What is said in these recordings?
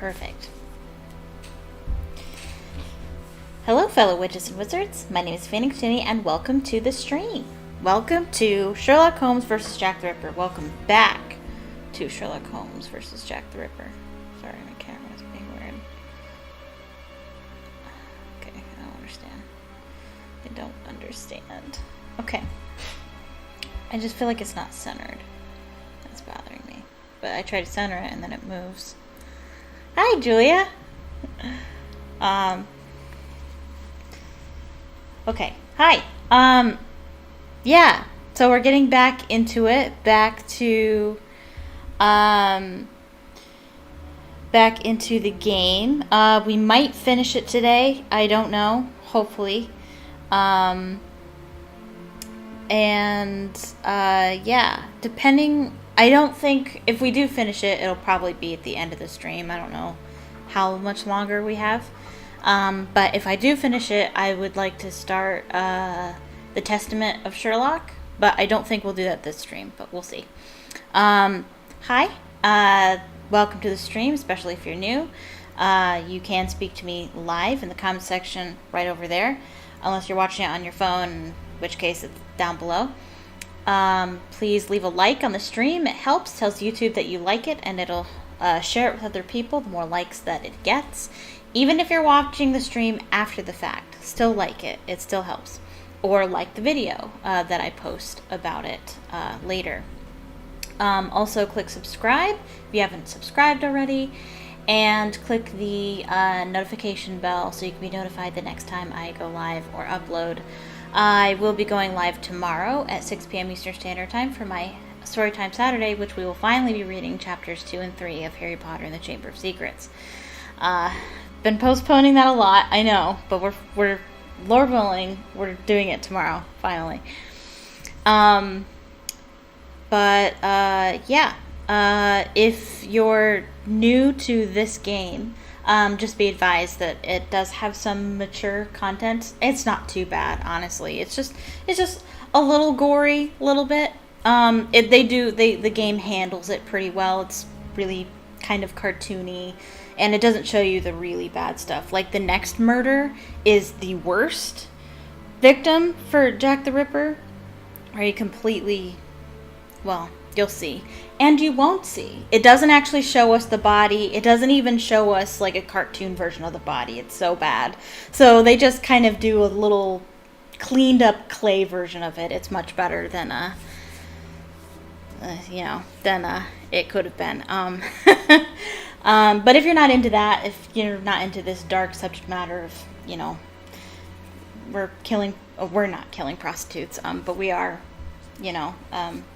perfect. Hello, fellow witches and wizards. My name is PhoenixGinny, and welcome to the stream. Welcome to Sherlock Holmes versus Jack the Ripper. Welcome back to Sherlock Holmes versus Jack the Ripper. Sorry, my camera is being weird. Okay, I don't understand. I don't understand. Okay. I just feel like it's not centered. That's bothering me. But I try to center it and then it moves. Hi, Julia. Okay. Hi. Yeah. So we're getting back into it. Back into the game. We might finish it today. I don't know. Hopefully. Yeah. Depending... I don't think... If we do finish it, it'll probably be at the end of the stream. I don't know how much longer we have. But if I do finish it, I would like to start the Testament of Sherlock. But I don't think we'll do that this stream, but we'll see. Hi. Welcome to the stream, especially if you're new. You can speak to me live in the comment section right over there. Unless you're watching it on your phone, in which case it's down below. Please leave a like on the stream. It helps, tells YouTube that you like it, and it'll share it with other people. The more likes that it gets. Even if you're watching the stream after the fact, still like it. It still helps. Or like the video that I post about it later. Also, click subscribe if you haven't subscribed already. And click the notification bell so you can be notified the next time I go live or upload. I will be going live tomorrow at 6 p.m. Eastern Standard Time for my Storytime Saturday, which we will finally be reading chapters 2 and 3 of Harry Potter and the Chamber of Secrets. Been postponing that a lot, I know, but we're Lord willing, we're doing it tomorrow, finally. If you're new to this game, just be advised that it does have some mature content. It's not too bad, honestly. It's just a little gory, a little bit. The game handles it pretty well. It's really kind of cartoony, and it doesn't show you the really bad stuff. Like the next murder is the worst victim for Jack the Ripper, where he completely, well, you'll see. And you won't see. It doesn't actually show us the body. It doesn't even show us like a cartoon version of the body. It's so bad. So they just kind of do a little cleaned up clay version of it. It's much better than it could have been. But if you're not into that, if you're not into this dark subject matter of, we're not killing prostitutes, but we are,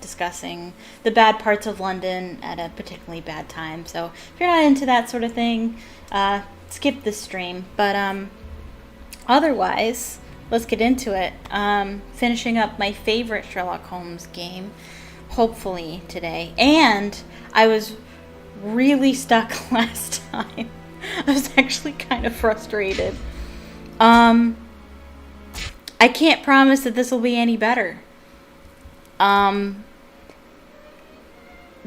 discussing the bad parts of London at a particularly bad time. So if you're not into that sort of thing, skip this stream. But otherwise, let's get into it. Finishing up my favorite Sherlock Holmes game, hopefully today. And I was really stuck last time. I was actually kind of frustrated. I can't promise that this will be any better.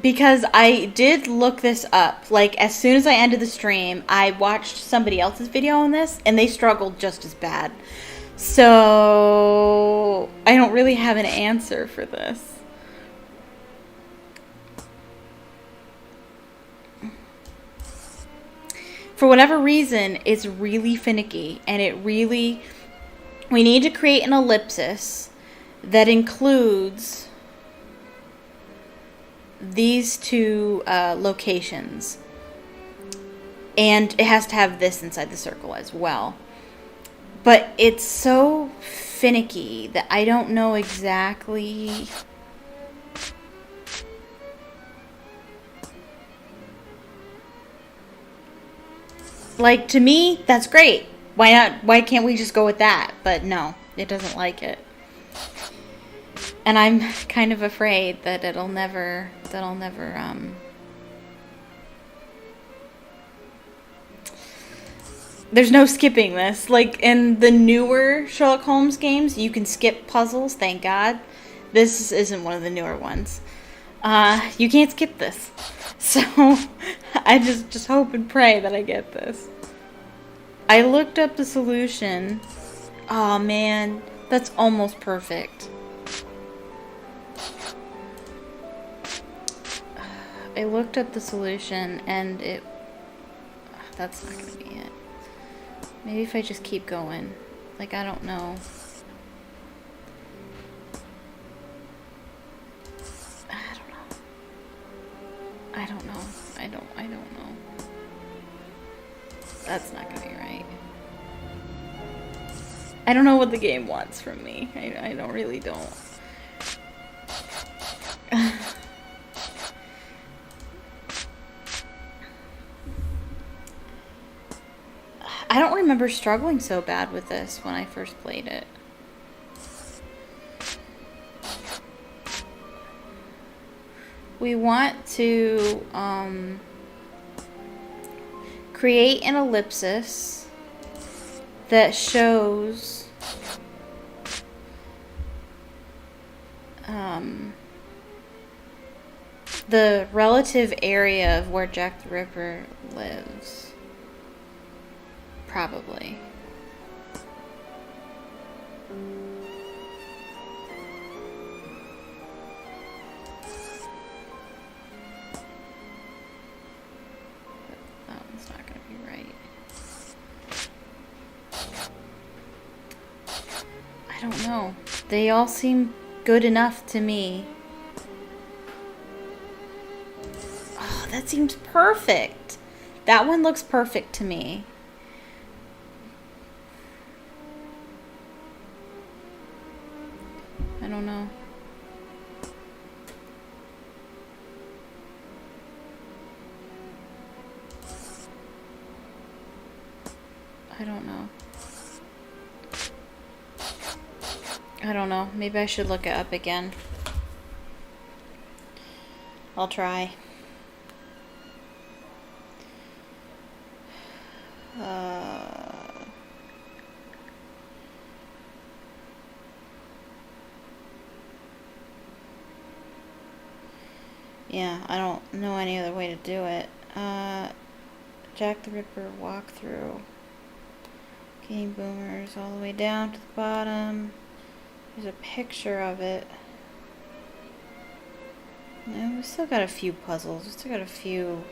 Because I did look this up. Like, as soon as I ended the stream, I watched somebody else's video on this, and they struggled just as bad. So, I don't really have an answer for this. For whatever reason, it's really finicky, and we need to create an ellipsis that includes these two locations. And it has to have this inside the circle as well. But it's so finicky that I don't know exactly... Like, to me, that's great. Why not? Why can't we just go with that? But no, it doesn't like it. And I'm kind of afraid that that'll never, there's no skipping this. Like, in the newer Sherlock Holmes games, you can skip puzzles, thank God. This isn't one of the newer ones. You can't skip this. So, I just hope and pray that I get this. I looked up the solution. Oh man, that's almost perfect. I looked up the solution and it... That's not gonna be it. Maybe if I just keep going. Like, I don't know. I don't know. I don't know. That's not gonna be right. I don't know what the game wants from me. I really don't. I don't remember struggling so bad with this when I first played it. We want to create an ellipsis that shows the relative area of where Jack the Ripper lives. Probably. That one's not going to be right. I don't know. They all seem good enough to me. Oh, that seems perfect. That one looks perfect to me. I don't know. I don't know. I don't know. Maybe I should look it up again. I'll try. Yeah, I don't know any other way to do it. Jack the Ripper walkthrough. Game boomers all the way down to the bottom. There's a picture of it. No, we still got a few puzzles. We still got a few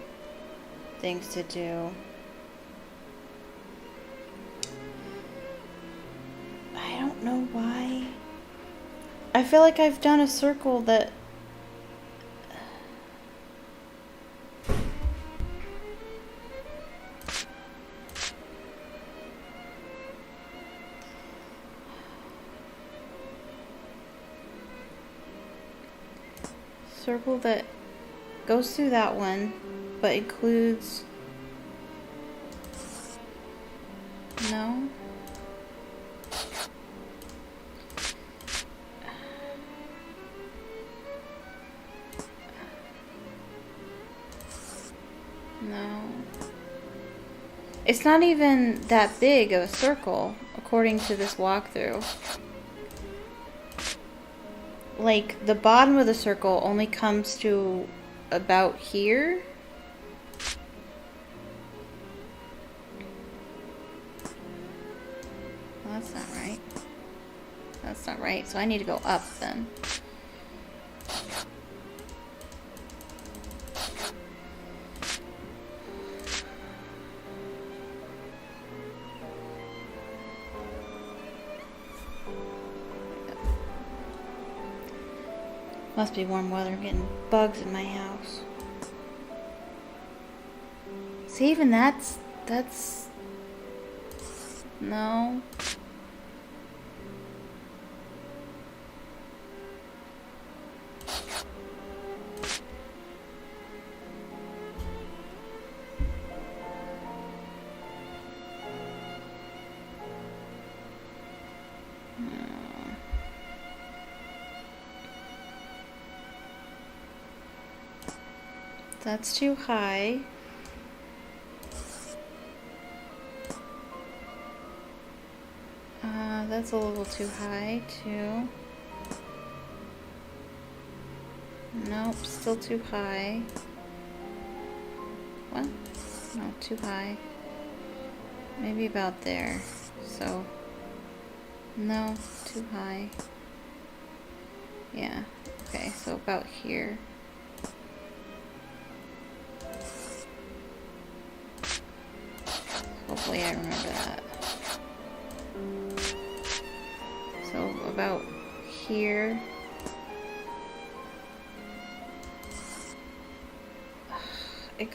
things to do. I don't know why. I feel like I've done a circle that... circle that goes through that one, but includes... No? No. It's not even that big of a circle, according to this walkthrough. Like, the bottom of the circle only comes to about here. Well, that's not right. That's not right, so I need to go up then. Must be warm weather. I'm getting bugs in my house. See, even that's... No. That's too high. That's a little too high too. Nope, still too high. What? No, too high. Maybe about there. So, no, too high. Yeah, okay, so about here. Hopefully I remember that. So about here. It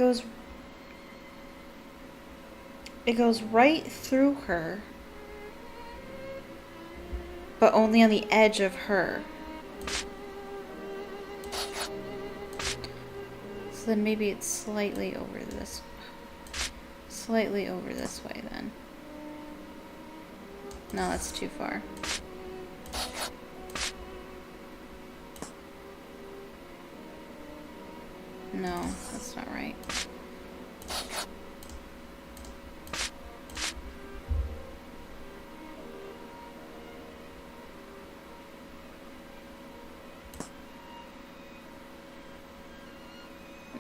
goes right through her, but only on the edge of her. So then maybe it's slightly over this way then. No, that's too far. No, that's not right.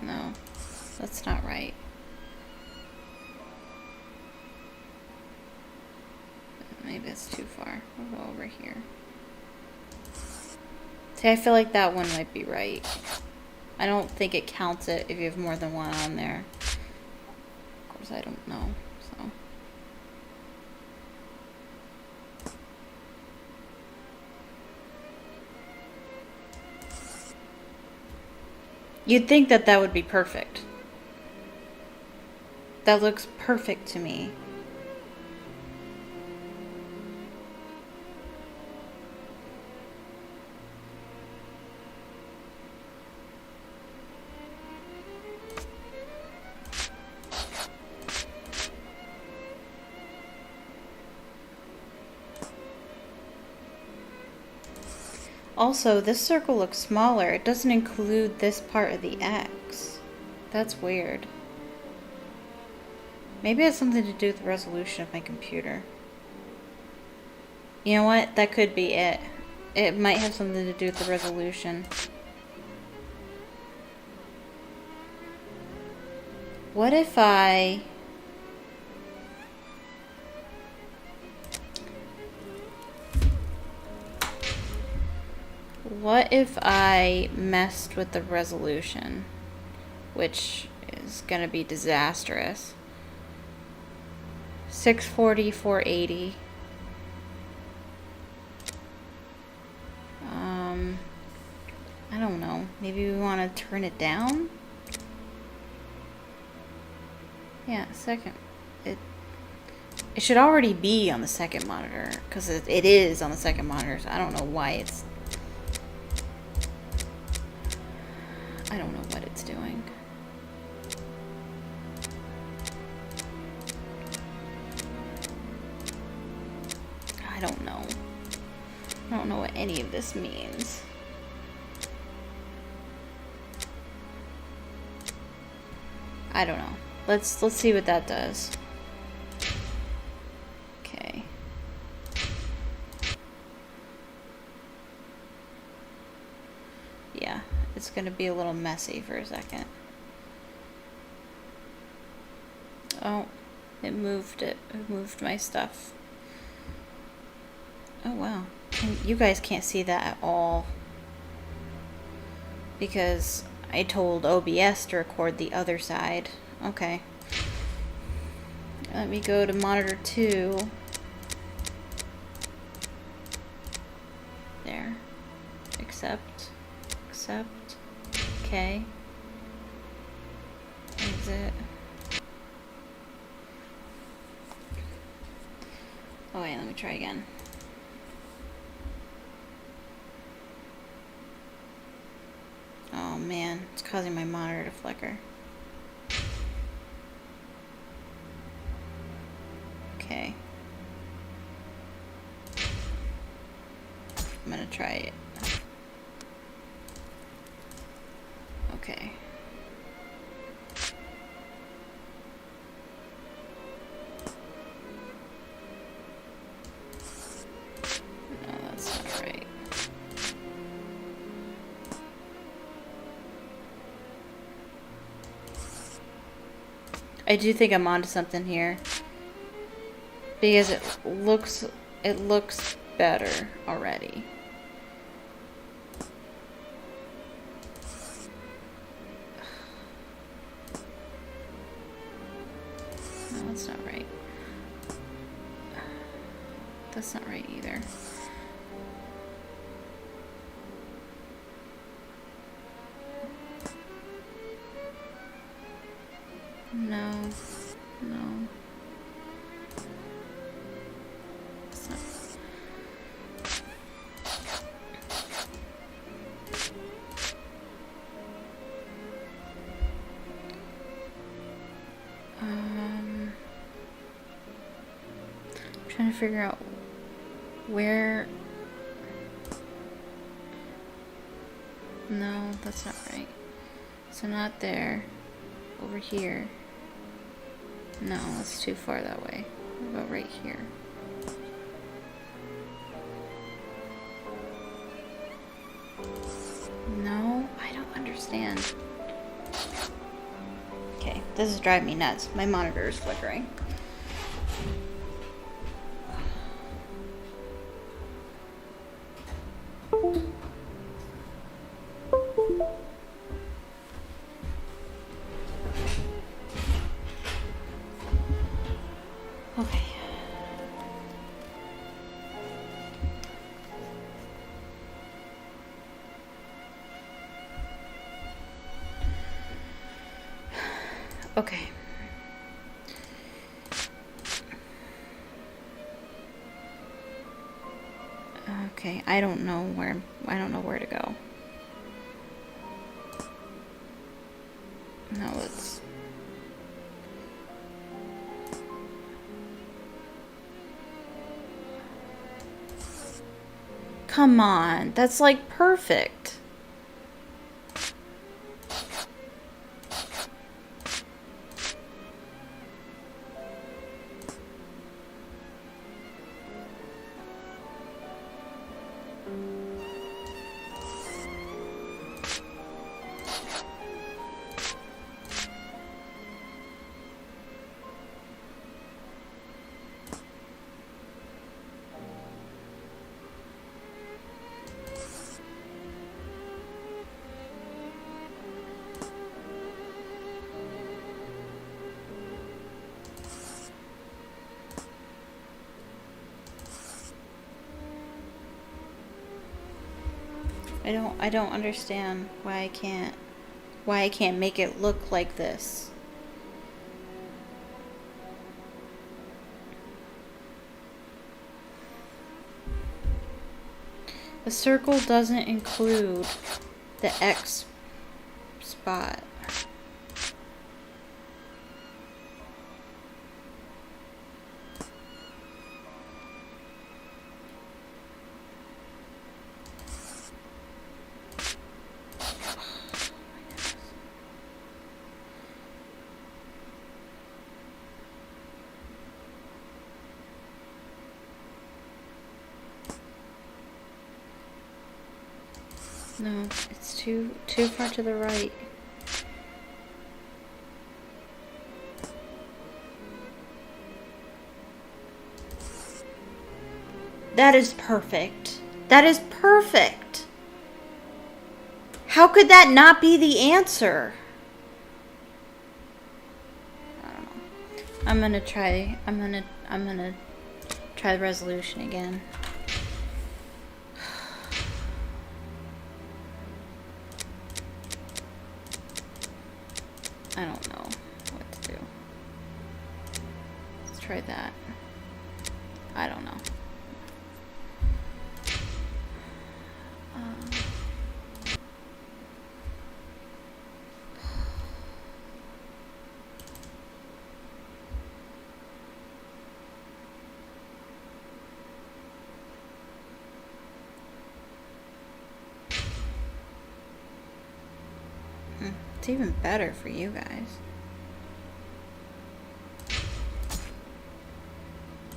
No, that's not right. Maybe it's too far. We'll go over here. See, I feel like that one might be right. I don't think it counts it if you have more than one on there. Of course, I don't know, so. You'd think that that would be perfect. That looks perfect to me. Also, this circle looks smaller. It doesn't include this part of the X. That's weird. Maybe it has something to do with the resolution of my computer. You know what? That could be it. It might have something to do with the resolution. What if I... What if I messed with the resolution? Which is gonna be disastrous. 640, 480. I don't know. Maybe we want to turn it down? Yeah, second. It should already be on the second monitor, because it is on the second monitor, so I don't know why it's... I don't know what it's doing. I don't know. I don't know what any of this means. I don't know. Let's see what that does. Okay. Yeah, it's gonna be a little messy for a second. Oh, it moved it. It moved my stuff. Oh wow. You guys can't see that at all. Because I told OBS to record the other side. Okay. Let me go to monitor 2. There. Accept. Accept. Okay. Exit. Oh wait, let me try again. Oh man, it's causing my monitor to flicker. Okay. I'm gonna try it. Okay. No, that's not right. I do think I'm onto something here. Because it looks better already. No, that's not right. That's not right either. No. No. It's not. I'm trying to figure out where. No, that's not right. So not there. Over here. No, that's too far that way. What about right here? No, I don't understand. Okay, this is driving me nuts. My monitor is flickering. Okay. Okay. Okay, I don't know where to go. No, let's. Come on, that's like perfect. I don't understand why I can't make it look like this. The circle doesn't include the X spot. No, it's too far to the right. That is perfect. That is perfect. How could that not be the answer? I don't know. I'm gonna try the resolution again. I don't know what to do. Let's try that. I don't know. It's even better for you guys.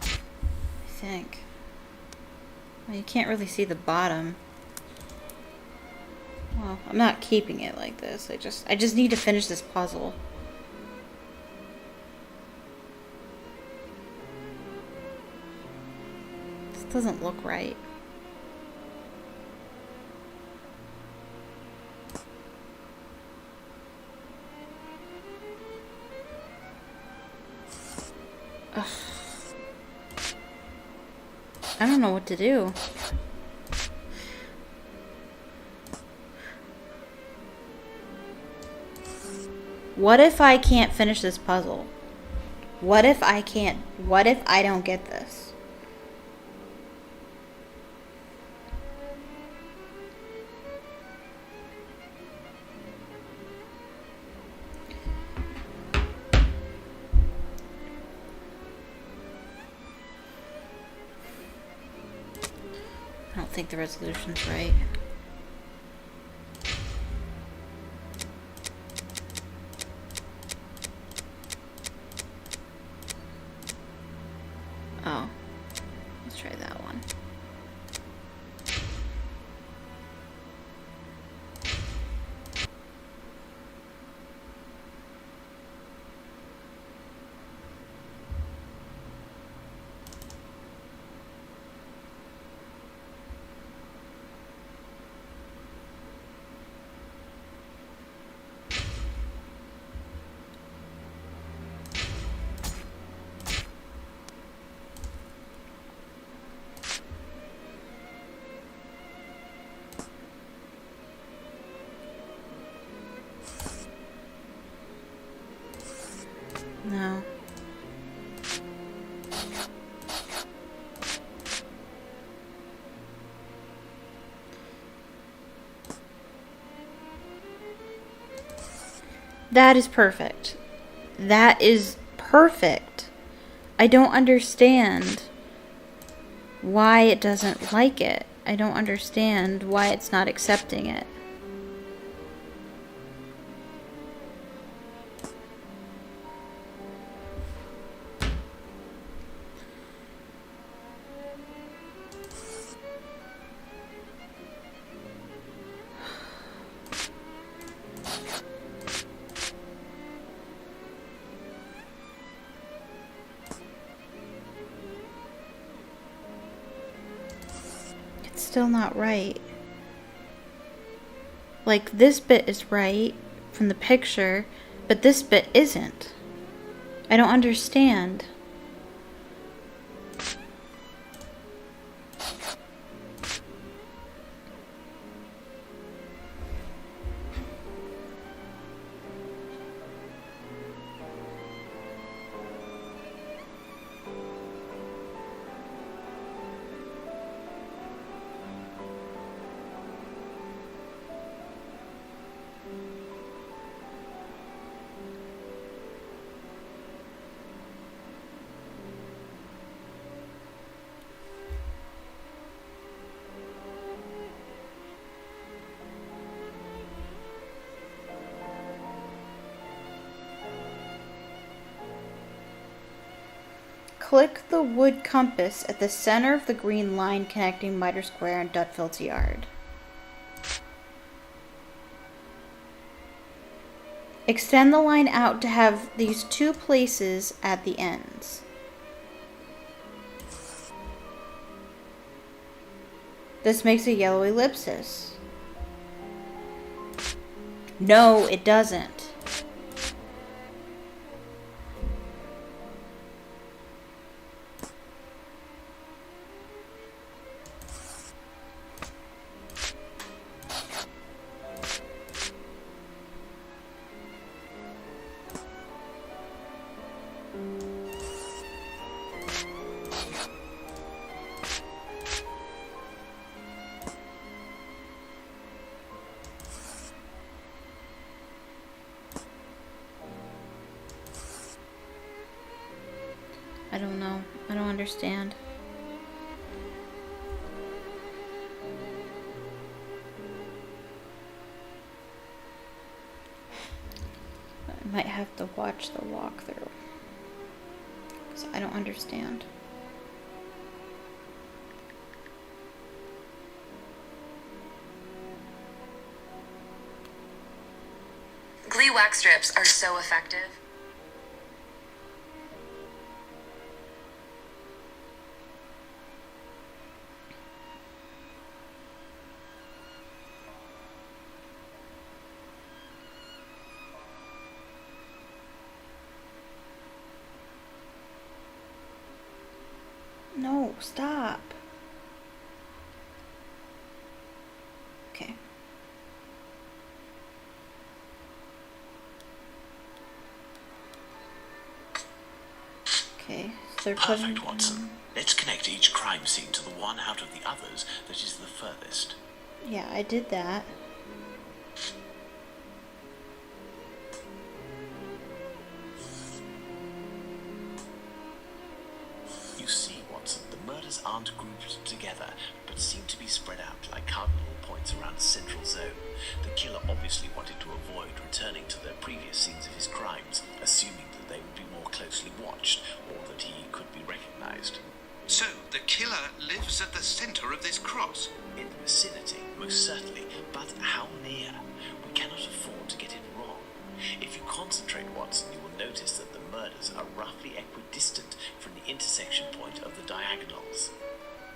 I think. Well, you can't really see the bottom. Well, I'm not keeping it like this. I just need to finish this puzzle. Doesn't look right. Ugh. I don't know what to do. What if I can't finish this puzzle? What if I can't? What if I don't get this? I don't think the resolution's right. Oh, let's try that one. No. That is perfect. That is perfect. I don't understand why it doesn't like it. I don't understand why it's not accepting it. Still not right. Like, this bit is right from the picture, but this bit isn't. I don't understand. Click the wood compass at the center of the green line connecting Mitre Square and Dutfield's yard. Extend the line out to have these two places at the ends. This makes a yellow ellipsis. No, it doesn't. I don't know. I don't understand. I might have to watch the walkthrough, because I don't understand. Glue wax strips are so effective. No, stop. Okay. Okay, so they're putting... Perfect, Watson. Let's connect each crime scene to the one out of the others that is the furthest. Yeah, I did that. You see, Watson, the murders aren't grouped together, but seem to be spread out like cardinal points around a central zone. The killer obviously wanted to avoid returning to the previous scenes of his crimes, assuming that they would be more closely watched, or that he could be recognized. So, the killer lives at the center of this cross? In the vicinity, most certainly, but how near? We cannot afford to get it wrong. If you concentrate, Watson, you will notice that the murders are roughly equidistant from the intersection point of the diagonals.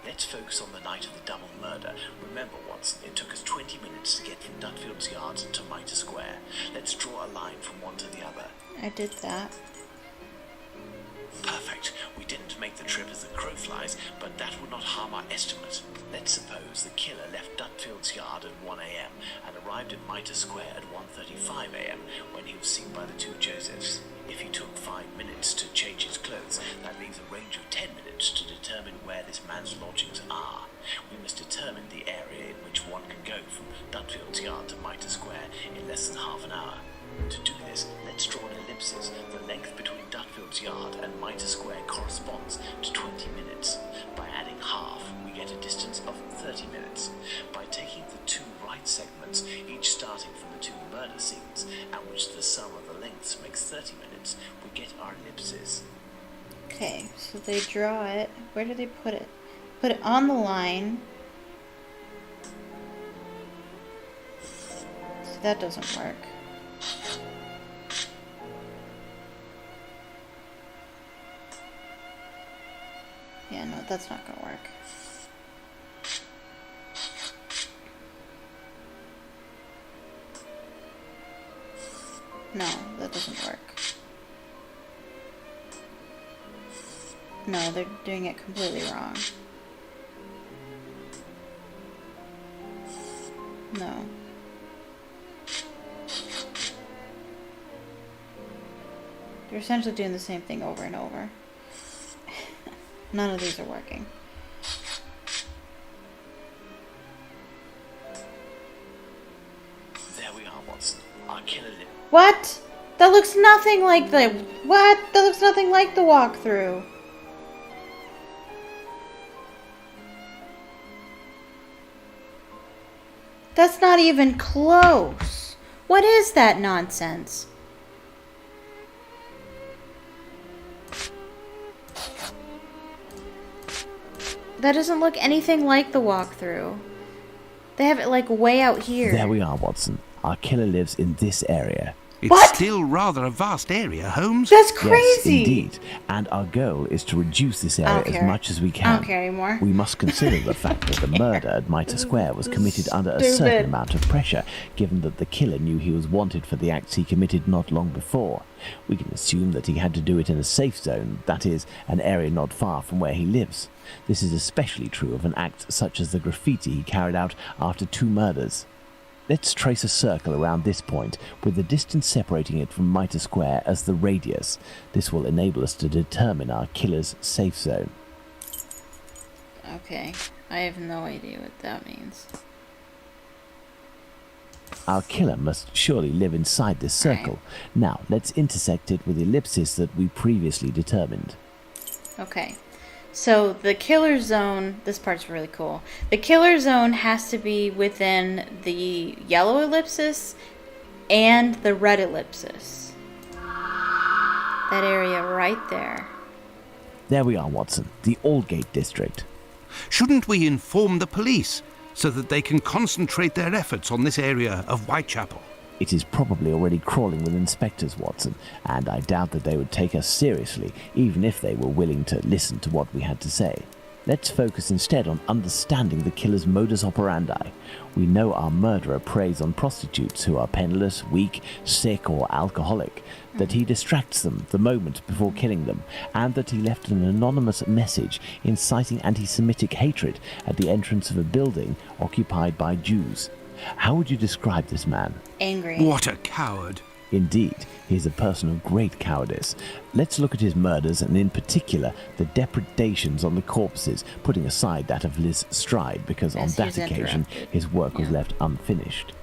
Let's focus on the night of the double murder. Remember, Watson, it took us 20 minutes to get from Dutfield's Yard to Mitre Square. Let's draw a line from one to the other. I did that. Perfect. We didn't make the trip as the crow flies, but that would not harm our estimate. Let's suppose the killer left Dutfield's Yard at 1 a.m. and arrived at Mitre Square at 1:35 a.m. when he was seen by the two Josephs. If he took 5 minutes to change his clothes, that leaves a range of 10 minutes to determine where this man's lodgings are. We must determine the area in which one can go from Dutfield's Yard to Mitre Square in less than half an hour. To do this, let's draw an ellipsis. The length between Dutfield's Yard and Mitre Square corresponds to 20 minutes. By adding half, we get a distance of 30 minutes. By taking the two right segments, each starting from the two murder scenes, at which the sum of the lengths makes 30 minutes, we get our ellipsis. Okay, so they draw it. Where do they put it? Put it on the line. So that doesn't work. Yeah, no, that's not gonna work. No, that doesn't work. No, they're doing it completely wrong. No. They're essentially doing the same thing over and over. None of these are working. There we are, Watson. Our killer What? That looks nothing like the... What? That looks nothing like the walkthrough. That's not even close. What is that nonsense? That doesn't look anything like the walkthrough. They have it like way out here. There we are, Watson. Our killer lives in this area. It's What? still rather a vast area, Holmes. That's Yes, crazy. indeed. And our goal is to reduce this area as much as we can. I don't care anymore. We must consider the fact that the murder at Mitre Square was committed under a Stupid. certain amount of pressure, given that the killer knew he was wanted for the acts he committed not long before. We can assume that he had to do it in a safe zone, that is, an area not far from where he lives. This is especially true of an act such as the graffiti he carried out after 2 murders. Let's trace a circle around this point, with the distance separating it from Mitre Square as the radius. This will enable us to determine our killer's safe zone. Okay, I have no idea what that means. Our killer must surely live inside this circle. Now, let's intersect it with the ellipsis that we previously determined. Okay, so the killer zone, this part's really cool. The killer zone has to be within the yellow ellipsis and the red ellipsis. That area right there. There we are, Watson, the Aldgate district. Shouldn't we inform the police so that they can concentrate their efforts on this area of Whitechapel? It is probably already crawling with inspectors, Watson, and I doubt that they would take us seriously, even if they were willing to listen to what we had to say. Let's focus instead on understanding the killer's modus operandi. We know our murderer preys on prostitutes who are penniless, weak, sick, or alcoholic, that he distracts them the moment before killing them, and that he left an anonymous message inciting anti-Semitic hatred at the entrance of a building occupied by Jews. How would you describe this man? Angry. What a coward. Indeed, he is a person of great cowardice. Let's look at his murders, and in particular, the depredations on the corpses, putting aside that of Liz Stride, because on Yes, that he's occasion interrupted. his work was left unfinished.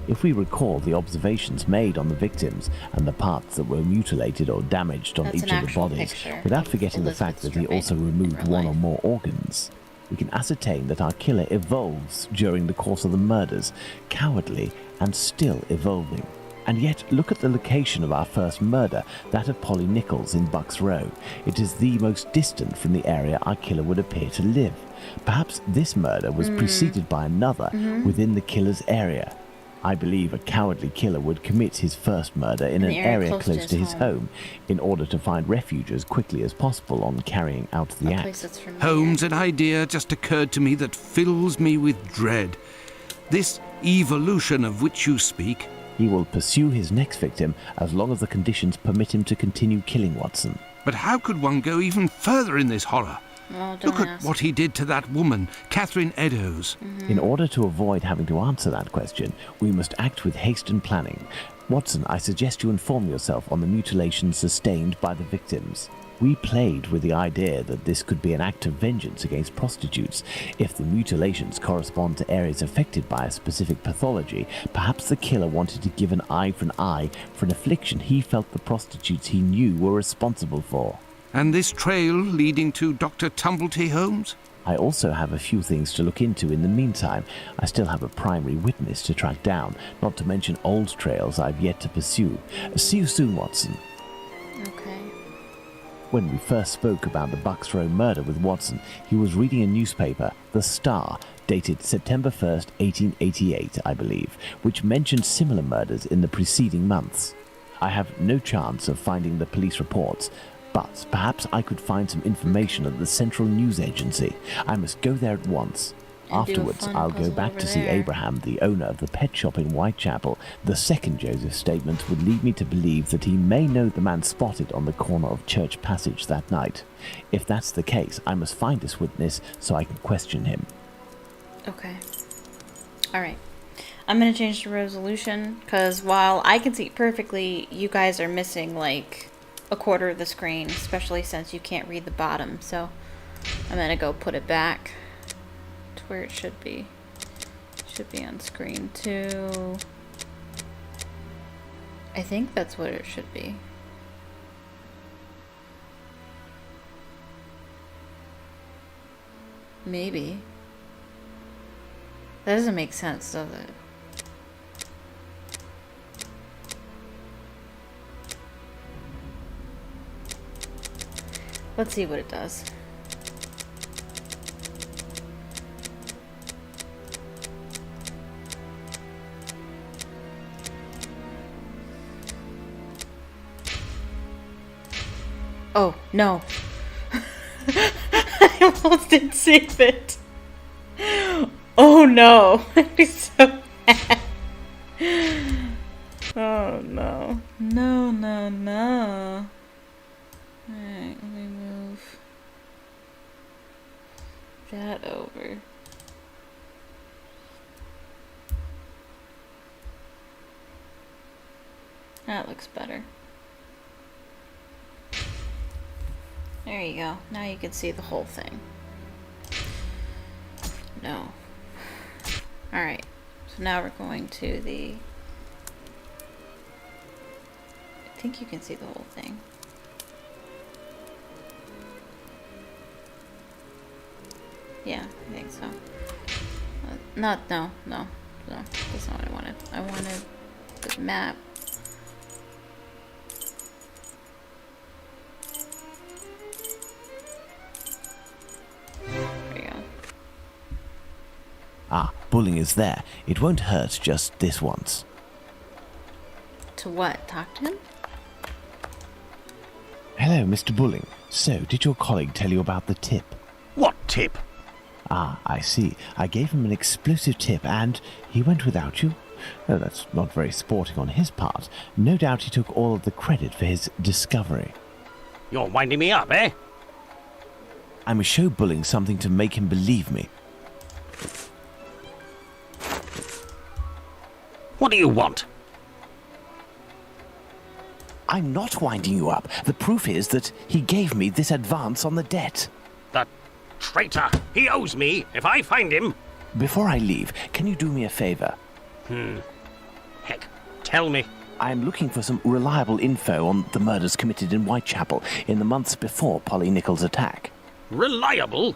If we recall the observations made on the victims and the parts that were mutilated or damaged on That's each an of the actual bodies, picture without of forgetting the Elizabeth fact that he Stride also in removed real one or life. more organs, we can ascertain that our killer evolves during the course of the murders, cowardly and still evolving. And yet, look at the location of our first murder, that of Polly Nichols in Bucks Row. It is the most distant from the area our killer would appear to live. Perhaps this murder was preceded by another within the killer's area. I believe a cowardly killer would commit his first murder in an the area area close to his home in order to find refuge as quickly as possible on carrying out the A place act. that's familiar. Holmes, an idea just occurred to me that fills me with dread. This evolution of which you speak. He will pursue his next victim as long as the conditions permit him to continue killing Watson. But how could one go even further in this horror? Oh, don't Look at ask. what he did to that woman, Catherine Eddowes. In order to avoid having to answer that question, we must act with haste and planning. Watson, I suggest you inform yourself on the mutilations sustained by the victims. We played with the idea that this could be an act of vengeance against prostitutes. If the mutilations correspond to areas affected by a specific pathology, perhaps the killer wanted to give an eye for an affliction he felt the prostitutes he knew were responsible for. And this trail leading to Dr. Tumblety Holmes? I also have a few things to look into in the meantime. I still have a primary witness to track down, not to mention old trails I've yet to pursue. See you soon, Watson. Okay. When we first spoke about the Bucks Row murder with Watson, he was reading a newspaper, The Star, dated September 1st, 1888, I believe, which mentioned similar murders in the preceding months. I have no chance of finding the police reports, but perhaps I could find some information at the Central News Agency. I must go there at once. And do a Afterwards, fun I'll go puzzle back over to see there. Abraham, the owner of the pet shop in Whitechapel. The second Joseph's statement would lead me to believe that he may know the man spotted on the corner of Church Passage that night. If that's the case, I must find this witness so I can question him. Okay. Alright. I'm going to change the resolution, because while I can see perfectly, you guys are missing, like, a quarter of the screen, especially since you can't read the bottom. So, I'm going to go put it back to where it should be. It should be on screen 2. I think that's what it should be. Maybe. That doesn't make sense, does it? Let's see what it does. Oh, no. I almost didn't save it. Oh no. I'd be so mad. Oh no. No, no, no. Alright, let me move that over. That looks better. There you go. Now you can see the whole thing. No. Alright. So now we're going to the... I think you can see the whole thing. Yeah, I think so. No, that's not what I wanted. I wanted the map. There you go. Ah, Bulling is there. It won't hurt just this once. To what? Talk to him? Hello, Mr. Bulling. So, did your colleague tell you about the tip? What tip. Ah, I see. I gave him an explosive tip and he went without you? Oh, that's not very sporting on his part. No doubt he took all of the credit for his discovery. You're winding me up, eh? I'm showbulling something to make him believe me. What do you want? I'm not winding you up. The proof is that he gave me this advance on the debt. The traitor! He owes me, if I find him. Before I leave, can you do me a favor? Heck, tell me. I'm looking for some reliable info on the murders committed in Whitechapel in the months before Polly Nichols' attack. Reliable?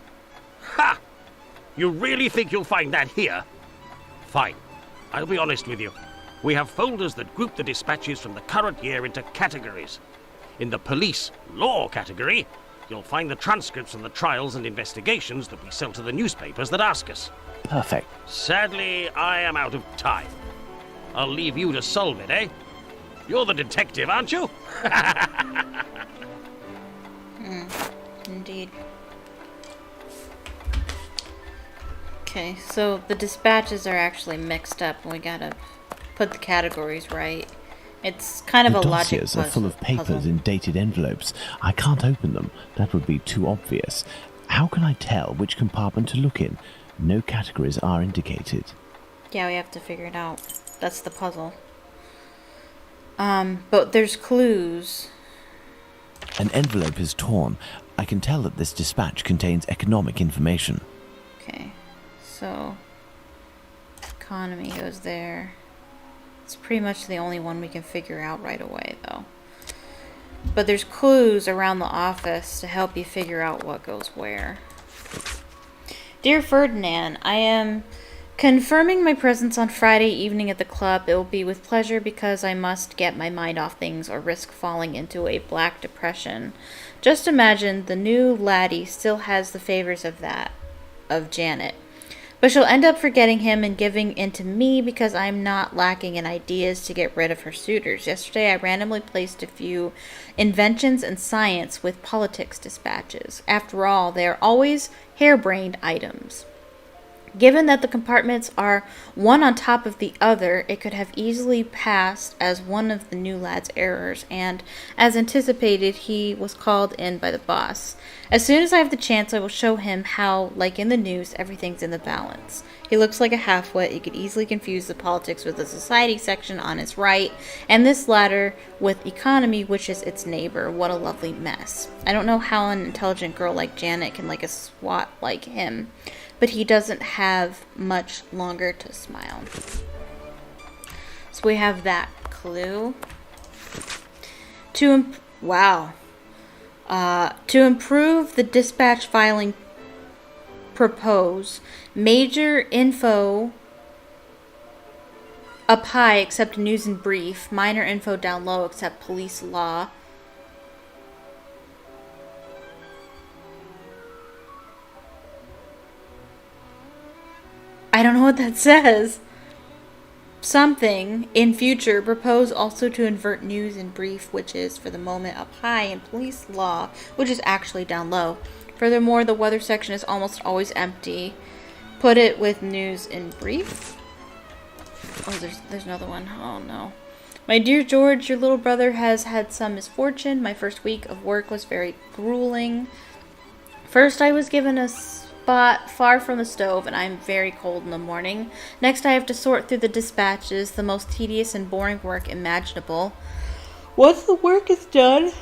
Ha! You really think you'll find that here? Fine. I'll be honest with you. We have folders that group the dispatches from the current year into categories. In the police law category, you'll find the transcripts from the trials and investigations that we sell to the newspapers that ask us. Perfect. Sadly, I am out of time. I'll leave you to solve it, eh? You're the detective, aren't you? Indeed. Okay, so the dispatches are actually mixed up, and we gotta put the categories right. It's kind of The a logic dossiers are full of papers puzzle. in dated envelopes. I can't open them. That would be too obvious. How can I tell which compartment to look in? No categories are indicated. Yeah, we have to figure it out. That's the puzzle. But there's clues. An envelope is torn. I can tell that this dispatch contains economic information. Okay, so economy goes there. It's pretty much the only one we can figure out right away, though. But there's clues around the office to help you figure out what goes where. Dear Ferdinand, I am confirming my presence on Friday evening at the club. It will be with pleasure because I must get my mind off things or risk falling into a black depression. Just imagine the new laddie still has the favors of Janet. But she'll end up forgetting him and giving in to me because I'm not lacking in ideas to get rid of her suitors. Yesterday I randomly placed a few inventions and science with politics dispatches. After all, they are always harebrained items. Given that the compartments are one on top of the other, it could have easily passed as one of the new lad's errors, and, as anticipated, he was called in by the boss. As soon as I have the chance, I will show him how, like in the news, everything's in the balance. He looks like a half-wit. You could easily confuse the politics with the society section on his right, and this latter with economy, which is its neighbor. What a lovely mess. I don't know how an intelligent girl like Janet can like a swat like him, but he doesn't have much longer to smile. So we have that clue. To improve the dispatch filing, propose major info up high except news and brief, minor info down low except police law. I don't know what that says. Something in future. Propose also to invert news and brief, which is for the moment up high, and police law, which is actually down low. Furthermore, the weather section is almost always empty. Put it with news and brief. Oh, there's another one. Oh no. My dear George, your little brother has had some misfortune. My first week of work was very grueling. First, I was given a spot far from the stove, and I am very cold in the morning. Next, I have to sort through the dispatches, the most tedious and boring work imaginable. Once the work is done,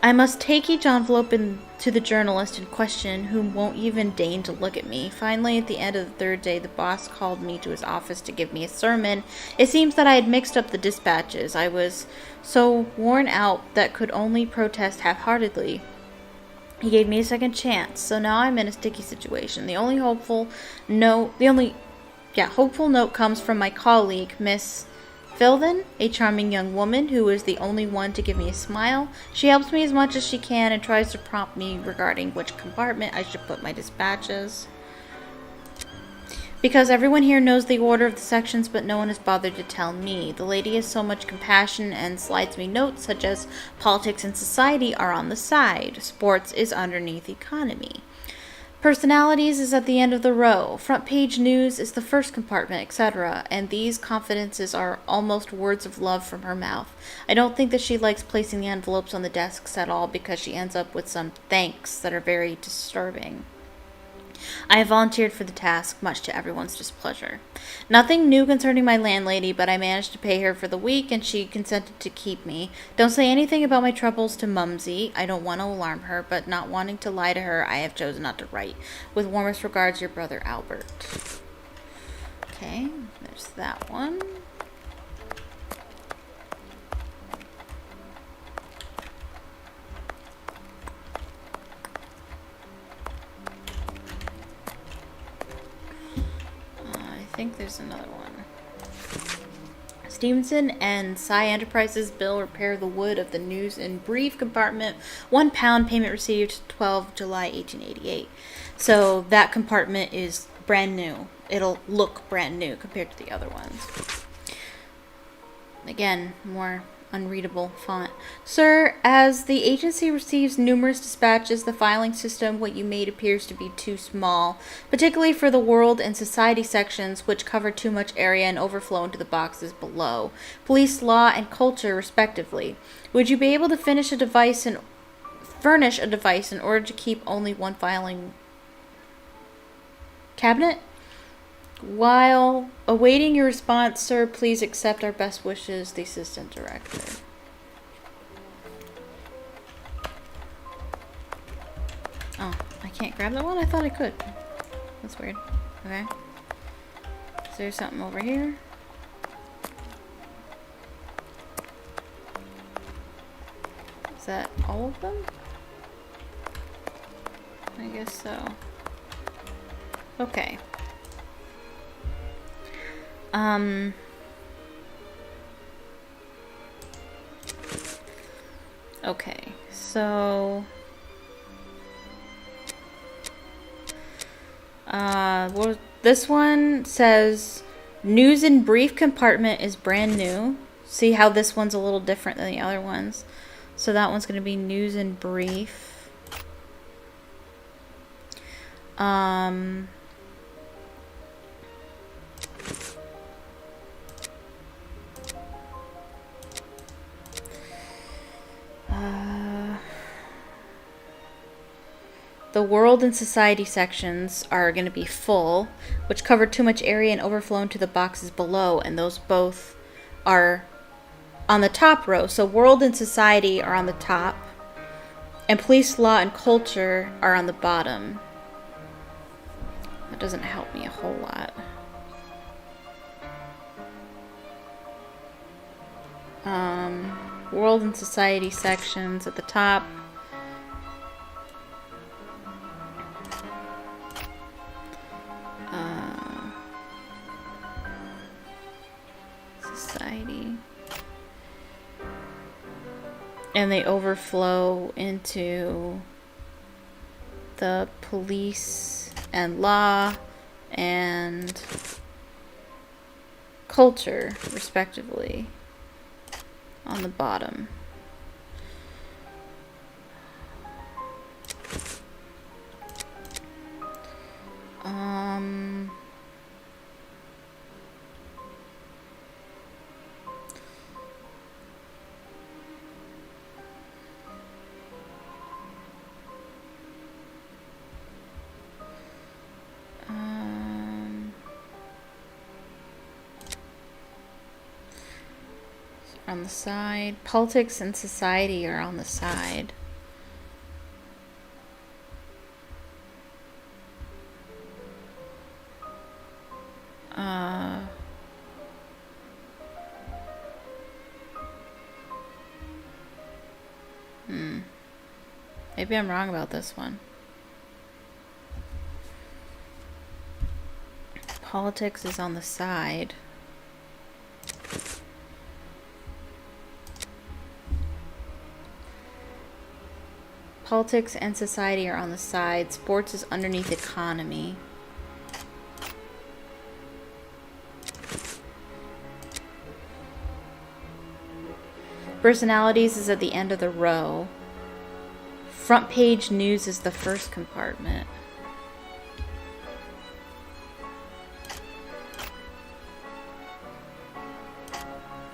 I must take each envelope to the journalist in question, who won't even deign to look at me. Finally, at the end of the third day, the boss called me to his office to give me a sermon. It seems that I had mixed up the dispatches. I was so worn out that could only protest half-heartedly. He gave me a second chance, so now I'm in a sticky situation. The only hopeful note comes from my colleague, Miss Philvin, a charming young woman who is the only one to give me a smile. She helps me as much as she can and tries to prompt me regarding which compartment I should put my dispatches. Because everyone here knows the order of the sections, but no one has bothered to tell me. The lady has so much compassion and slides me notes such as politics and society are on the side. Sports is underneath economy. Personalities is at the end of the row. Front page news is the first compartment, etc. And these confidences are almost words of love from her mouth. I don't think that she likes placing the envelopes on the desks at all because she ends up with some thanks that are very disturbing. I have volunteered for the task, much to everyone's displeasure. Nothing new concerning my landlady, but I managed to pay her for the week, and she consented to keep me. Don't say anything about my troubles to Mumsy. I don't want to alarm her, but not wanting to lie to her, I have chosen not to write. With warmest regards, your brother Albert. Okay, there's that one. I think there's another one. Stevenson and Psy Enterprises bill repair the wood of the news and brief compartment. £1 payment received 12 July 1888. So that compartment is brand new. It'll look brand new compared to the other ones. Again, more unreadable font. Sir, as the agency receives numerous dispatches, the filing system what you made appears to be too small, particularly for the world and society sections, which cover too much area and overflow into the boxes below. Police, law, and culture, respectively. Would you be able to furnish a device in order to keep only one filing cabinet? While awaiting your response, sir, please accept our best wishes, the assistant director. Oh, I can't grab that one? I thought I could. That's weird. Okay. Is there something over here? Is that all of them? I guess so. Okay. Okay, so well, this one says news in brief compartment is brand new. See how this one's a little different than the other ones. So that one's going to be news in brief. The world and society sections are going to be full, which cover too much area and overflow into the boxes below, and those both are on the top row. So world and society are on the top, and police, law, and culture are on the bottom. That doesn't help me a whole lot. World and society sections at the top. Society. And they overflow into the police and law and culture, respectively, on the bottom. On the side. Politics and society are on the side. Maybe I'm wrong about this one. Politics is on the side. Politics and society are on the side. Sports is underneath economy. Personalities is at the end of the row. Front page news is the first compartment.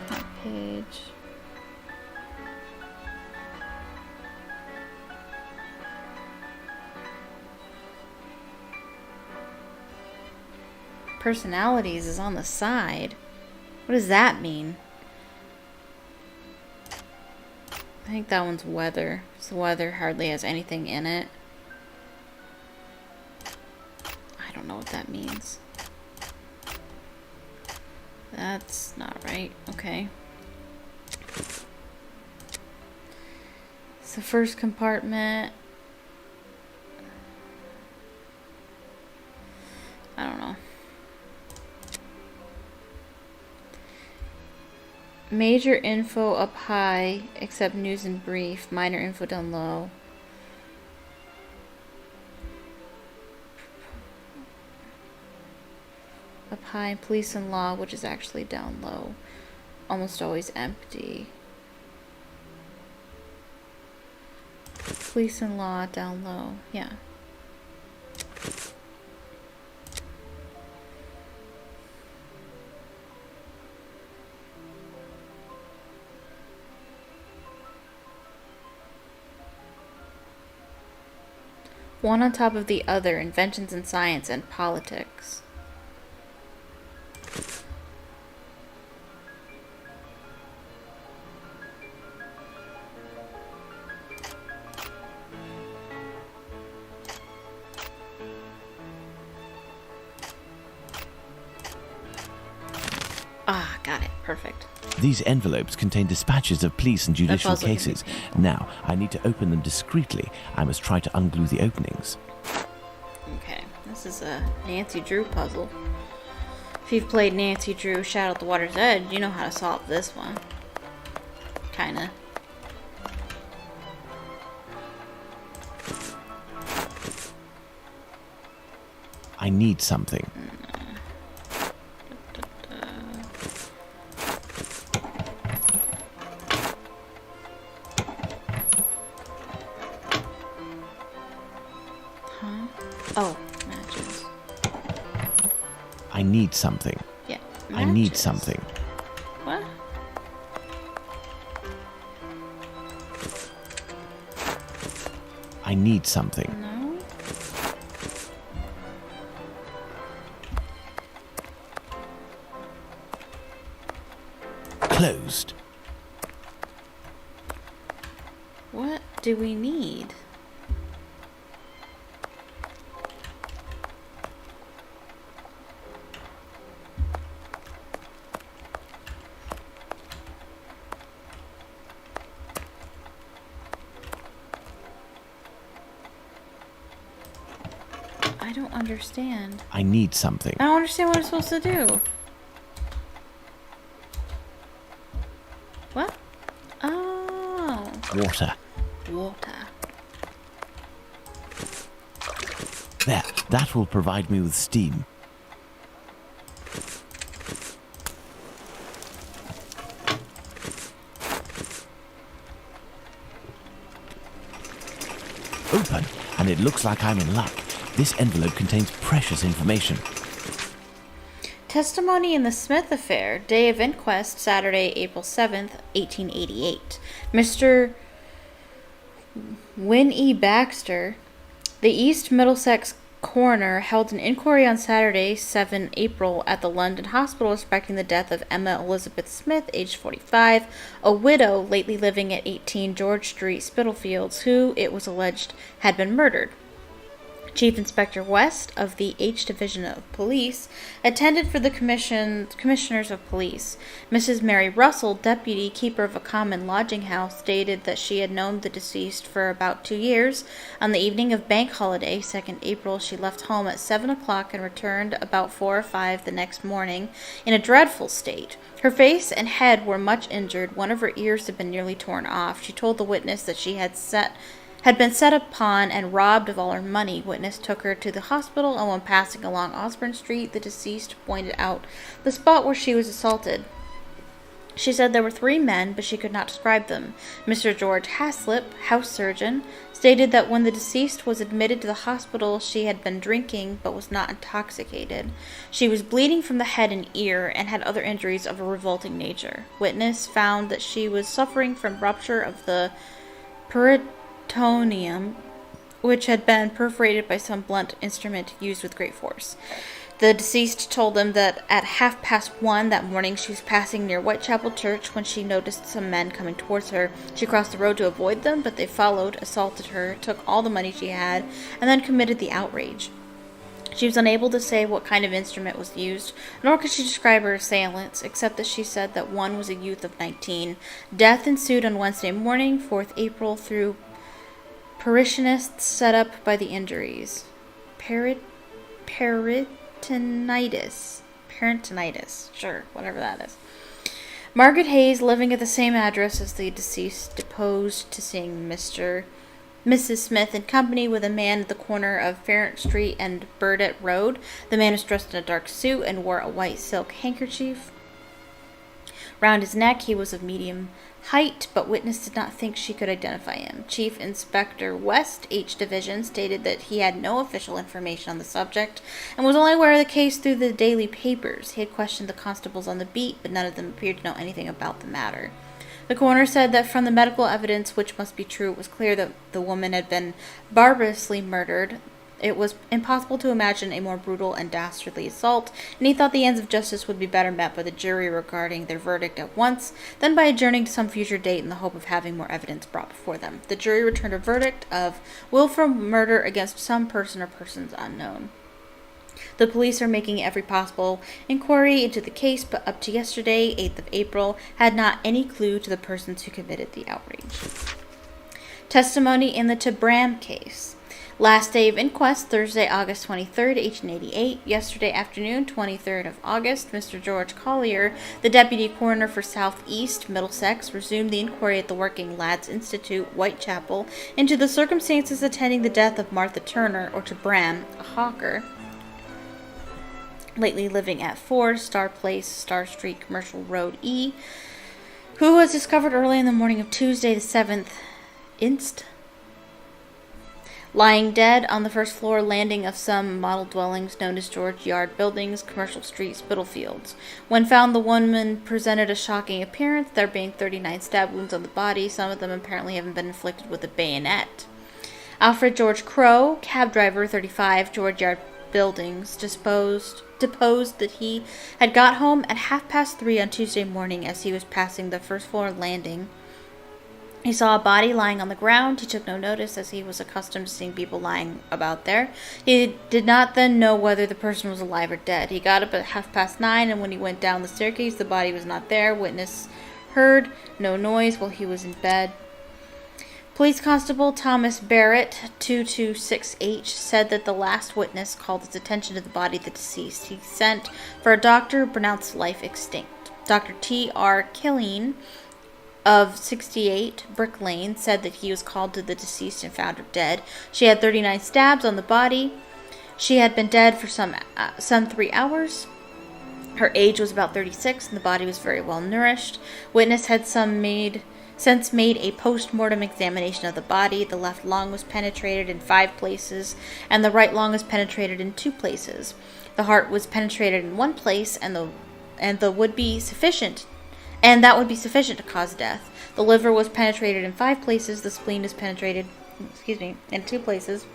Front page. Personalities is on the side. What does that mean? I think that one's weather. So weather hardly has anything in it. I don't know what that means. That's not right. Okay. It's the first compartment. I don't know. Major info up high, except news and brief. Minor info down low. Up high, police and law, which is actually down low. Almost always empty. Police and law, down low. Yeah. One on top of the other, inventions in science and politics. Ah, got it. Perfect. These envelopes contain dispatches of police and judicial also gonna be cases. Now, I need to open them discreetly. I must try to unglue the openings. Okay, this is a Nancy Drew puzzle. If you've played Nancy Drew Shadow at the Water's Edge, you know how to solve this one. Kinda. I need something. Oh, matches. I need something. Yeah, I need matches. something. What? I need something. No? Closed. What do we need? I don't understand. I need something. I don't understand what I'm supposed to do. What? Oh. Water. Water. There. That will provide me with steam. Open, and it looks like I'm in luck. This envelope contains precious information. Testimony in the Smith affair. Day of inquest, Saturday, April 7th, 1888. Mr. Win E. Baxter, the East Middlesex coroner, held an inquiry on Saturday, 7 April, at the London hospital respecting the death of Emma Elizabeth Smith, aged 45, a widow lately living at 18 George Street, Spitalfields, who, it was alleged, had been murdered. Chief Inspector West of the H Division of Police attended for the Commissioners of Police. Mrs. Mary Russell, deputy keeper of a common lodging house, stated that she had known the deceased for about 2 years. On the evening of Bank Holiday, 2nd April, she left home at 7 o'clock and returned about 4 or 5 the next morning in a dreadful state. Her face and head were much injured. One of her ears had been nearly torn off. She told the witness that she had been set upon and robbed of all her money. Witness took her to the hospital, and when passing along Osborne Street, the deceased pointed out the spot where she was assaulted. She said there were 3 men, but she could not describe them. Mr. George Haslip, house surgeon, stated that when the deceased was admitted to the hospital, she had been drinking but was not intoxicated. She was bleeding from the head and ear and had other injuries of a revolting nature. Witness found that she was suffering from rupture of the peritoneum, which had been perforated by some blunt instrument used with great force. The deceased told them that at 1:30 that morning she was passing near Whitechapel Church when she noticed some men coming towards her. She crossed the road to avoid them, but they followed, assaulted her, took all the money she had, and then committed the outrage. She was unable to say what kind of instrument was used, nor could she describe her assailants, except that she said that one was a youth of 19. Death ensued on Wednesday morning, 4th April, through parishonists set up by the injuries. Peritonitis. Sure, whatever that is. Margaret Hayes, living at the same address as the deceased, deposed to seeing Mrs. Smith in company with a man at the corner of Farrant Street and Burdett Road. The man was dressed in a dark suit and wore a white silk handkerchief round his neck. He was of medium height, but witness did not think she could identify him. Chief Inspector West, H Division, stated that he had no official information on the subject and was only aware of the case through the daily papers. He had questioned the constables on the beat, but none of them appeared to know anything about the matter. The coroner said that from the medical evidence, which must be true, it was clear that the woman had been barbarously murdered. It was impossible to imagine a more brutal and dastardly assault, and he thought the ends of justice would be better met by the jury regarding their verdict at once than by adjourning to some future date in the hope of having more evidence brought before them. The jury returned a verdict of willful murder against some person or persons unknown. The police are making every possible inquiry into the case, but up to yesterday, 8th of April, had not any clue to the persons who committed the outrage. Testimony in the Tabram case. Last day of inquest, Thursday, August 23rd, 1888. Yesterday afternoon, 23rd of August, Mr. George Collier, the Deputy Coroner for Southeast Middlesex, resumed the inquiry at the Working Lads Institute, Whitechapel, into the circumstances attending the death of Martha Turner, or Tabram, a hawker, lately living at 4 Star Place, Star Street, Commercial Road E, who was discovered early in the morning of Tuesday the 7th inst., lying dead on the first floor landing of some model dwellings known as George Yard Buildings, Commercial Street, Spitalfields. When found, the woman presented a shocking appearance, there being 39 stab wounds on the body, some of them apparently having been inflicted with a bayonet. Alfred George Crow, cab driver, 35, George Yard Buildings, deposed that he had got home at 3:30 on Tuesday morning. As he was passing the first floor landing, he saw a body lying on the ground. He took no notice, as he was accustomed to seeing people lying about there. He did not then know whether the person was alive or dead. He got up at 9:30, and when he went down the staircase, the body was not there. Witness heard no noise while he was in bed. Police Constable Thomas Barrett, 226H, said that the last witness called his attention to the body of the deceased. He sent for a doctor, pronounced life extinct. Dr. T.R. Killeen of 68 Brick Lane said that he was called to the deceased and found her dead. She had 39 stabs on the body. She had been dead for some 3 hours. Her age was about 36, and the body was very well nourished. Witness had since made a post-mortem examination of the body. The left lung was penetrated in 5 places, and the right lung was penetrated in 2 places. The heart was penetrated in 1 place, and that would be sufficient to cause death. The liver was penetrated in 5 places. The spleen is penetrated, in 2 places,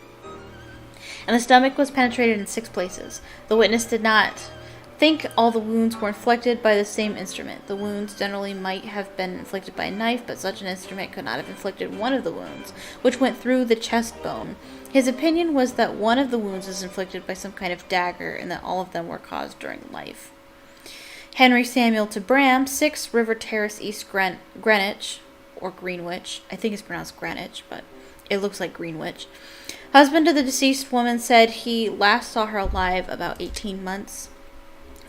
and the stomach was penetrated in 6 places. The witness did not think all the wounds were inflicted by the same instrument. The wounds generally might have been inflicted by a knife, but such an instrument could not have inflicted one of the wounds, which went through the chest bone. His opinion was that one of the wounds was inflicted by some kind of dagger, and that all of them were caused during life. Henry Samuel Tabram, 6 River Terrace, East Greenwich, or Greenwich. I think it's pronounced Greenwich, but it looks like Greenwich. Husband of the deceased woman said he last saw her alive about 18 months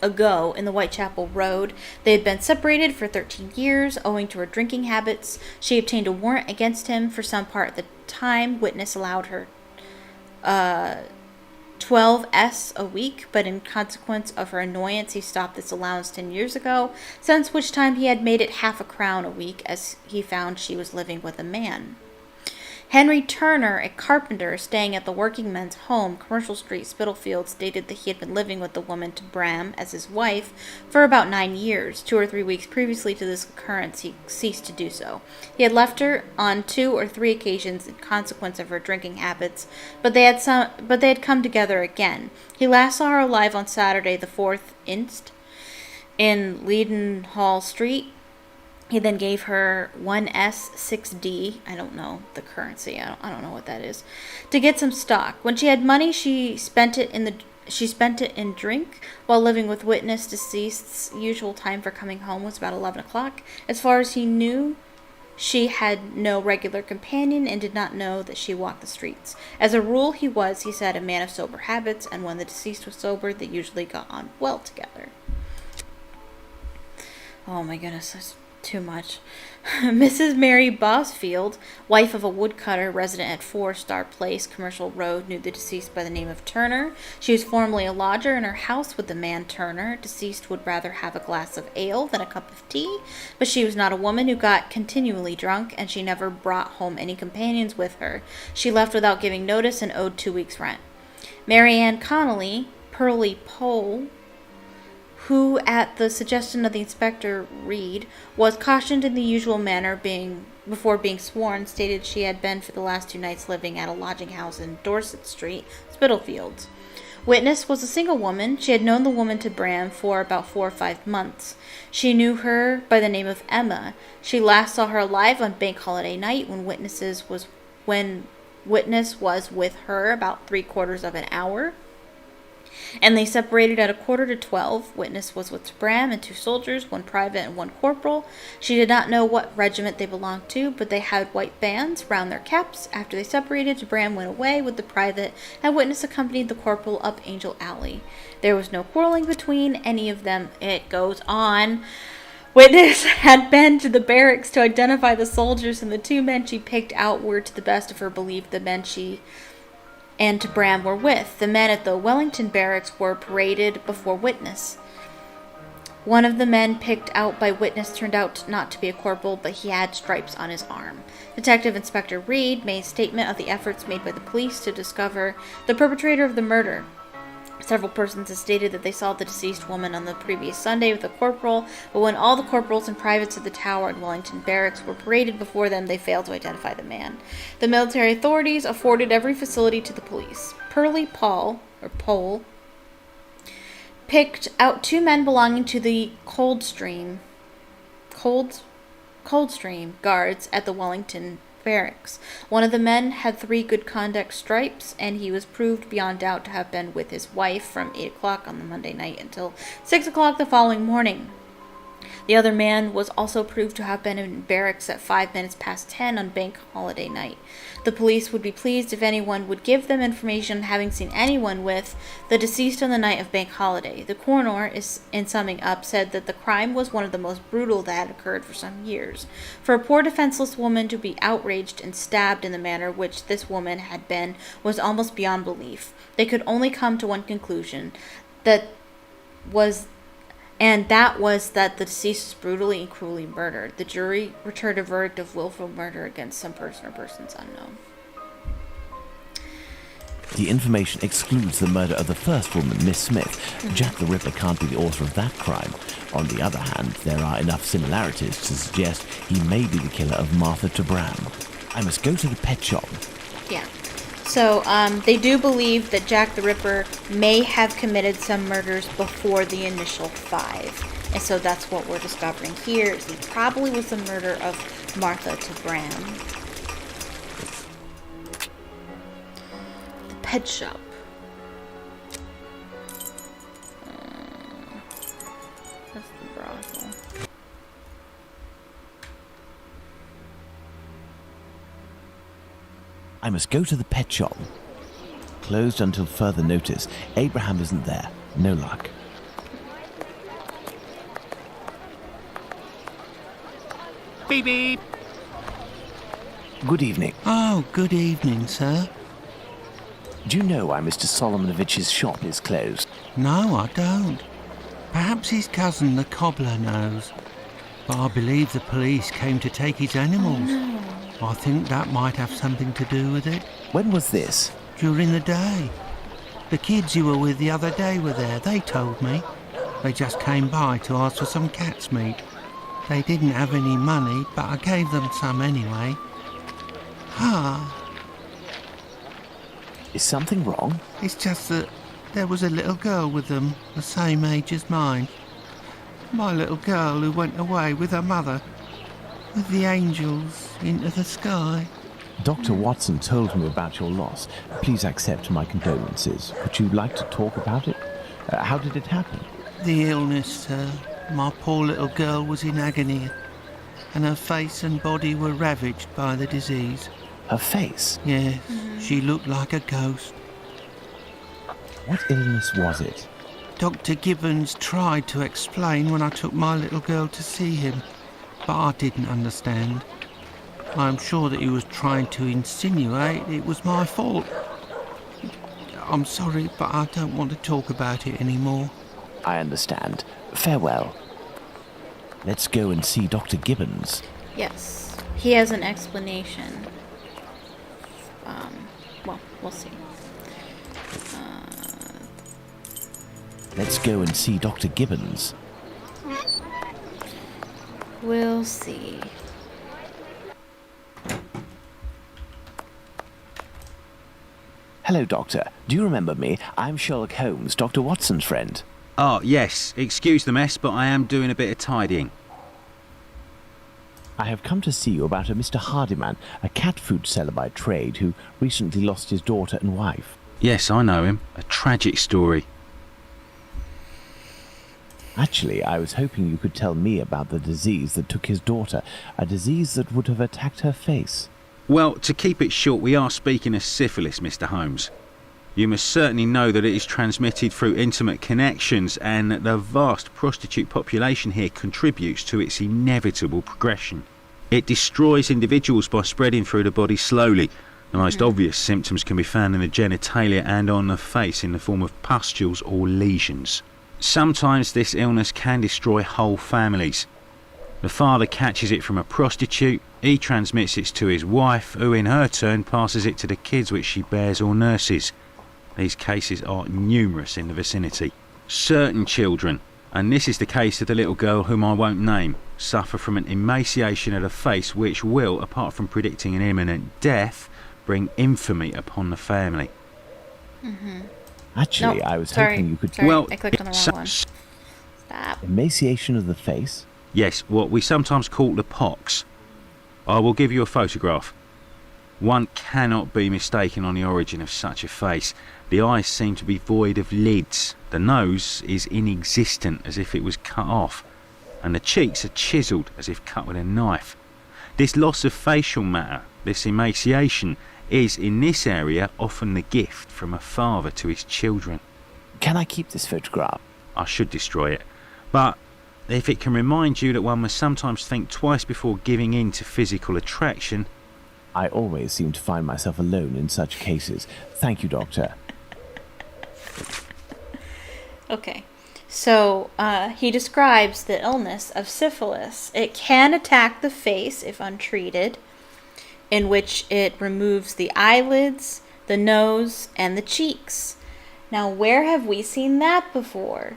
ago in the Whitechapel Road. They had been separated for 13 years owing to her drinking habits. She obtained a warrant against him for some part of the time. Witness allowed her 12s a week, but in consequence of her annoyance, he stopped this allowance 10 years ago, since which time he had made it half a crown a week, as he found she was living with a man. Henry Turner, a carpenter staying at the Working Men's Home, Commercial Street, Spitalfield, stated that he had been living with the woman to Bram as his wife for about 9 years. 2 or 3 weeks previously to this occurrence, he ceased to do so. He had left her on 2 or 3 occasions in consequence of her drinking habits, but they had come together again. He last saw her alive on Saturday, the 4th inst, in Leadenhall Street. He then gave her 1s6d, I don't know the currency, I don't know what that is, to get some stock. When she had money, she spent it in drink. While living with witness, deceased's usual time for coming home was about 11 o'clock. As far as he knew, she had no regular companion and did not know that she walked the streets. As a rule, he said, a man of sober habits, and when the deceased was sober, they usually got on well together. Oh my goodness, that's too much. Mrs. Mary Bosfield, wife of a woodcutter resident at 4 Star Place, Commercial Road, knew the deceased by the name of Turner. She was formerly a lodger in her house with the man Turner. Deceased would rather have a glass of ale than a cup of tea, but she was not a woman who got continually drunk, and she never brought home any companions with her. She left without giving notice and owed 2 weeks' rent. Mary Ann Connolly, Pearlie Pole, who, at the suggestion of the Inspector Reed, was cautioned in the usual manner before being sworn, stated she had been for the last 2 nights living at a lodging house in Dorset Street, Spitalfields. Witness was a single woman. She had known the woman to Bram for about 4 or 5 months. She knew her by the name of Emma. She last saw her alive on Bank Holiday night when Witness was with her about 3/4 of an hour, and they separated at 11:45. Witness was with Bram and 2 soldiers, 1 private and 1 corporal. She did not know what regiment they belonged to, but they had white bands round their caps. After they separated, Bram went away with the private, and Witness accompanied the corporal up Angel Alley. There was no quarreling between any of them. It goes on. Witness had been to the barracks to identify the soldiers, and the 2 men she picked out were, to the best of her belief, the men she and to Bram were with. The men at the Wellington barracks were paraded before Witness. One of the men picked out by Witness turned out not to be a corporal, but he had stripes on his arm. Detective Inspector Reed made a statement of the efforts made by the police to discover the perpetrator of the murder. Several persons have stated that they saw the deceased woman on the previous Sunday with a corporal, but when all the corporals and privates of the Tower and Wellington barracks were paraded before them, they failed to identify the man. The military authorities afforded every facility to the police. Pearlie Pole picked out 2 men belonging to the Coldstream guards at the Wellington barracks. One of the men had 3 good conduct stripes, and he was proved beyond doubt to have been with his wife from 8 o'clock on the Monday night until 6 o'clock the following morning. The other man was also proved to have been in barracks at 5 minutes past 10 on Bank Holiday night. The police would be pleased if anyone would give them information having seen anyone with the deceased on the night of Bank Holiday. The coroner, in summing up, said that the crime was one of the most brutal that had occurred for some years. For a poor defenseless woman to be outraged and stabbed in the manner which this woman had been was almost beyond belief. They could only come to one conclusion, that the deceased was brutally and cruelly murdered. The jury returned a verdict of willful murder against some person or persons unknown. The information excludes the murder of the first woman, Miss Smith. Jack the Ripper can't be the author of that crime. On the other hand, there are enough similarities to suggest he may be the killer of Martha to Bram. I must go to the pet shop. Yeah. So, they do believe that Jack the Ripper may have committed some murders before the initial 5. And so that's what we're discovering here, is he probably was the murder of Martha to Bram. The pet shop. That's the brothel. I must go to the pet shop. Closed until further notice. Abraham isn't there. No luck. Beep beep. Good evening. Oh, good evening, sir. Do you know why Mr. Solomonovich's shop is closed? No, I don't. Perhaps his cousin, the cobbler, knows. But I believe the police came to take his animals. I think that might have something to do with it. When was this? During the day. The kids you were with the other day were there, they told me. They just came by to ask for some cat's meat. They didn't have any money, but I gave them some anyway. Is something wrong? It's just that there was a little girl with them, the same age as mine. My little girl who went away with her mother, with the angels into the sky. Dr. Watson told me about your loss. Please accept my condolences. Would you like to talk about it? How did it happen? The illness, sir. My poor little girl was in agony, and her face and body were ravaged by the disease. Her face? Yes, she looked like a ghost. What illness was it? Dr. Gibbons tried to explain when I took my little girl to see him, but I didn't understand. I'm sure that he was trying to insinuate it was my fault. I'm sorry, but I don't want to talk about it anymore. I understand. Farewell. Let's go and see Dr. Gibbons. Yes. He has an explanation. Well, we'll see. Let's go and see Dr. Gibbons. We'll see. Hello, Doctor. Do you remember me? I'm Sherlock Holmes, Dr. Watson's friend. Oh, yes. Excuse the mess, but I am doing a bit of tidying. I have come to see you about a Mr. Hardyman, a cat food seller by trade who recently lost his daughter and wife. Yes, I know him. A tragic story. Actually, I was hoping you could tell me about the disease that took his daughter, a disease that would have attacked her face. Well, to keep it short, we are speaking of syphilis, Mr. Holmes. You must certainly know that it is transmitted through intimate connections and that the vast prostitute population here contributes to its inevitable progression. It destroys individuals by spreading through the body slowly. The most obvious symptoms can be found in the genitalia and on the face in the form of pustules or lesions. Sometimes this illness can destroy whole families. The father catches it from a prostitute, he transmits it to his wife, who in her turn passes it to the kids which she bears or nurses. These cases are numerous in the vicinity. Certain children, and this is the case of the little girl whom I won't name, suffer from an emaciation of the face which will, apart from predicting an imminent death, bring infamy upon the family. Actually, No, I was sorry, hoping you could... sorry. Well, I clicked on the wrong one. Stop. Emaciation of the face? Yes, what we sometimes call the pox. I will give you a photograph. One cannot be mistaken on the origin of such a face. The eyes seem to be void of lids. The nose is inexistent, as if it was cut off. And the cheeks are chiselled, as if cut with a knife. This loss of facial matter, this emaciation, is in this area often the gift from a father to his children. Can I keep this photograph? I should destroy it. But if it can remind you that one must sometimes think twice before giving in to physical attraction... I always seem to find myself alone in such cases. Thank you, Doctor. Okay. So, he describes the illness of syphilis. It can attack the face if untreated, in which it removes the eyelids, the nose, and the cheeks. Now, where have we seen that before?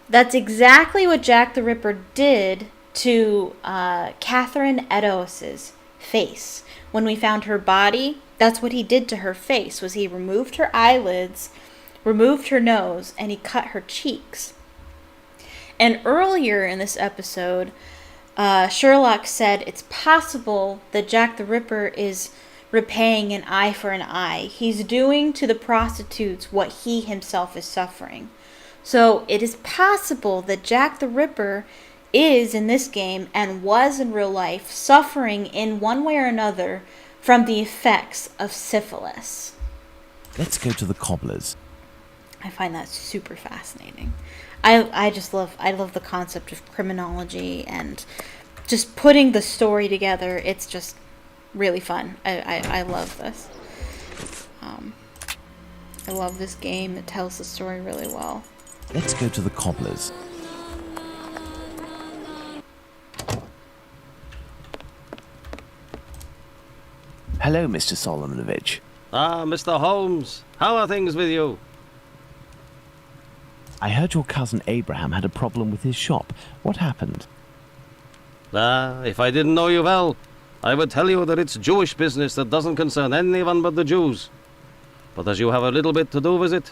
That's exactly what Jack the Ripper did to Catherine Eddowes's face. When we found her body, that's what he did to her face, was he removed her eyelids, removed her nose, and he cut her cheeks. And earlier in this episode, Sherlock said it's possible that Jack the Ripper is repaying an eye for an eye. He's doing to the prostitutes what he himself is suffering. So it is possible that Jack the Ripper is in this game and was in real life suffering in one way or another from the effects of syphilis. Let's go to the cobbler's. I find that super fascinating. I love the concept of criminology and just putting the story together. It's just really fun. I love this. I love this game. It tells the story really well. Let's go to the cobbler's. Hello, Mr. Solomonovich. Ah, Mr. Holmes. How are things with you? I heard your cousin Abraham had a problem with his shop. What happened? Ah, if I didn't know you well, I would tell you that it's Jewish business that doesn't concern anyone but the Jews. But as you have a little bit to do with it,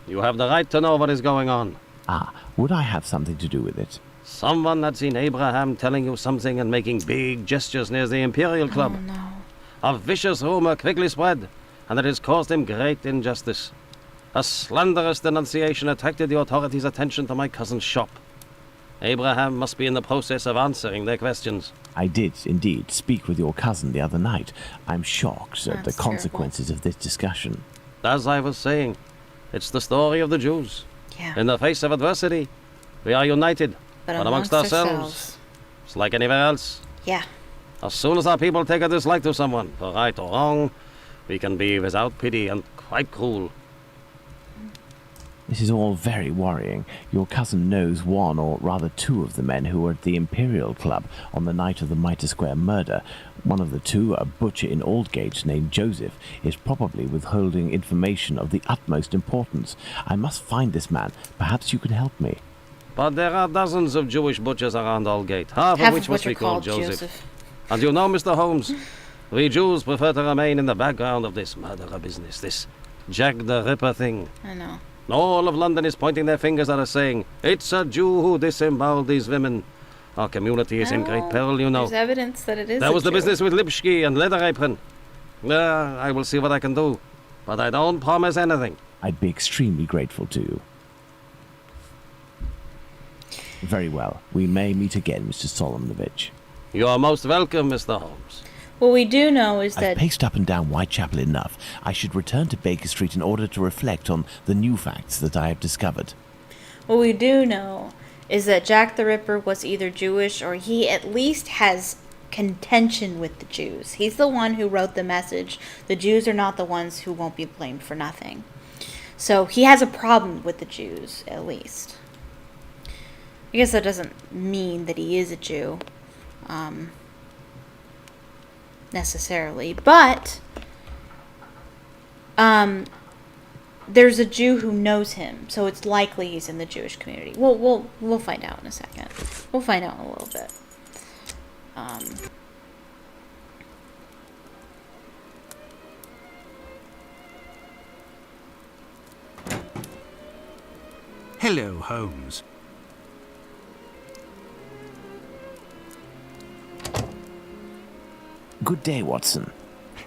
you have the right to know what is going on. Ah, would I have something to do with it? Someone had seen Abraham telling you something and making big gestures near the Imperial Club. Oh no. A vicious rumor quickly spread, and it has caused him great injustice. A slanderous denunciation attracted the authorities' attention to my cousin's shop. Abraham must be in the process of answering their questions. I did, indeed, speak with your cousin the other night. I'm shocked at the That's consequences of this discussion. As I was saying, it's the story of the Jews. Yeah. In the face of adversity, we are united, But but amongst ourselves, it's like anywhere else. Yeah. As soon as our people take a dislike to someone, for right or wrong, we can be without pity and quite cruel. This is all very worrying. Your cousin knows one, or rather two, of the men who were at the Imperial Club on the night of the Mitre Square murder. One of the two, a butcher in Aldgate named Joseph, is probably withholding information of the utmost importance. I must find this man. Perhaps you can help me. But there are dozens of Jewish butchers around Aldgate, half of which must be called Joseph. And you know, Mr. Holmes, we Jews prefer to remain in the background of this murderer business, this Jack the Ripper thing. I know. All of London is pointing their fingers at us saying, it's a Jew who disemboweled these women. Our community is in great peril, you know. There's evidence that it is That was the Jew. business with Lipsky and Leather Apron. I will see what I can do, but I don't promise anything. I'd be extremely grateful to you. Very well. We may meet again, Mr. Solomonovich. You are most welcome, Mr. Holmes. What we do know is I've that paced up and down Whitechapel enough. I should return to Baker Street in order to reflect on the new facts that I have discovered. what we do know is that Jack the Ripper was either Jewish or he at least has contention with the Jews. He's the one who wrote the message. The Jews are not the ones who won't be blamed for nothing. So he has a problem with the Jews, at least. I guess that doesn't mean that he is a Jew, necessarily, but there's a Jew who knows him, so it's likely he's in the Jewish community. We'll find out in a second. We'll find out in a little bit. Hello, Holmes. Good day, Watson.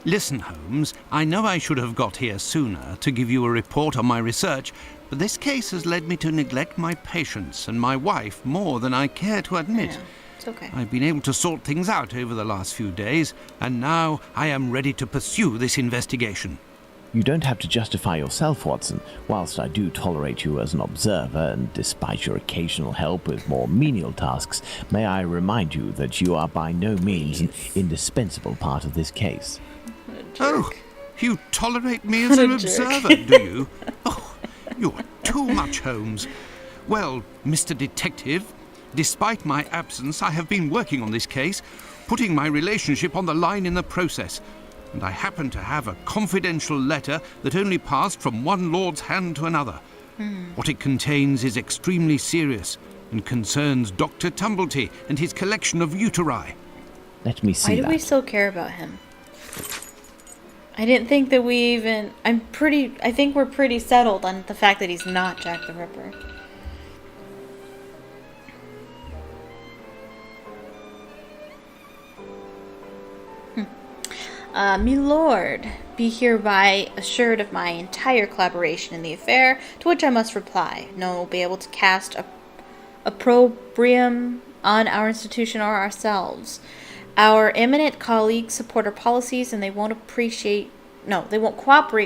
Listen, Holmes, I know I should have got here sooner to give you a report on my research, but this case has led me to neglect my patients and my wife more than I care to admit. Yeah, it's okay. I've been able to sort things out over the last few days, and now I am ready to pursue this investigation. You don't have to justify yourself, Watson. Whilst I do tolerate you as an observer, and despite your occasional help with more menial tasks, may I remind you that you are by no means an indispensable part of this case. Oh, you tolerate me as What a an jerk. observer, do you? Oh, you're too much, Holmes. Well, Mr. Detective, despite my absence, I have been working on this case, putting my relationship on the line in the process. And I happen to have a confidential letter that only passed from one lord's hand to another. What it contains is extremely serious and concerns Dr. Tumblety and his collection of uteri. Let me see Why do that. we still care about him? I didn't think that we even... I think we're pretty settled on the fact that he's not Jack the Ripper. Me lord, be hereby assured of my entire collaboration in the affair, to which I must reply. No one will be able to cast opprobrium on our institution or ourselves. Our eminent colleagues support our policies, and they won't cooperate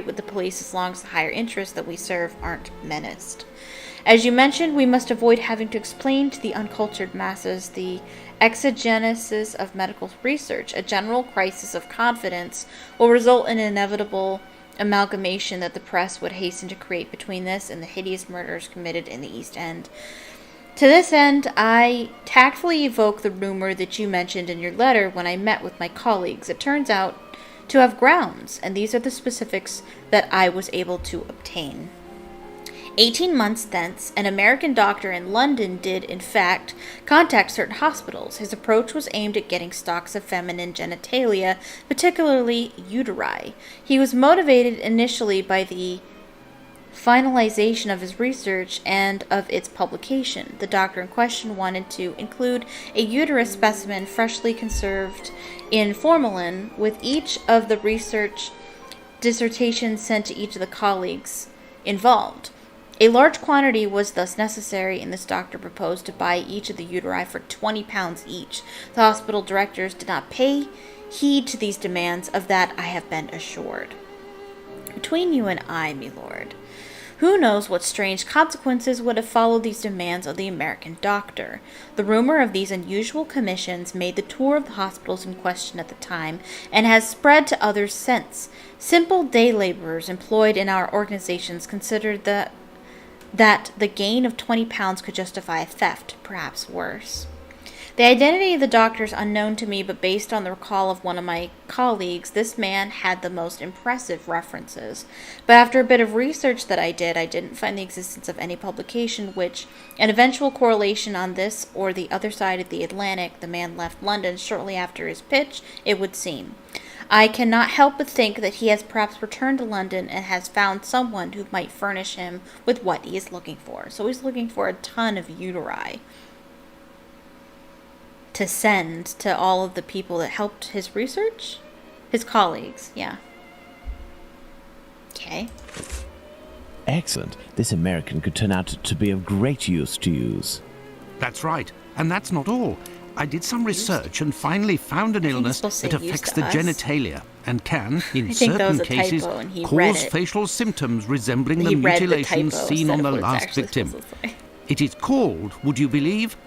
with the police as long as the higher interests that we serve aren't menaced. As you mentioned, we must avoid having to explain to the uncultured masses the exegesis of medical research. A general crisis of confidence will result in inevitable amalgamation that the press would hasten to create between this and the hideous murders committed in the East End. To this end, I tactfully evoke the rumor that you mentioned in your letter when I met with my colleagues. It turns out to have grounds, and these are the specifics that I was able to obtain. 18 months thence, an American doctor in London did, in fact, contact certain hospitals. His approach was aimed at getting stocks of feminine genitalia, particularly uteri. He was motivated initially by the finalization of his research and of its publication. The doctor in question wanted to include a uterus specimen freshly conserved in formalin with each of the research dissertations sent to each of the colleagues involved. A large quantity was thus necessary, and this doctor proposed to buy each of the uteri for £20 each. The hospital directors did not pay heed to these demands, of that I have been assured. Between you and I, my lord, who knows what strange consequences would have followed these demands of the American doctor? The rumor of these unusual commissions made the tour of the hospitals in question at the time, and has spread to others since. Simple day laborers employed in our organizations considered that the gain of £20 could justify a theft, perhaps worse. The identity of the doctor is unknown to me, but based on the recall of one of my colleagues, this man had the most impressive references. But after a bit of research that I didn't find the existence of any publication which an eventual correlation on this or the other side of the Atlantic. The man left London shortly after his pitch, it would seem. I cannot help but think that he has perhaps returned to London and has found someone who might furnish him with what he is looking for. So he's looking for a ton of uteri to send to all of the people that helped his research? His colleagues, yeah. Okay. Excellent. This American could turn out to be of great use to use. That's right. And that's not all. I did some research and finally found an illness that affects the genitalia and can, in certain cases, cause facial symptoms resembling the mutilations seen on the last victim. It is called, would you believe?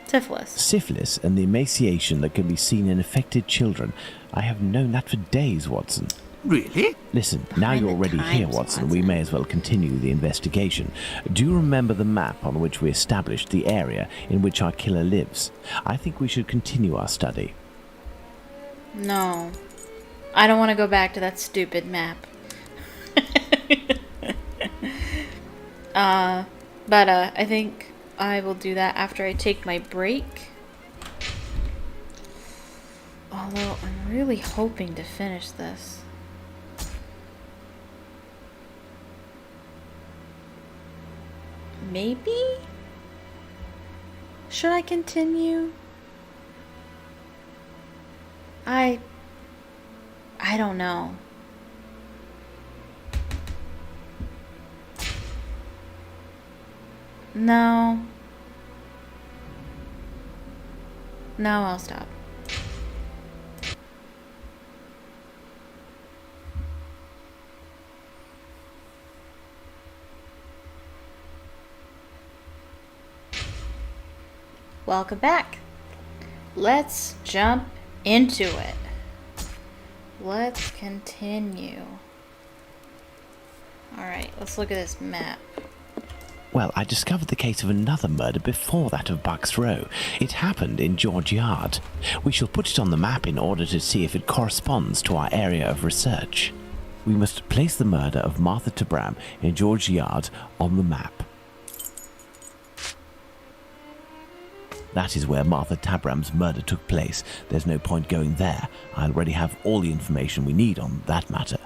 Syphilis. Syphilis and the emaciation that can be seen in affected children. I have known that for days, Watson. Really? Listen, now you're already here, Watson, we may as well continue the investigation. Do you remember the map on which we established the area in which our killer lives? I think we should continue our study. No. I don't want to go back to that stupid map. But I think I will do that after I take my break. Although I'm really hoping to finish this. Maybe? Should I continue? I don't know. No. No, I'll stop. Welcome back. Let's jump into it. Let's continue. Alright, let's look at this map. Well, I discovered the case of another murder before that of Bucks Row. It happened in George Yard. We shall put it on the map in order to see if it corresponds to our area of research. We must place the murder of Martha Tabram in George Yard on the map. That is where Martha Tabram's murder took place. There's no point going there. I already have all the information we need on that matter.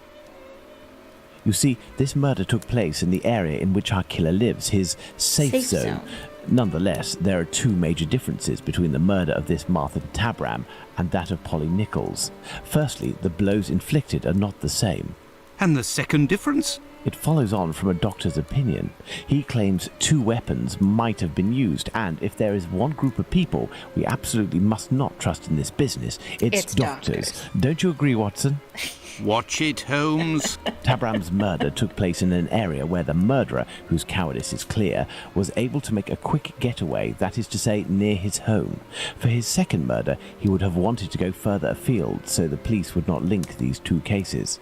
You see, this murder took place in the area in which our killer lives, his safe zone. Nonetheless, there are two major differences between the murder of this Martha Tabram and that of Polly Nichols. Firstly, the blows inflicted are not the same. And the second difference? It follows on from a doctor's opinion. He claims two weapons might have been used, and if there is one group of people we absolutely must not trust in this business, it's doctors. Don't you agree, Watson? Watch it, Holmes. Tabram's murder took place in an area where the murderer, whose cowardice is clear, was able to make a quick getaway, that is to say, near his home. For his second murder, he would have wanted to go further afield, so the police would not link these two cases.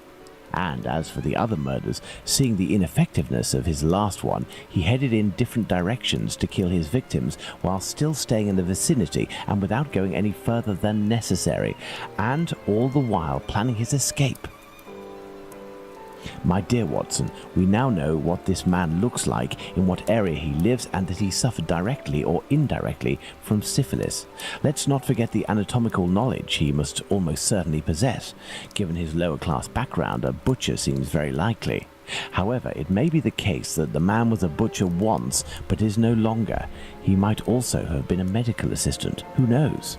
And as for the other murders, seeing the ineffectiveness of his last one, he headed in different directions to kill his victims while still staying in the vicinity and without going any further than necessary, and all the while planning his escape. My dear Watson, we now know what this man looks like, in what area he lives, and that he suffered directly or indirectly from syphilis. Let's not forget the anatomical knowledge he must almost certainly possess. Given his lower-class background, a butcher seems very likely. However, it may be the case that the man was a butcher once, but is no longer. He might also have been a medical assistant. Who knows?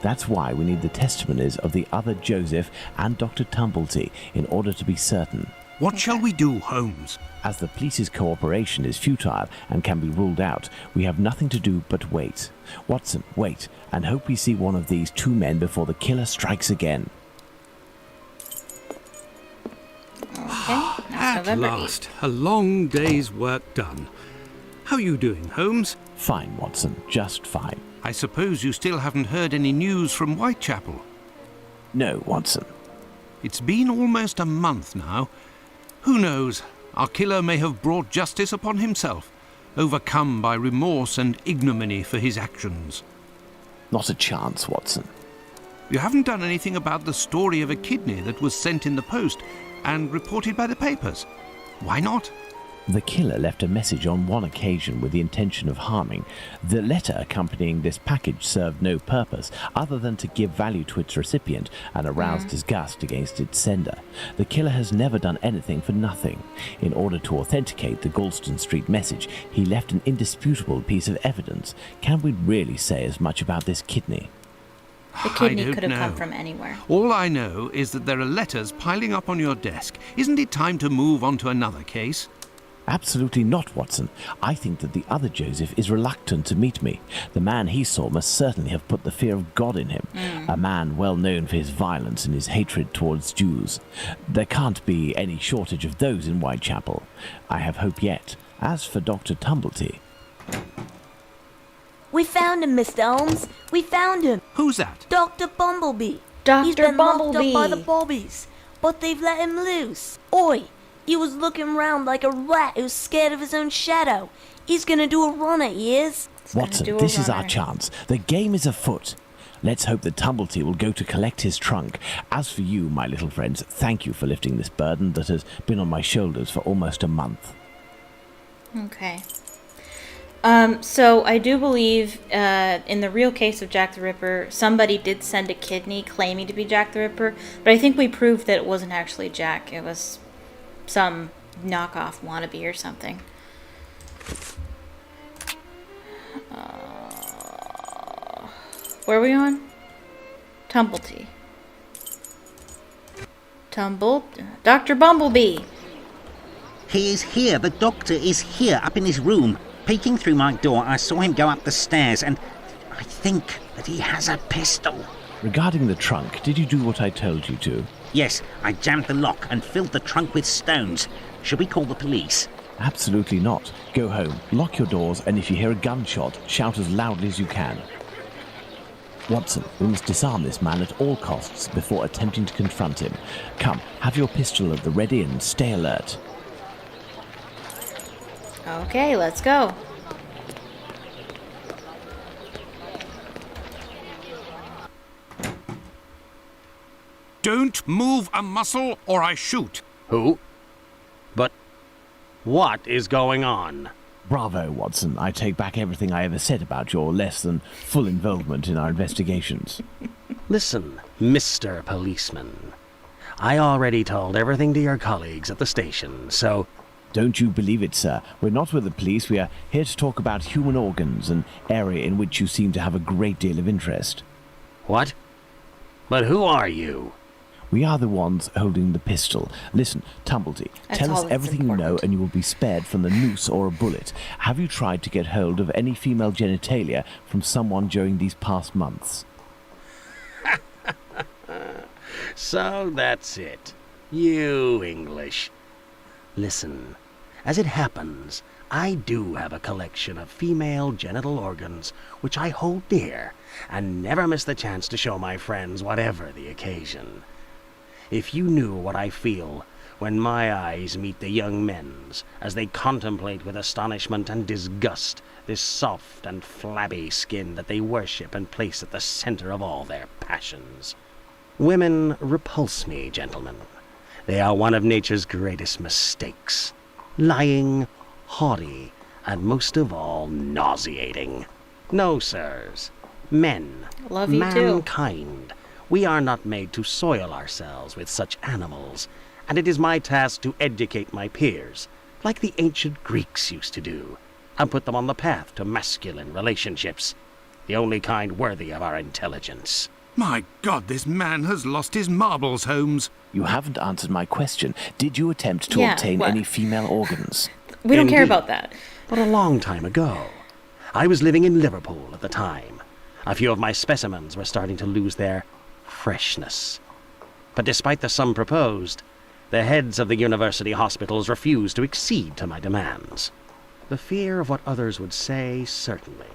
That's why we need the testimonies of the other Joseph and Dr. Tumblety in order to be certain. What shall we do, Holmes? As the police's cooperation is futile and can be ruled out, we have nothing to do but wait. Watson, wait, and hope we see one of these two men before the killer strikes again. Okay. At November 8th. last, a long day's work done. How are you doing, Holmes? Fine, Watson, just fine. I suppose you still haven't heard any news from Whitechapel. No, Watson. It's been almost a month now. Who knows? Our killer may have brought justice upon himself, overcome by remorse and ignominy for his actions. Not a chance, Watson. You haven't done anything about the story of a kidney that was sent in the post and reported by the papers. Why not? The killer left a message on one occasion with the intention of harming. The letter accompanying this package served no purpose other than to give value to its recipient and arouse disgust against its sender. The killer has never done anything for nothing. In order to authenticate the Galston Street message, he left an indisputable piece of evidence. Can we really say as much about this kidney? The kidney I don't could have come know. from anywhere. All I know is that there are letters piling up on your desk. Isn't it time to move on to another case? Absolutely not, Watson. I think that the other Joseph is reluctant to meet me. The man he saw must certainly have put the fear of God in him, a man well known for his violence and his hatred towards Jews. There can't be any shortage of those in Whitechapel. I have hope yet. As for Dr. Tumblety... We found him, Mr. Holmes. We found him. Who's that? Dr. Bumblebee. Dr. He's been Bumblebee. locked up by the bobbies, but they've let him loose. Oi, he was looking round like a rat who's scared of his own shadow. He's gonna do a run at years. Watson, this is our chance. The game is afoot. Let's hope that Tumblety will go to collect his trunk. As for you, my little friends, thank you for lifting this burden that has been on my shoulders for almost a month. Okay. So I do believe in the real case of Jack the Ripper, somebody did send a kidney claiming to be Jack the Ripper, but I think we proved that it wasn't actually Jack. It was some knockoff wannabe or something. Where are we on? Tumblety. Dr. Bumblebee. He is here. The doctor is here, up in his room. Peeking through my door, I saw him go up the stairs, and I think that he has a pistol. Regarding the trunk, did you do what I told you to? Yes, I jammed the lock and filled the trunk with stones. Should we call the police? Absolutely not. Go home, lock your doors, and if you hear a gunshot, shout as loudly as you can. Watson, we must disarm this man at all costs before attempting to confront him. Come, have your pistol at the ready and stay alert. Okay, let's go. Don't move a muscle or I shoot. Who? But what is going on? Bravo, Watson. I take back everything I ever said about your less than full involvement in our investigations. Listen, Mr. Policeman. I already told everything to your colleagues at the station, so... Don't you believe it, sir. We're not with the police. We are here to talk about human organs, an area in which you seem to have a great deal of interest. What? But who are you? We are the ones holding the pistol. Listen, Tumblety, That's tell us all that's everything you know important. and you will be spared from the noose or a bullet. Have you tried to get hold of any female genitalia from someone during these past months? So that's it. You English. Listen, as it happens, I do have a collection of female genital organs which I hold dear and never miss the chance to show my friends whatever the occasion. If you knew what I feel when my eyes meet the young men's, as they contemplate with astonishment and disgust this soft and flabby skin that they worship and place at the center of all their passions. Women repulse me, gentlemen. They are one of nature's greatest mistakes. Lying, haughty, and most of all, nauseating. No, sirs. Men, Love you too. mankind, we are not made to soil ourselves with such animals, and it is my task to educate my peers, like the ancient Greeks used to do, and put them on the path to masculine relationships, the only kind worthy of our intelligence. My God, this man has lost his marbles, Holmes. You haven't answered my question. Did you attempt to Yeah, obtain what? any female organs? We don't care Indeed. about that. But a long time ago. I was living in Liverpool at the time. A few of my specimens were starting to lose their freshness. But despite the sum proposed, the heads of the university hospitals refused to accede to my demands. The fear of what others would say, certainly.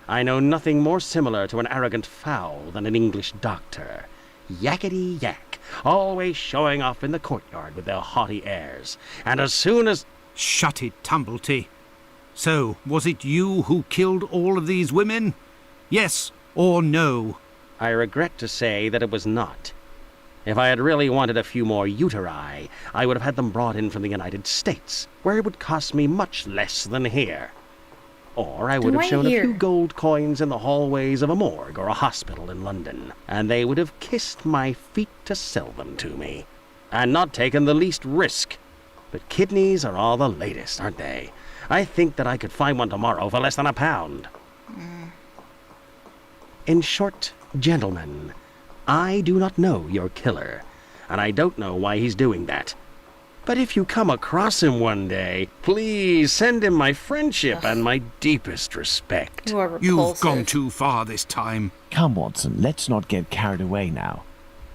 I know nothing more similar to an arrogant fowl than an English doctor. Yakety yak, always showing off in the courtyard with their haughty airs. And as soon as... Shut it, Tumblety. So, was it you who killed all of these women? Yes or no? I regret to say that it was not. If I had really wanted a few more uteri, I would have had them brought in from the United States, where it would cost me much less than here. Or I would Then have why shown here? a few gold coins in the hallways of a morgue or a hospital in London, and they would have kissed my feet to sell them to me, and not taken the least risk. But kidneys are all the latest, aren't they? I think that I could find one tomorrow for less than £1. In short, gentlemen, I do not know your killer, and I don't know why he's doing that. But if you come across him one day, please send him my friendship and my deepest respect. You are You've repulsive. gone too far this time. Come, Watson, let's not get carried away now.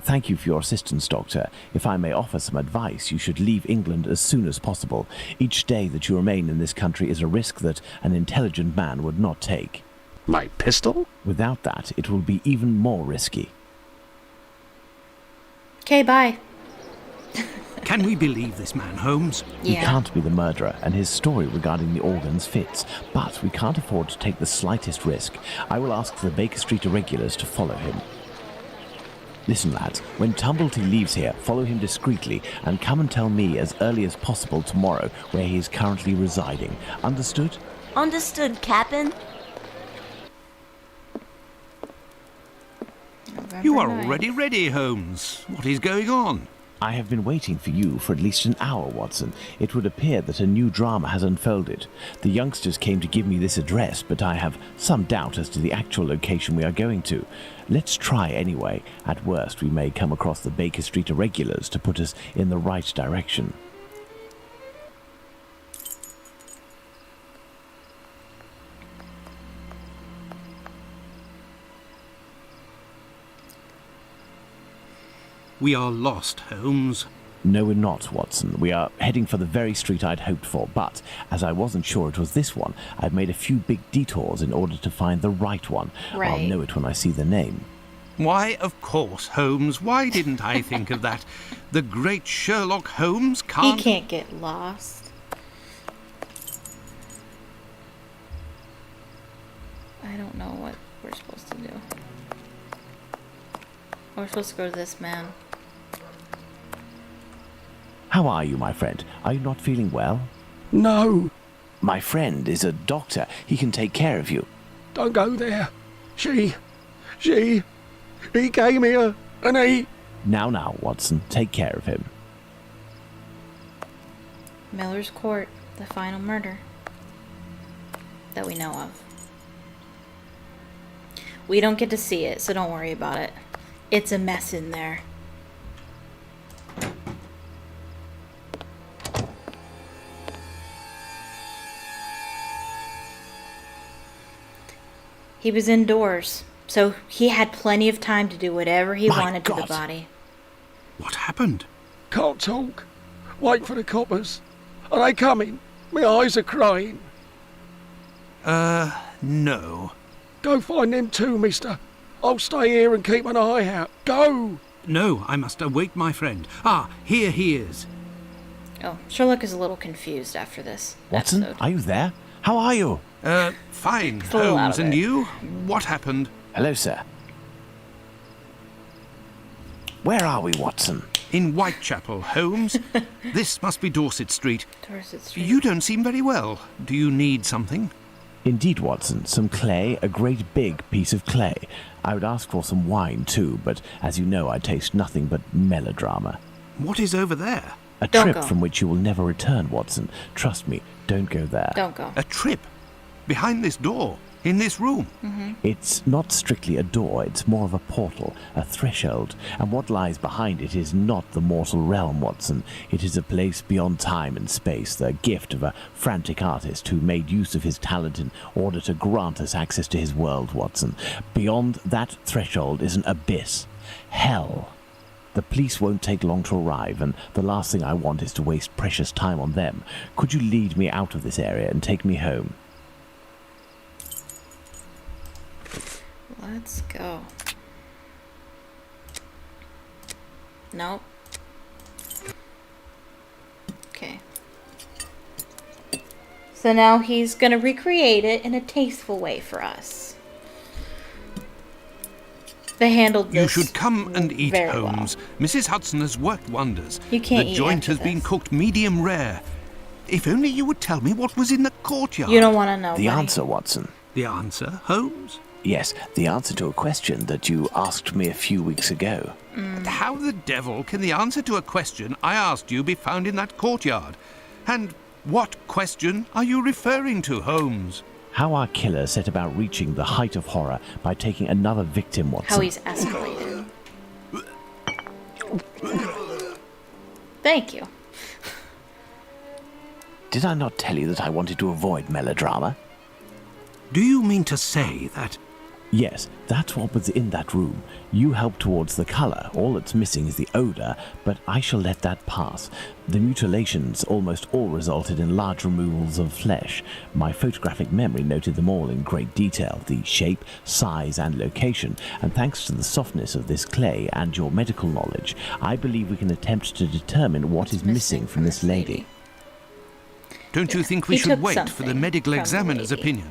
Thank you for your assistance, Doctor. If I may offer some advice, you should leave England as soon as possible. Each day that you remain in this country is a risk that an intelligent man would not take. My pistol? Without that, it will be even more risky. Okay, bye. Can we believe this man, Holmes? He Yeah. can't be the murderer, and his story regarding the organs fits. But we can't afford to take the slightest risk. I will ask the Baker Street irregulars to follow him. Listen, lads, when Tumblety leaves here, follow him discreetly and come and tell me as early as possible tomorrow where he is currently residing. Understood? Understood, Captain. You are already ready, Holmes. What is going on? I have been waiting for you for at least an hour, Watson. It would appear that a new drama has unfolded. The youngsters came to give me this address, but I have some doubt as to the actual location we are going to. Let's try anyway. At worst, we may come across the Baker Street irregulars to put us in the right direction. We are lost, Holmes. No, we're not, Watson. We are heading for the very street I'd hoped for, but as I wasn't sure it was this one, I've made a few big detours in order to find the right one. I'll Right. know it when I see the name. Why, of course, Holmes. Why didn't I think of that? The great Sherlock Holmes He can't... can't get lost. I don't know what we're supposed to do. We're supposed to go to this man. How are you, my friend? Are you not feeling well? No, My friend is a doctor. He can take care of you. don't go there. He came here and he... Now, Watson, take care of him. Miller's Court, the final murder that we know of. We don't get to see it, so don't worry about it. It's a mess in there. He was indoors, so he had plenty of time to do whatever he My wanted to the God. body. What happened? Can't talk. Wait for the coppers. Are they coming? My eyes are crying. No. Go find them too, mister. I'll stay here and keep an eye out. Go! No, I must await my friend. Ah, here he is. Oh, Sherlock is a little confused after this Watson, episode. are you there? How are you? Fine, a little out Holmes, of and it. you? What happened? Hello, sir. Where are we, Watson? In Whitechapel, Holmes. This must be Dorset Street. Dorset Street. You don't seem very well. Do you need something? Indeed, Watson. Some clay, a great big piece of clay. I would ask for some wine, too, but as you know, I taste nothing but melodrama. What is over there? A Don't trip go. from which you will never return, Watson. Trust me, don't go there. Don't go. A trip? Behind this door? In this room? It's not strictly a door, it's more of a portal, a threshold, and what lies behind it is not the mortal realm, Watson. It is a place beyond time and space, the gift of a frantic artist who made use of his talent in order to grant us access to his world, Watson. Beyond that threshold is an abyss. Hell. The police won't take long to arrive, and the last thing I want is to waste precious time on them. Could you lead me out of this area and take me home? Let's go. Nope. Okay. So now he's gonna recreate it in a tasteful way for us. They handled this. You should come and eat, very Holmes. Mrs. Hudson has worked wonders. You can't The eat joint after has been this. cooked medium rare. If only you would tell me what was in the courtyard. You don't want to know. The buddy. answer, Watson. The answer, Holmes? Yes, the answer to a question that you asked me a few weeks ago. And how the devil can the answer to a question I asked you be found in that courtyard? And what question are you referring to, Holmes? How our killer set about reaching the height of horror by taking another victim, Watson. How he's escalated. Thank you. Did I not tell you that I wanted to avoid melodrama? Do you mean to say that... Yes, that's what was in that room. You helped towards the colour. All that's missing is the odour, but I shall let that pass. The mutilations almost all resulted in large removals of flesh. My photographic memory noted them all in great detail, the shape, size and location, and thanks to the softness of this clay and your medical knowledge, I believe we can attempt to determine what is missing from this lady. Don't you think we He should took wait for the something medical from the examiner's lady. opinion?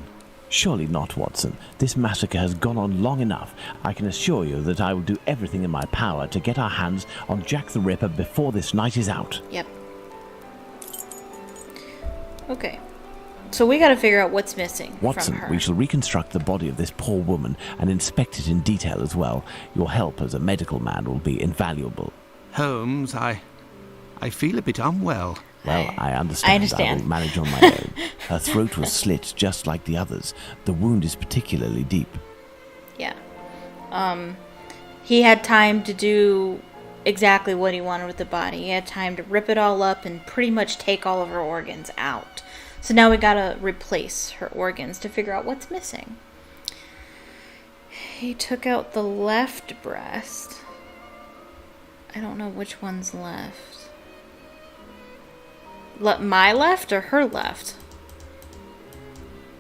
Surely not, Watson. This massacre has gone on long enough. I can assure you that I will do everything in my power to get our hands on Jack the Ripper before this night is out. Yep. Okay. So we gotta figure out what's missing Watson, from her. we shall reconstruct the body of this poor woman and inspect it in detail as well. Your help as a medical man will be invaluable. Holmes, I feel a bit unwell. Well, I understand. I understand. will manage on my own. Her throat was slit just like the others. The wound is particularly deep. Yeah. He had time to do exactly what he wanted with the body. He had time to rip it all up and pretty much take all of her organs out. So now we gotta replace her organs to figure out what's missing. He took out the left breast. I don't know which one's left. My left or her left?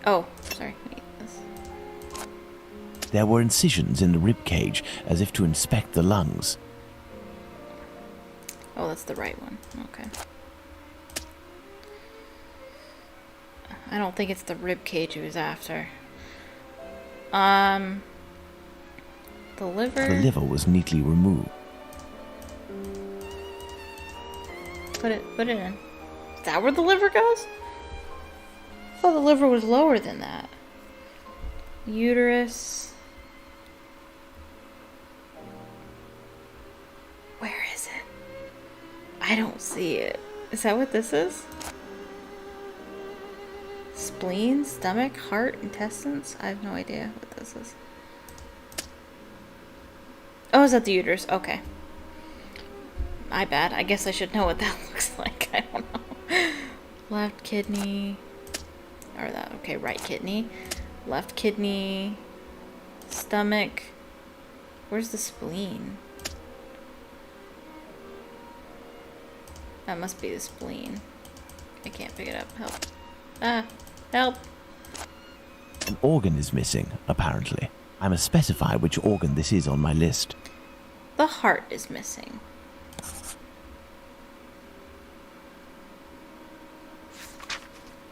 Oh, sorry. Wait, this. There were incisions in the rib cage as if to inspect the lungs. Oh, that's the right one. Okay. I don't think it's the rib cage he was after. The liver. The liver was neatly removed. Put it in. Is that where the liver goes? I thought the liver was lower than that. Uterus. Where is it? I don't see it. Is that what this is? Spleen, stomach, heart, intestines? I have no idea what this is. Oh, is that the uterus? Okay. My bad. I guess I should know what that looks like. I don't know. Left kidney. Or that. Okay, right kidney. Left kidney. Stomach. Where's the spleen? That must be the spleen. I can't pick it up. Help. Ah. Help. An organ is missing, apparently. I must specify which organ this is on my list. The heart is missing.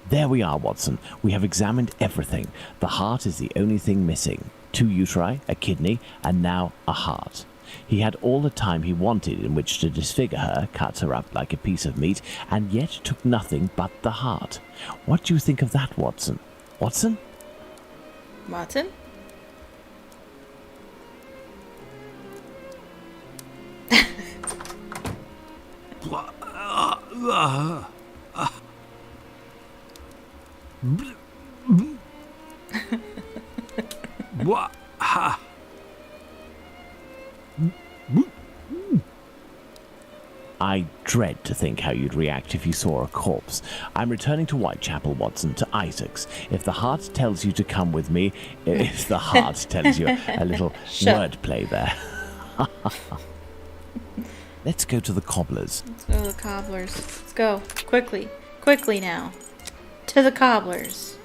There we are, Watson. We have examined everything. The heart is the only thing missing. 2 uteri, a kidney, and now a heart. He had all the time he wanted in which to disfigure her, cut her up like a piece of meat, and yet took nothing but the heart. What do you think of that, Watson? Watson? Watson? What? Ha. I dread to think how you'd react if you saw a corpse. I'm returning to Whitechapel, Watson, to Isaac's. If the heart tells you to come with me, if the heart tells you a little wordplay there. Let's go to the cobbler's. Let's go to the cobbler's. Let's go. Quickly. Quickly now. To the cobbler's.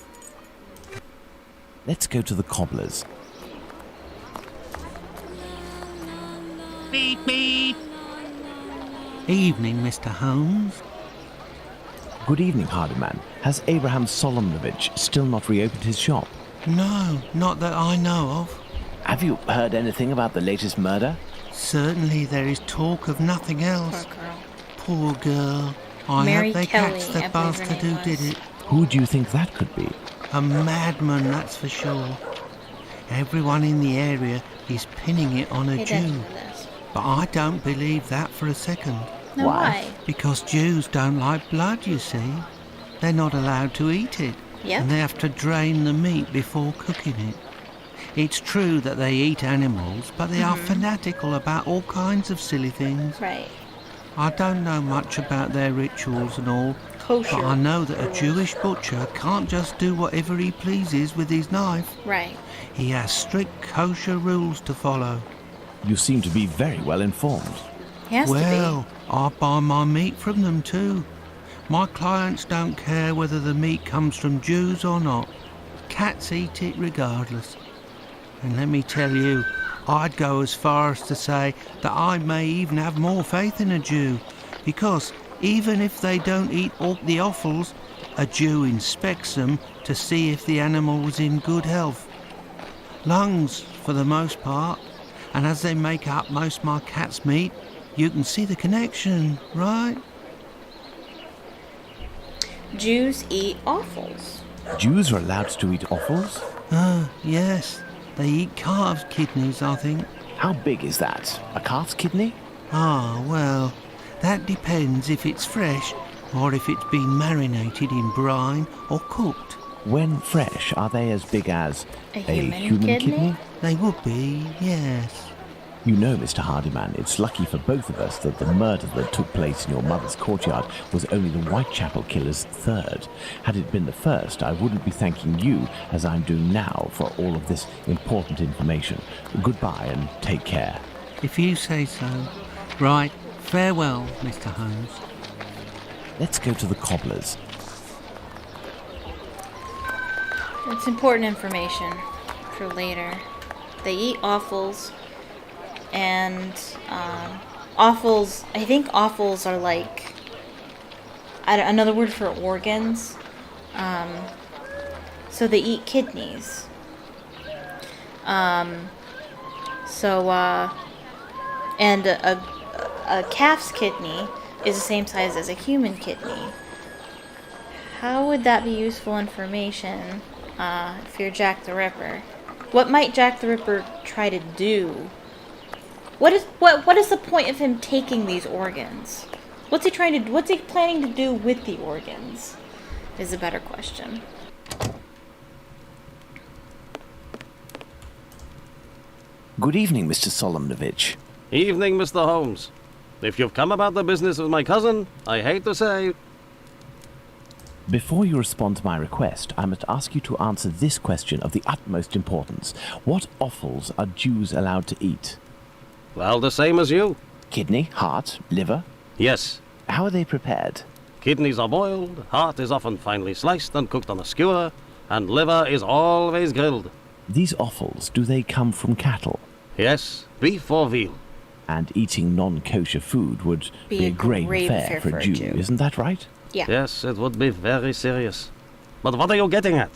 Let's go to the cobbler's. Beep, beep. Evening, Mr. Holmes. Good evening, Hardyman. Has Abraham Solomonovich still not reopened his shop? No, not that I know of. Have you heard anything about the latest murder? Certainly there is talk of nothing else. Poor girl. Poor girl. I Mary hope they Kelly, catch I the believe her bastard name who did was. it. Who do you think that could be? A madman, that's for sure. Everyone in the area is pinning it on a Pay attention Jew. to this. But I don't believe that for a second. No, why? Because Jews don't like blood, you see. They're not allowed to eat it. Yep. And they have to drain the meat before cooking it. It's true that they eat animals, but they are fanatical about all kinds of silly things. Right. I don't know much about their rituals and all, Kosher. but I know that a Jewish butcher can't just do whatever he pleases with his knife. Right. He has strict kosher rules to follow. You seem to be very well informed. He has Well, I buy my meat from them too. My clients don't care whether the meat comes from Jews or not. Cats eat it regardless. And let me tell you, I'd go as far as to say that I may even have more faith in a Jew, because even if they don't eat all the offals, a Jew inspects them to see if the animal was in good health. Lungs, for the most part, and as they make up most of my cat's meat, you can see the connection, right? be. Jews eat offals. Jews are allowed to eat offals? Yes. They eat calves' kidneys, I think. How big is that? A calf's kidney? Ah, well, that depends if it's fresh or if it's been marinated in brine or cooked. When fresh, are they as big as A human kidney? They would be, yes. You know, Mr. Hardyman, it's lucky for both of us that the murder that took place in your mother's courtyard was only the Whitechapel killer's third. Had it been the first, I wouldn't be thanking you, as I'm doing now, for all of this important information. Goodbye and take care. If you say so. Right, farewell, Mr. Holmes. Let's go to the cobbler's. It's important information for later. They eat offals, and offals, I think offals are like another word for organs. So they eat kidneys. And a calf's kidney is the same size as a human kidney. How would that be useful information if you're Jack the Ripper? What might Jack the Ripper try to do? What is the point of him taking these organs? What's he planning to do with the organs? Is a better question. Good evening, Mr. Solomonovich. Evening, Mr. Holmes. If you've come about the business of my cousin, I hate to say... Before you respond to my request, I must ask you to answer this question of the utmost importance. What offals are Jews allowed to eat? Well, the same as you. Kidney, heart, liver? Yes. How are they prepared? Kidneys are boiled, heart is often finely sliced and cooked on a skewer, and liver is always grilled. These offals, do they come from cattle? Yes, beef or veal. And eating non-kosher food would be a grave affair for a Jew, isn't that right? Yeah. Yes, it would be very serious. But what are you getting at?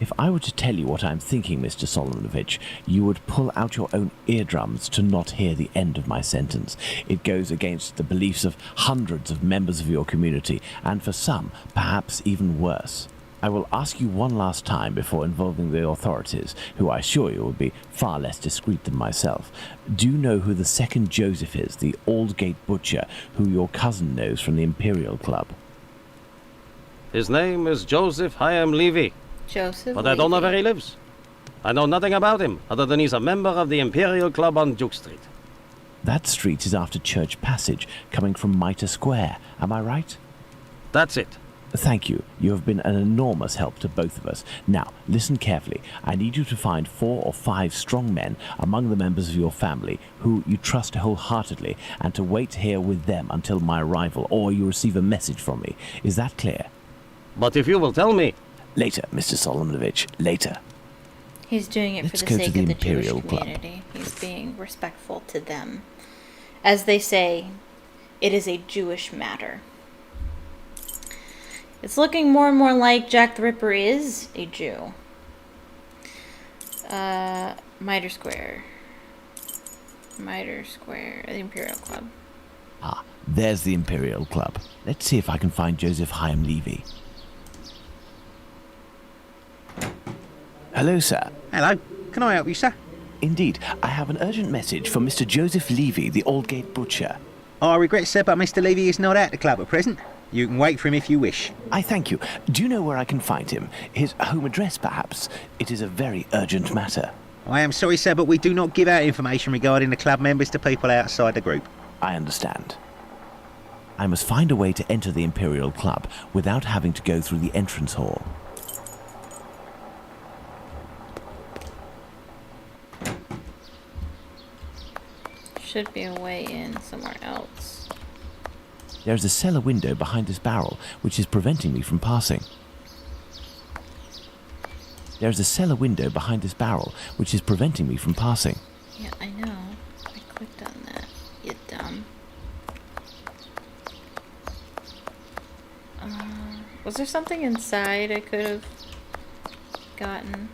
If I were to tell you what I'm thinking, Mr. Solomonovich, you would pull out your own eardrums to not hear the end of my sentence. It goes against the beliefs of hundreds of members of your community, and for some, perhaps even worse. I will ask you one last time before involving the authorities, who I assure you will be far less discreet than myself. Do you know who the second Joseph is, the Aldgate butcher, who your cousin knows from the Imperial Club? His name is Joseph Hyam Levy. Joseph. But I don't know where he lives. I know nothing about him, other than he's a member of the Imperial Club on Duke Street. That street is after Church Passage, coming from Mitre Square. Am I right? That's it. Thank you. You have been an enormous help to both of us. Now, listen carefully. I need you to find 4 or 5 strong men among the members of your family who you trust wholeheartedly, and to wait here with them until my arrival, or you receive a message from me. Is that clear? But if you will tell me... Later, Mr. Solomonovich. Later. He's doing it for Let's the go sake to the of the Imperial Jewish Club. community. He's being respectful to them. As they say, it is a Jewish matter. It's looking more and more like Jack the Ripper is a Jew. Mitre Square. Mitre Square, the Imperial Club. Ah, there's the Imperial Club. Let's see if I can find Joseph Hyam Levy. Hello, sir. Hello. Can I help you, sir? Indeed, I have an urgent message for Mr. Joseph Levy, the Aldgate butcher. I regret, sir, but Mr. Levy is not at the club at present. You can wait for him if you wish. I thank you. Do you know where I can find him? His home address, perhaps? It is a very urgent matter. I am sorry, sir, but we do not give out information regarding the club members to people outside the group. I understand. I must find a way to enter the Imperial Club without having to go through the entrance hall. Should be a way in somewhere else. There is a cellar window behind this barrel, which is preventing me from passing. There is a cellar window behind this barrel, which is preventing me from passing. Yeah, I know. I clicked on that. You dumb. Was there something inside I could have gotten?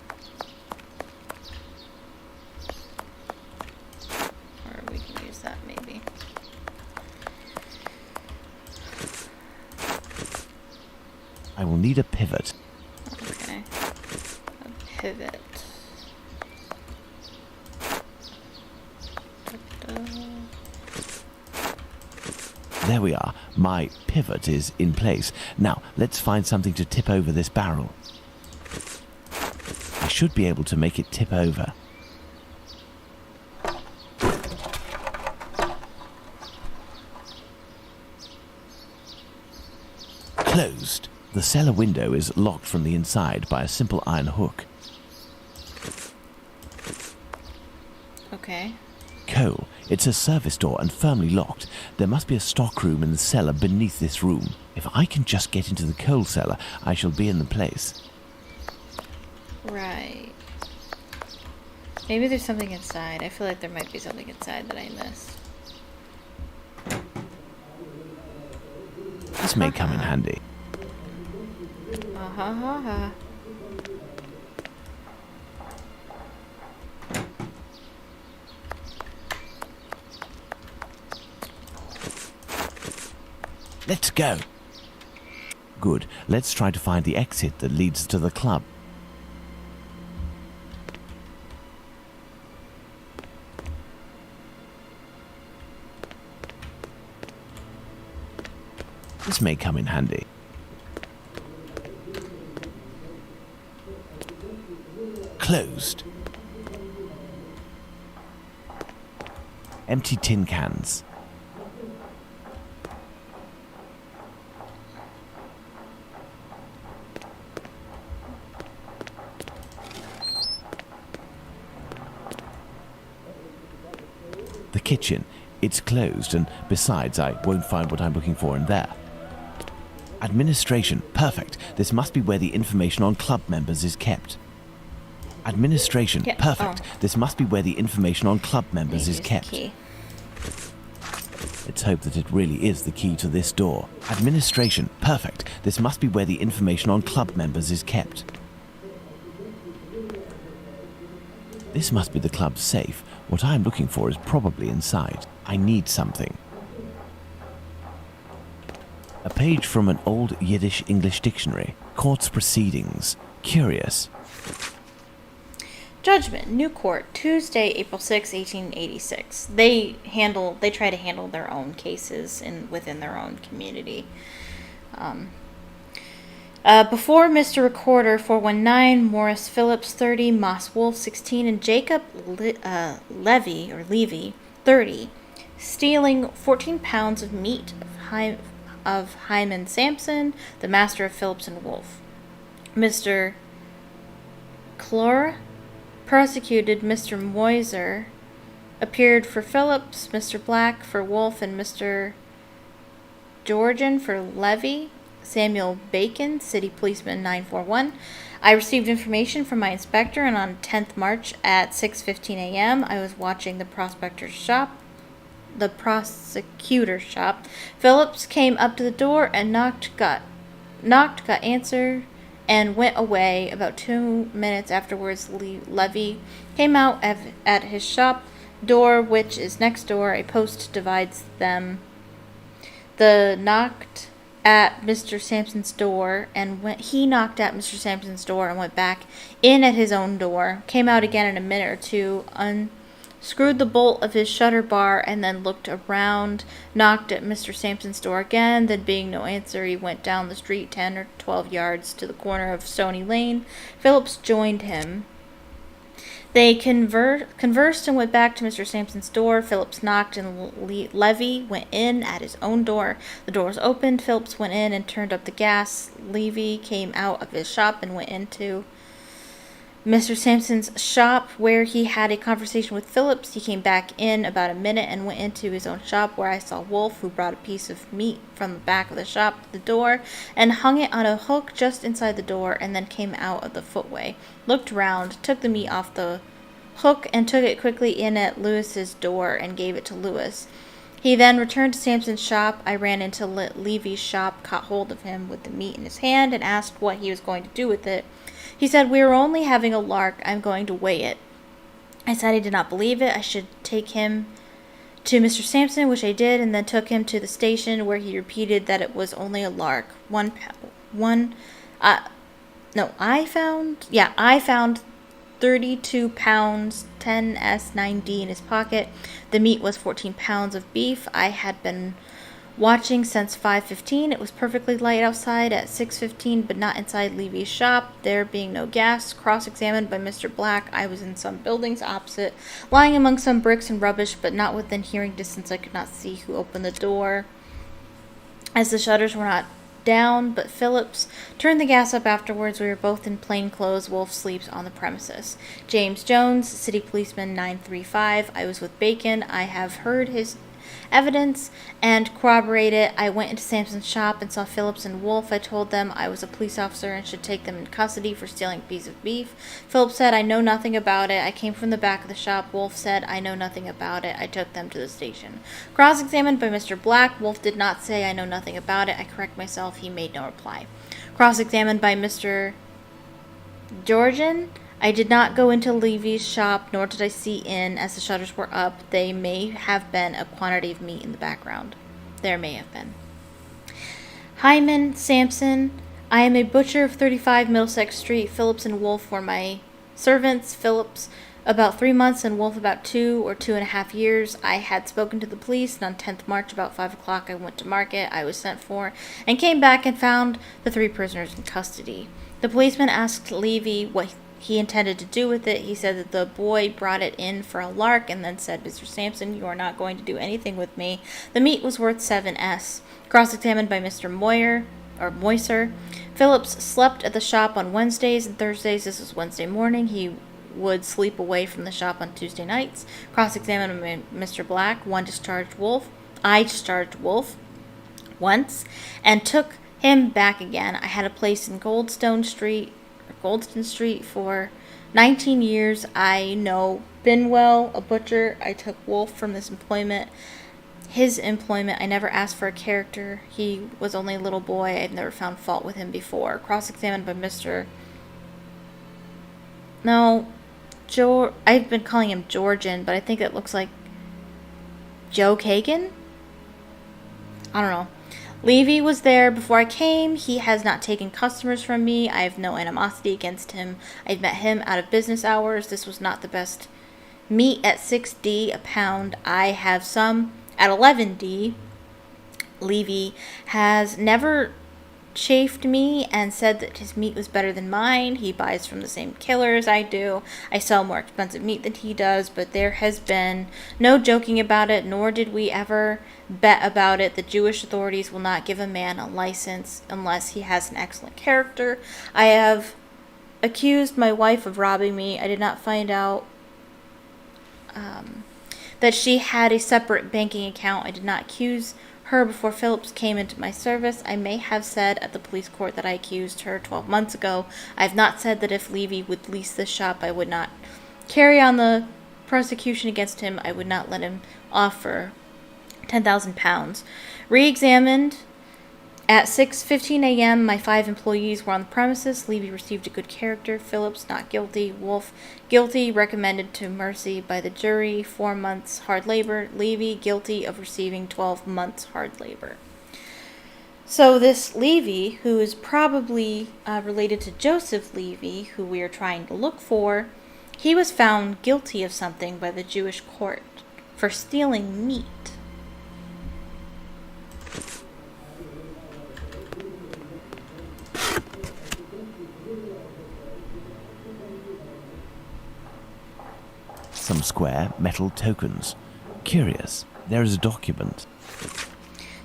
Or we can use that maybe. I will need a pivot. Okay. A pivot. There we are. My pivot is in place. Now, let's find something to tip over this barrel. I should be able to make it tip over. Closed. The cellar window is locked from the inside by a simple iron hook. Okay. Coal. It's a service door and firmly locked. There must be a stock room in the cellar beneath this room. If I can just get into the coal cellar, I shall be in the place. Right. Maybe there's something inside. I feel like there might be something inside that I missed. This may come in handy. Ha ha ha. Let's go. Good. Let's try to find the exit that leads to the club. This may come in handy. Closed. Empty tin cans. The kitchen. It's closed, and besides, I won't find what I'm looking for in there. Administration. Perfect. This must be where the information on club members is kept. Administration. Yeah. Perfect. Oh. This must be where the information on club members is Use the kept. key. Let's hope that it really is the key to this door. Administration. Perfect. This must be where the information on club members is kept. This must be the club's safe. What I'm looking for is probably inside. I need something. A page from an old Yiddish-English dictionary. Court's proceedings. Curious. Judgment, New Court, Tuesday, April 6, 1886. They try to handle their own cases within their own community. Before Mr. Recorder 419, Morris Phillips 30, Moss Wolf 16, and Jacob Levy 30, stealing 14 pounds of meat of Hyman Sampson, the master of Phillips and Wolf. Mr. Clore prosecuted. Mr. Moiser appeared for Phillips, Mr. Black for Wolf, and Mr. Georgian for Levy. Samuel Bacon, City Policeman 941. I received information from my inspector, and on 10th March at 6:15 a.m. I was watching the prosecutor's shop. Phillips came up to the door and knocked, got answer, and went away. About 2 minutes afterwards, Levy came out at his shop door, which is next door. A post divides them. He knocked at Mr. Sampson's door and went back in at his own door. Came out again in a minute or two, unscrewed the bolt of his shutter bar, and then looked around. Knocked at Mr. Sampson's door again. Then, being no answer, he went down the street 10 or 12 yards to the corner of Stony Lane. Phillips joined him. They conversed and went back to Mr. Sampson's door. Phillips knocked, and Levy went in at his own door. The door was opened. Phillips went in and turned up the gas. Levy came out of his shop and went into Mr. Sampson's shop, where he had a conversation with Phillips. He came back in about a minute and went into his own shop, where I saw Wolf, who brought a piece of meat from the back of the shop to the door and hung it on a hook just inside the door, and then came out of the footway, looked round, took the meat off the hook, and took it quickly in at Lewis's door and gave it to Lewis. He then returned to Sampson's shop. I ran into Levy's shop, caught hold of him with the meat in his hand, and asked what he was going to do with it. He said, "We are only having a lark. I'm going to weigh it." I said I did not believe it. I should take him to Mr. Sampson, which I did, and then took him to the station, where he repeated that it was only a lark. I found 32 pounds 10s9d in his pocket. The meat was 14 pounds of beef. I had been watching since 5:15. It was perfectly light outside at 6:15, but not inside Levy's shop. There being no gas. Cross-examined by Mr. Black. I was in some buildings opposite, lying among some bricks and rubbish, but not within hearing distance. I could not see who opened the door, as the shutters were not down, but Phillips turned the gas up afterwards. We were both in plain clothes. Wolf sleeps on the premises. James Jones, City Policeman 935. I was with Bacon. I have heard his evidence and corroborate it. I went into Sampson's shop and saw Phillips and Wolf. I told them I was a police officer and should take them in custody for stealing a piece of beef. Phillips said, "I know nothing about it. I came from the back of the shop." Wolf said, "I know nothing about it." I took them to the station. Cross-examined by Mr. Black. Wolf did not say, "I know nothing about it." I correct myself. He made no reply. Cross-examined by Mr. Georgian. I did not go into Levy's shop, nor did I see in, as the shutters were up. There may have been a quantity of meat in the background. There may have been. Hyman Sampson. I am a butcher of 35 Middlesex Street. Phillips and Wolf were my servants. Phillips about 3 months and Wolf about 2 or 2.5 years. I had spoken to the police, and on 10th March about 5 o'clock I went to market. I was sent for and came back and found the 3 prisoners in custody. The policeman asked Levy what he intended to do with it. He said that the boy brought it in for a lark, and then said, "Mr. Sampson, you are not going to do anything with me." The meat was worth 7s. Cross-examined by Mr. Moiser. Phillips slept at the shop on Wednesdays and Thursdays. This was Wednesday morning. He would sleep away from the shop on Tuesday nights. Cross-examined by Mr. Black. I discharged Wolf once and took him back again. I had a place in Goldston Street for 19 years. I know Binwell, a butcher. I took Wolf from this employment. his employment. I never asked for a character. He was only a little boy. I've never found fault with him before. Cross-examined by Mr. No, I've been calling him Georgian, but I think it looks like Joe Kagan? I don't know. Levy was there before I came. He has not taken customers from me. I have no animosity against him. I've met him out of business hours. This was not the best meat at 6D a pound. I have some at 11D. Levy has never chafed me and said that his meat was better than mine. He buys from the same killer as I do. I sell more expensive meat than he does, but there has been no joking about it, nor did we ever bet about it. The Jewish authorities will not give a man a license unless he has an excellent character. I have accused my wife of robbing me. I did not find out that she had a separate banking account. I did not accuse her before Phillips came into my service. I may have said at the police court that I accused her 12 months ago. I have not said that if Levy would lease this shop, I would not carry on the prosecution against him. I would not let him offer 10,000 pounds. Re-examined at 6:15 a.m. My 5 employees were on the premises. Levy received a good character. Phillips not guilty. Wolf guilty, recommended to mercy by the jury. 4 months hard labor. Levy guilty of receiving 12 months hard labor. So this Levy, who is probably related to Joseph Levy, who we are trying to look for, he was found guilty of something by the Jewish court for stealing meat. Some square metal tokens. Curious. There is a document.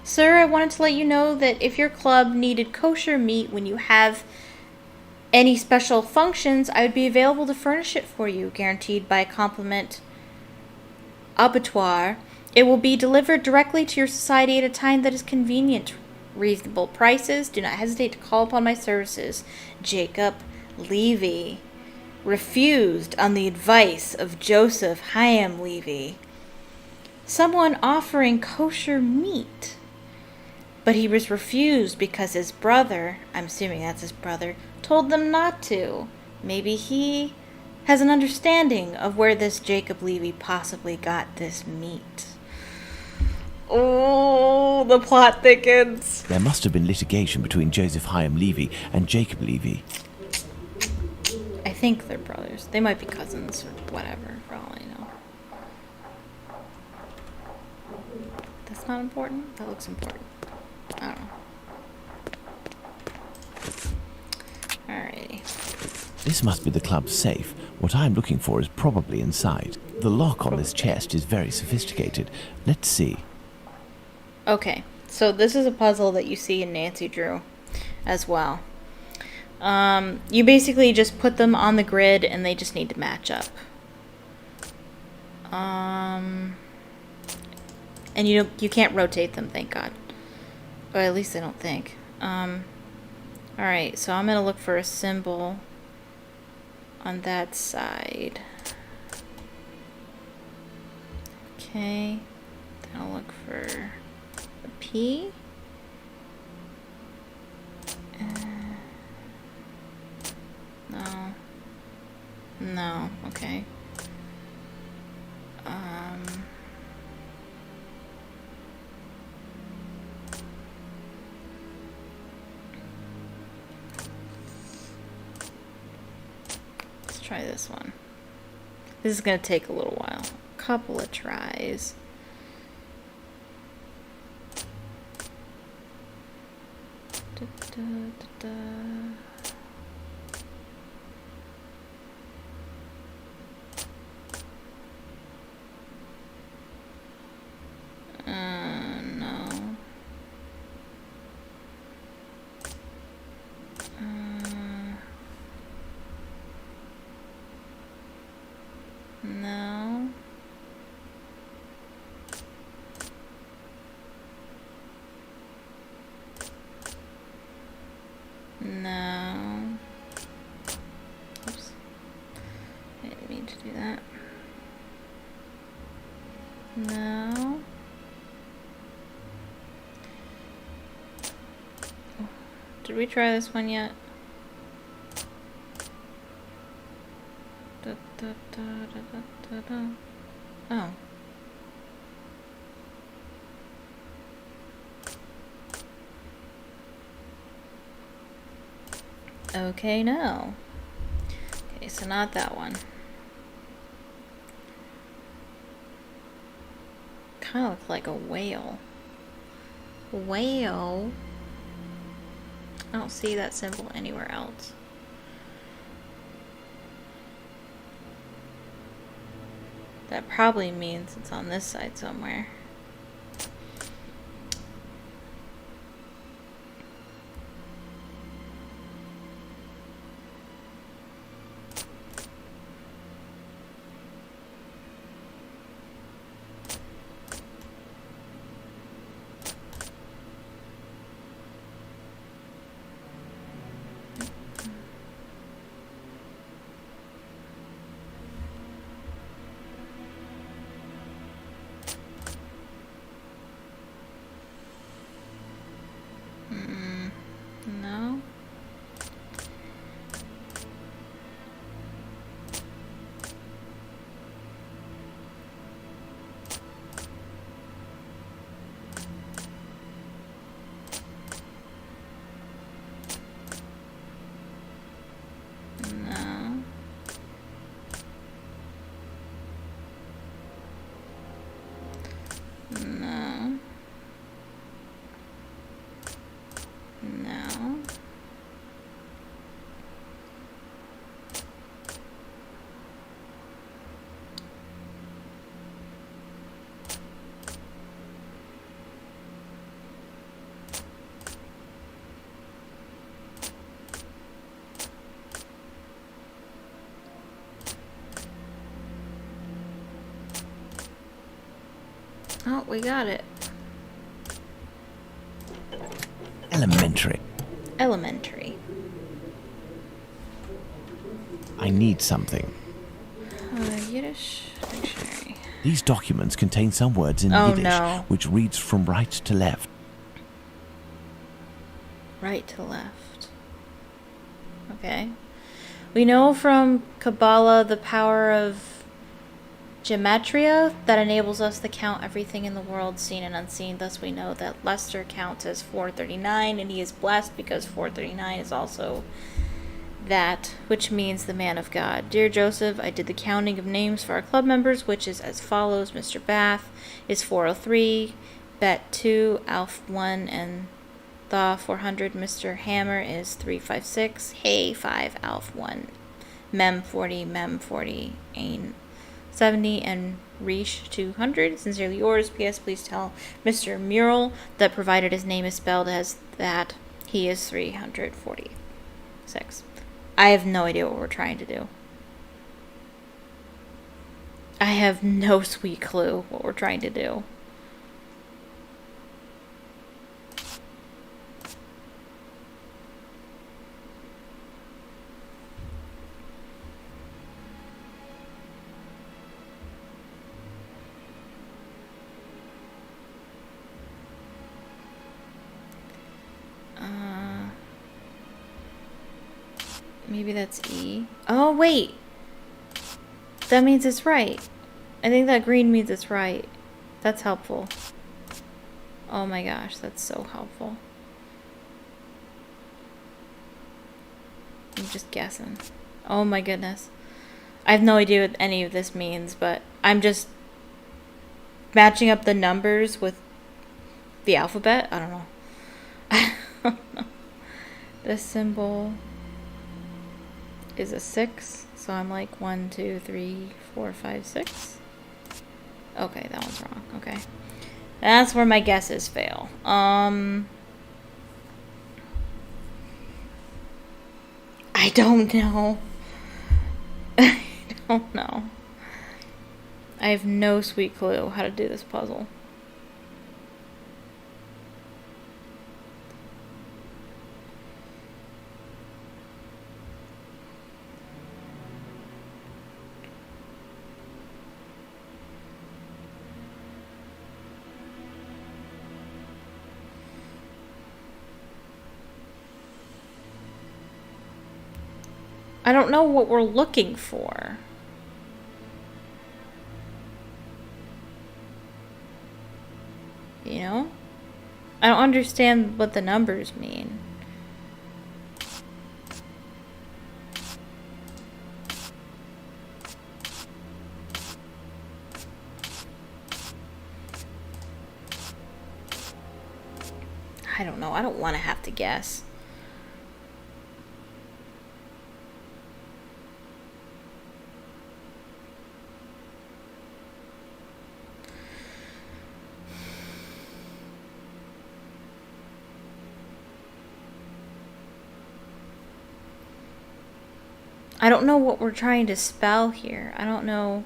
Sir, I wanted to let you know that if your club needed kosher meat when you have any special functions, I would be available to furnish it for you, guaranteed by compliment abattoir. It will be delivered directly to your society at a time that is convenient. Reasonable prices. Do not hesitate to call upon my services. Jacob Levy. Refused on the advice of Joseph Chaim Levy. Someone offering kosher meat. But he was refused because his brother, I'm assuming that's his brother, told them not to. Maybe he has an understanding of where this Jacob Levy possibly got this meat. Oh, the plot thickens. There must have been litigation between Joseph Chaim Levy and Jacob Levy. I think they're brothers. They might be cousins or whatever, for all I know. That's not important? That looks important. I don't know. Alrighty. This must be the club's safe. What I'm looking for is probably inside. The lock on this chest is very sophisticated. Let's see. Okay, so this is a puzzle that you see in Nancy Drew as well. You basically just put them on the grid and they just need to match up. And you can't rotate them, thank God. Or at least I don't think. Alright, so I'm going to look for a symbol on that side. Okay. Then I'll look for a P. No. No, okay. Let's try this one. This is going to take a little while. A couple of tries. Da, da, da, da. No. No. No. Did we try this one yet? Oh. Okay, no. Okay, so not that one. Kind of look like a whale. Whale? I don't see that symbol anywhere else. That probably means it's on this side somewhere. No. No. No. No. Oh, we got it. Elementary. Elementary. I need something. Yiddish dictionary. These documents contain some words in Oh, Yiddish, no. which reads from right to left. Right to left. Okay. We know from Kabbalah the power of gematria that enables us to count everything in the world, seen and unseen. Thus we know that Lester counts as 439, and he is blessed because 439 is also that, which means the man of God. Dear Joseph, I did the counting of names for our club members, which is as follows. Mr. Bath is 403, Bet 2, Alf 1, and Thaw 400. Mr. Hammer is 356, Hay 5, Alf 1, Mem 40, Mem 40, Ain 70, and Reesh 200. Sincerely yours. P.S. Please tell Mr. Mural that provided his name is spelled as that, he is 346. I have no idea what we're trying to do. I have no sweet clue what we're trying to do. Maybe that's E. Oh, wait. That means it's right. I think that green means it's right. That's helpful. Oh my gosh, that's so helpful. I'm just guessing. Oh my goodness. I have no idea what any of this means, but I'm just matching up the numbers with the alphabet. I don't know. I don't know. This symbol is a 6, so I'm like 1, 2, 3, 4, 5, 6. Okay, that one's wrong. Okay, that's where my guesses fail. I don't know. I don't know. I have no sweet clue how to do this puzzle. I don't know what we're looking for. You know? I don't understand what the numbers mean. I don't know. I don't want to have to guess. I don't know what we're trying to spell here. I don't know.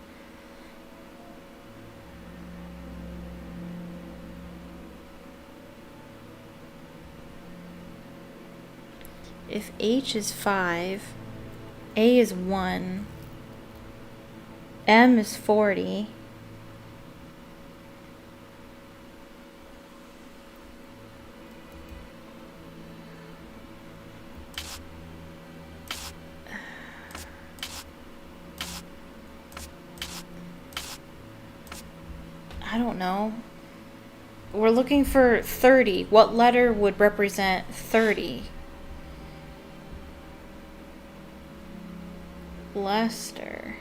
If H is 5, A is 1, M is 40, I don't know. We're looking for 30. What letter would represent 30? Lester.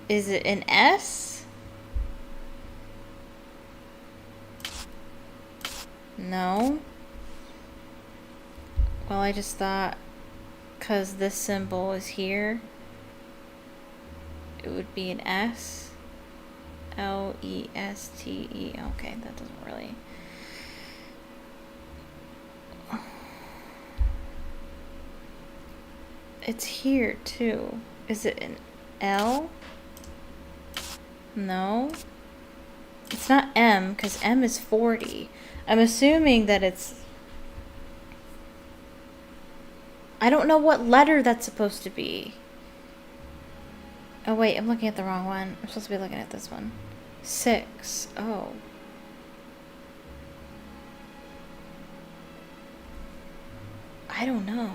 Is it an S? No. Well, I just thought because this symbol is here, it would be an S. Leste. Okay, that doesn't really. It's here too. Is it an L? No. It's not M, because M is 40. I'm assuming that it's... I don't know what letter that's supposed to be. Oh wait, I'm looking at the wrong one. I'm supposed to be looking at this one. 6. Oh. I don't know.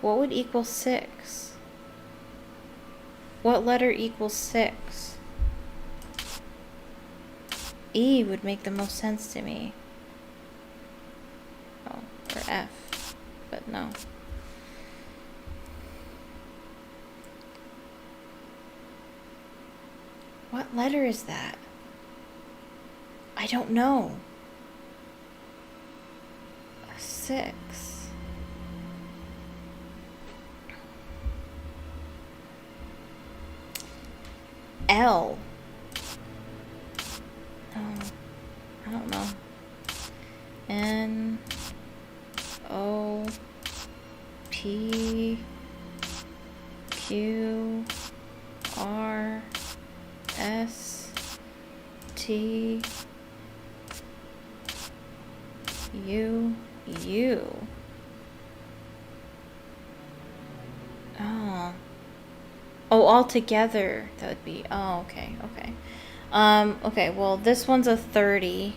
What would equal 6? What letter equals 6? E would make the most sense to me. Oh, or F. But no. What letter is that? I don't know. 6. L. Oh, I don't know. N O P Q R S T U U. Oh. Oh, all together, that would be, oh, okay, okay. Okay, well, this one's a 30.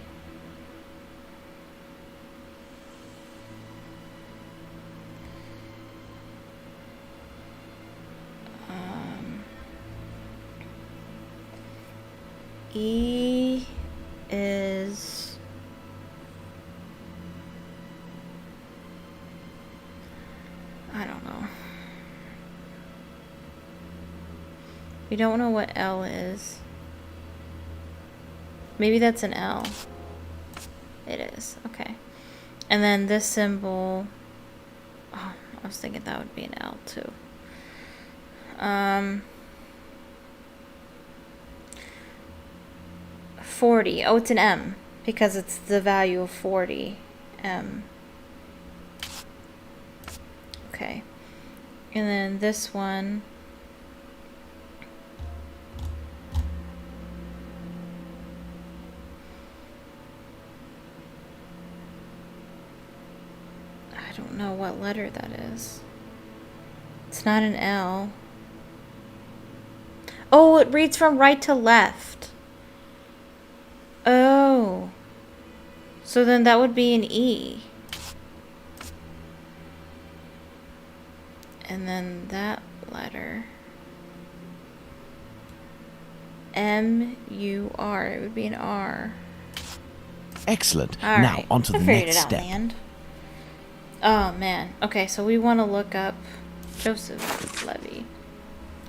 E is... I don't know. We don't know what L is. Maybe that's an L. It is. Okay. And then this symbol... Oh, I was thinking that would be an L too. 40. Oh, it's an M. Because it's the value of 40. M. Okay. And then this one... I don't know what letter that is. It's not an L. Oh, it reads from right to left. Oh. So then that would be an E. And then that letter. M-U-R. It would be an R. Excellent. All now, right. on to I the figured next it out step. in the end. Oh, man. Okay, so we want to look up Joseph Levy.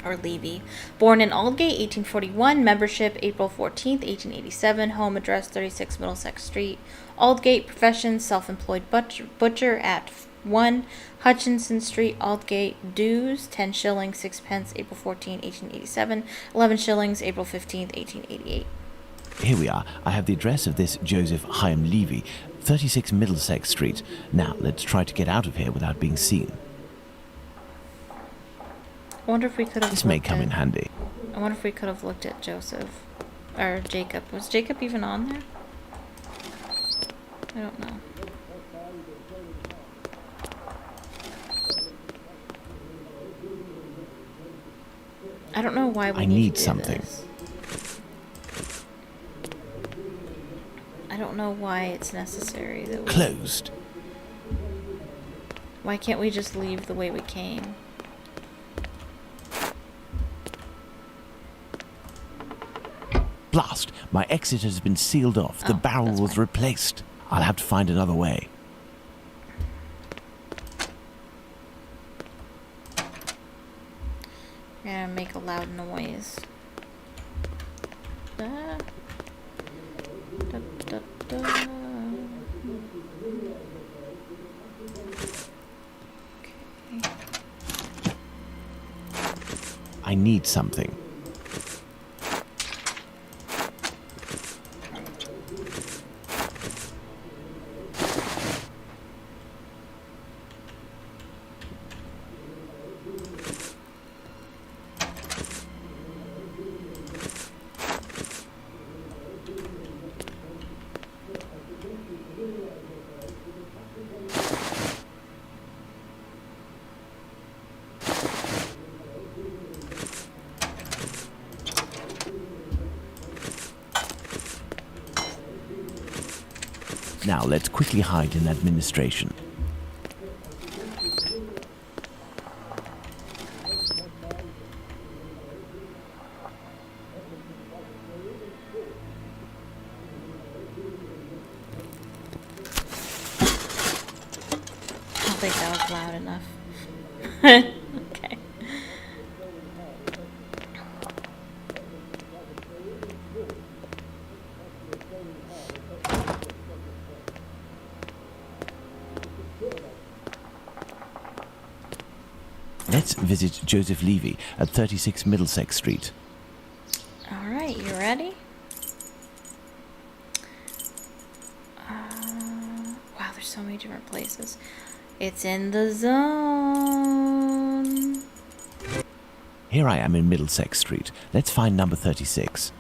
Or Levy. Born in Aldgate, 1841. Membership, April 14th, 1887. Home address, 36 Middlesex Street. Aldgate. Profession, self-employed butcher at 1 Hutchinson Street, Aldgate. Dues, 10 shillings, 6 pence, April 14, 1887. 11 shillings, April 15th, 1888. Here we are. I have the address of this Joseph Hyam Levy, 36 Middlesex Street. Now, let's try to get out of here without being seen. I wonder if we could have This may come in handy. I wonder if we could have looked at Joseph. Or Jacob. Was Jacob even on there? I don't know. I don't know why we need to do something. this. I don't know why it's necessary that we... Closed. Why can't we just leave the way we came? Blast! My exit has been sealed off. The barrel was replaced. I'll have to find another way. We're gonna make a loud noise. Da, da, da, da. Okay. I need something. Now let's quickly hide in administration. I don't think that was loud enough. Okay. Let's visit Joseph Levy at 36 Middlesex Street. Alright, you ready? Wow, there's so many different places. It's in the zone. Here I am in Middlesex Street. Let's find number 36.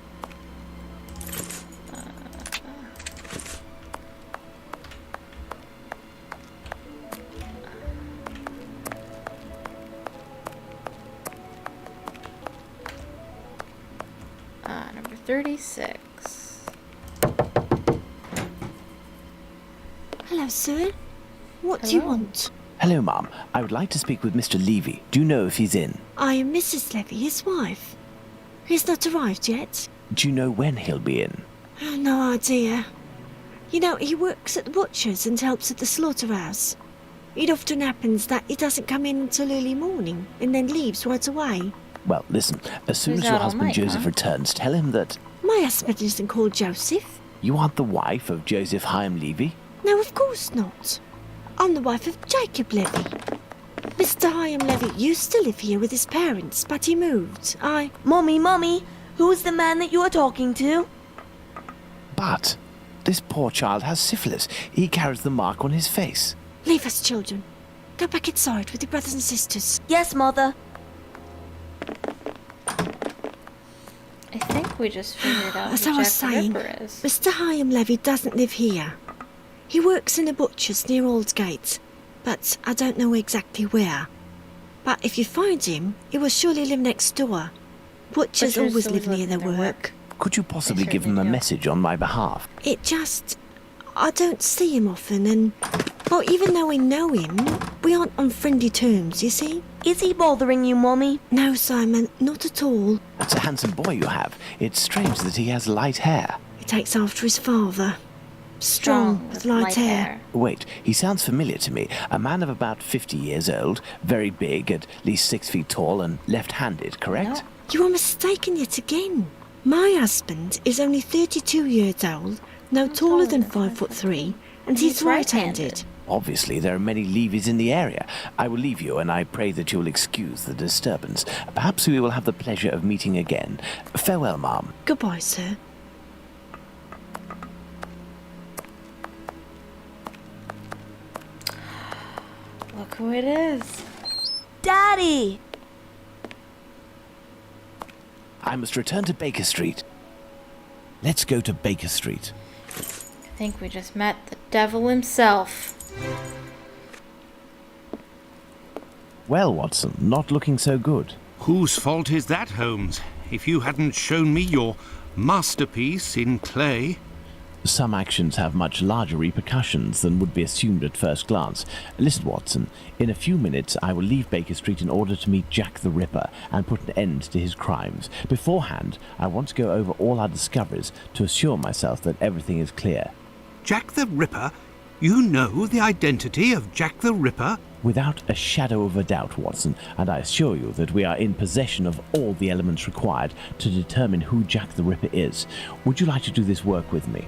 Number 36. Hello, sir. What do you want? Hello, Ma'am. I would like to speak with Mr. Levy. Do you know if he's in? I am Mrs. Levy, his wife. He's not arrived yet. Do you know when he'll be in? Oh, no idea. You know, he works at the butcher's and helps at the slaughterhouse. It often happens that he doesn't come in until early morning and then leaves right away. Well, listen, as soon He's as your out all husband night, Joseph huh? returns, tell him that My husband isn't called Joseph. you aren't the wife of Joseph Hyam Levy. No, of course not. I'm the wife of Jacob Levy. Mr. Hyam Levy used to live here with his parents, but he moved. Mommy, who's the man that you are talking to? But this poor child has syphilis. He carries the mark on his face. Leave us, children. Go back inside with your brothers and sisters. Yes, Mother. I think we just figured out As who I was Jack the saying, Ripper is. Mr. Hyam Levy doesn't live here. He works in a butcher's near Aldgate, but I don't know exactly where. But if you find him, he will surely live next door. Butchers always live near their work. Could you possibly They give him a certainly do. message on my behalf? I don't see him often, and, well, even though we know him, We aren't on friendly terms, you see? Is he bothering you, Mummy? No, Simon, not at all. That's a handsome boy you have. It's strange that he has light hair. He takes after his father. Strong, with light hair. Wait, he sounds familiar to me. A man of about 50 years old, very big, at least 6 feet tall, and left-handed, correct? No. You are mistaken yet again. My husband is only 32 years old, no taller than 5'3", and he's right-handed. Obviously, there are many levies in the area. I will leave you, and I pray that you will excuse the disturbance. Perhaps we will have the pleasure of meeting again. Farewell, ma'am. Goodbye, sir. Look who it is. Daddy! I must return to Baker Street. Let's go to Baker Street. I think we just met the devil himself. Well, Watson, not looking so good. Whose fault is that, Holmes? If you hadn't shown me your masterpiece in clay. Some actions have much larger repercussions than would be assumed at first glance. Listen, Watson, in a few minutes I will leave Baker Street in order to meet Jack the Ripper and put an end to his crimes. Beforehand, I want to go over all our discoveries to assure myself that everything is clear. Jack the Ripper? You know the identity of Jack the Ripper? Without a shadow of a doubt, Watson, and I assure you that we are in possession of all the elements required to determine who Jack the Ripper is. Would you like to do this work with me?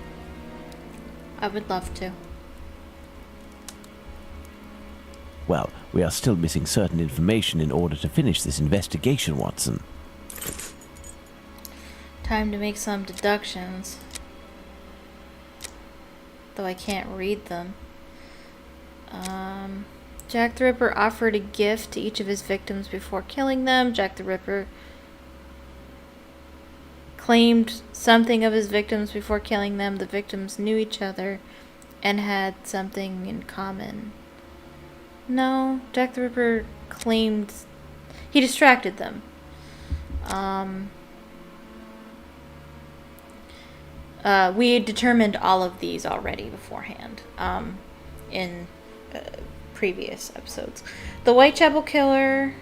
I would love to. Well, we are still missing certain information in order to finish this investigation, Watson. Time to make some deductions. Though I can't read them. Jack the Ripper offered a gift to each of his victims before killing them. Jack the Ripper claimed something of his victims before killing them. The victims knew each other and had something in common. No, Jack the Ripper claimed he distracted them. We determined all of these already beforehand in previous episodes. The Whitechapel Killer,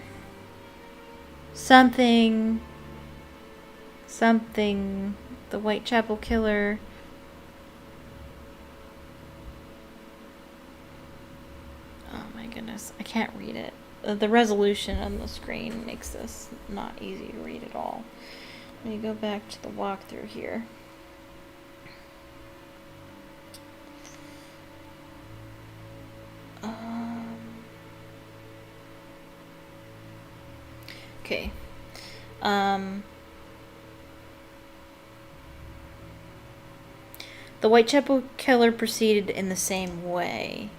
something, the Whitechapel Killer. Oh my goodness, I can't read it. The resolution on the screen makes this not easy to read at all. Let me go back to the walkthrough here. Okay. The Whitechapel Killer proceeded in the same way.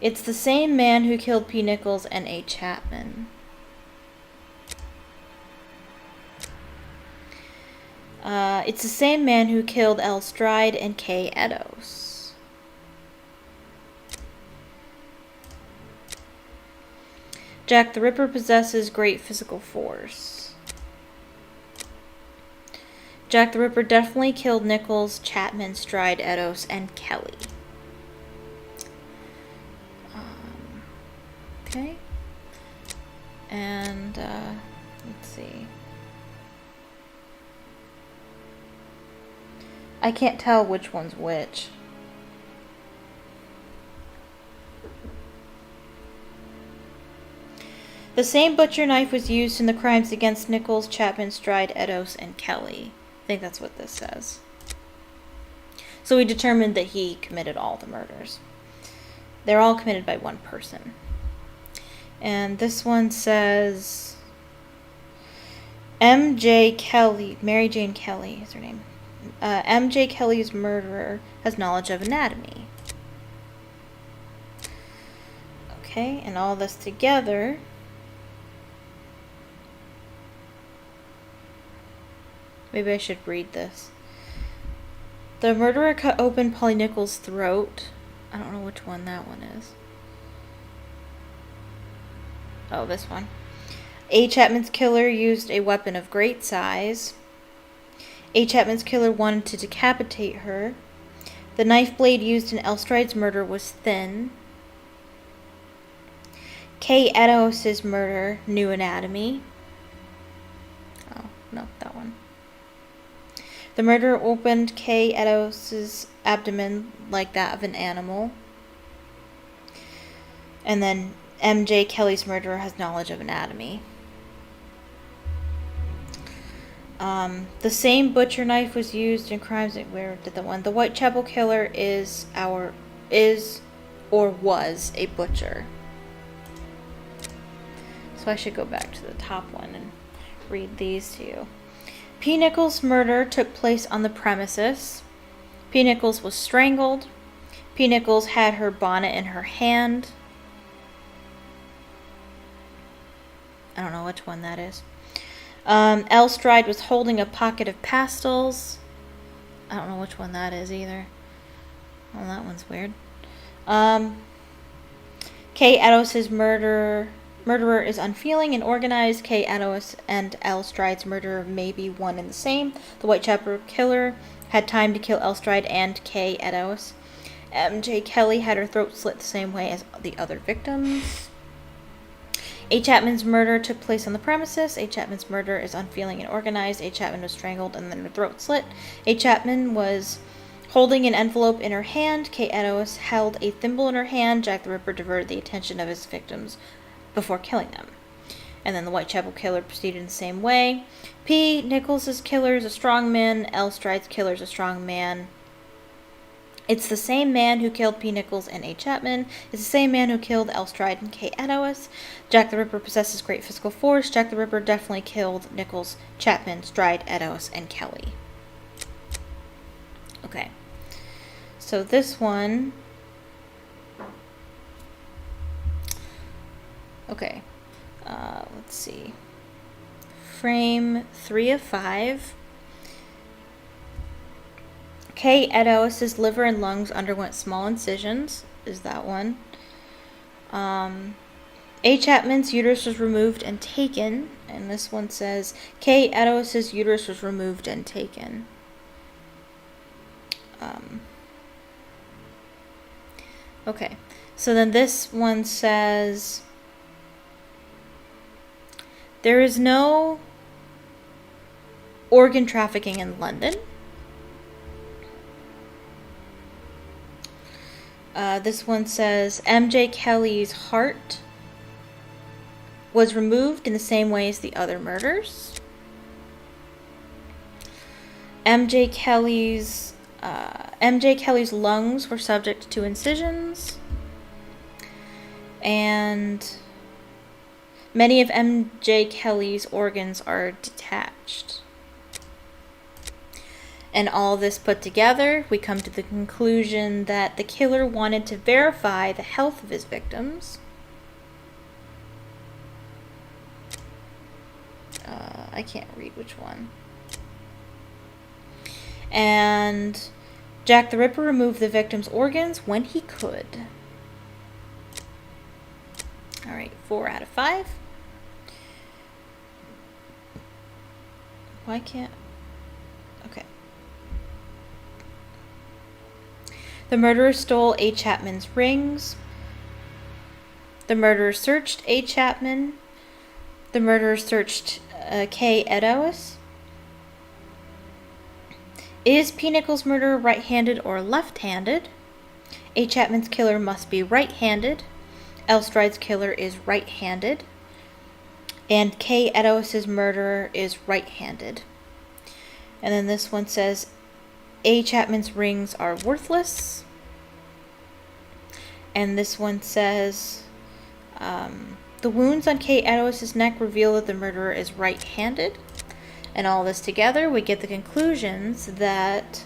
It's the same man who killed P. Nichols and A. Chapman. It's the same man who killed L. Stride and K. Edos. Jack the Ripper possesses great physical force. Jack the Ripper definitely killed Nichols, Chapman, Stride, Edos, and Kelly. Okay. And, let's see. I can't tell which one's which. The same butcher knife was used in the crimes against Nichols, Chapman, Stride, Edos, and Kelly. I think that's what this says. So we determined that he committed all the murders. They're all committed by one person. And this one says M.J. Kelly, Mary Jane Kelly is her name. M.J. Kelly's murderer has knowledge of anatomy. Okay, and all this together. Maybe I should read this. The murderer cut open Polly Nichols' throat. I don't know which one that one is. Oh, this one. A. Chapman's killer used a weapon of great size. A. Chapman's killer wanted to decapitate her. The knife blade used in Elstride's murder was thin. Kay Eddowes' murder, new anatomy. Oh, no, that one. The murderer opened Kay Eddowes' abdomen like that of an animal. And then M.J. Kelly's murderer has knowledge of anatomy. The same butcher knife was used in crimes. Where did the one? The Whitechapel killer is or was a butcher. So I should go back to the top one and read these to you. P. Nichols' murder took place on the premises. P. Nichols was strangled. P. Nichols had her bonnet in her hand. I don't know which one that is. Elstride was holding a pocket of pastels. I don't know which one that is either. Well, that one's weird. Kay Eddowes' murderer is unfeeling and organized. Kay Eddowes and Elstride's murderer may be one and the same. The Whitechapel killer had time to kill Elstride and Kay Eddowes. M.J. Kelly had her throat slit the same way as the other victims. A. Chapman's murder took place on the premises. A. Chapman's murder is unfeeling and organized. A. Chapman was strangled and then her throat slit. A. Chapman was holding an envelope in her hand. Kay Eddowes held a thimble in her hand. Jack the Ripper diverted the attention of his victims before killing them. And then the Whitechapel killer proceeded in the same way. P. Nichols' killer is a strong man. Elstride's killer is a strong man. It's the same man who killed P. Nichols and A. Chapman. It's the same man who killed Elstride and Kay Eddowes. Jack the Ripper possesses great physical force. Jack the Ripper definitely killed Nichols, Chapman, Stride, Eddowes, and Kelly. Okay. So this one... Okay. Let's see. Frame 3 of 5. Kay Eddowes' liver and lungs underwent small incisions. Is that one? A. Chapman's uterus was removed and taken. And this one says, Kay Eddowes' uterus was removed and taken. Okay. So then this one says, there is no organ trafficking in London. This one says, M.J. Kelly's heart was removed in the same way as the other murders. M.J. Kelly's lungs were subject to incisions. And many of M.J. Kelly's organs are detached. And all this put together, we come to the conclusion that the killer wanted to verify the health of his victims. I can't read which one. And Jack the Ripper removed the victim's organs when he could. Alright, 4 out of 5. Why can't... Okay. The murderer stole A. Chapman's rings. The murderer searched A. Chapman. The murderer searched Kay Eddowes. Is P. Nichols' murderer right-handed or left-handed? A. Chapman's killer must be right-handed. Elstride's killer is right-handed. And Kay Eddowes' murderer is right-handed. And then this one says, A. Chapman's rings are worthless. And this one says, the wounds on Kay Eddowes' neck reveal that the murderer is right-handed. And all this together, we get the conclusions that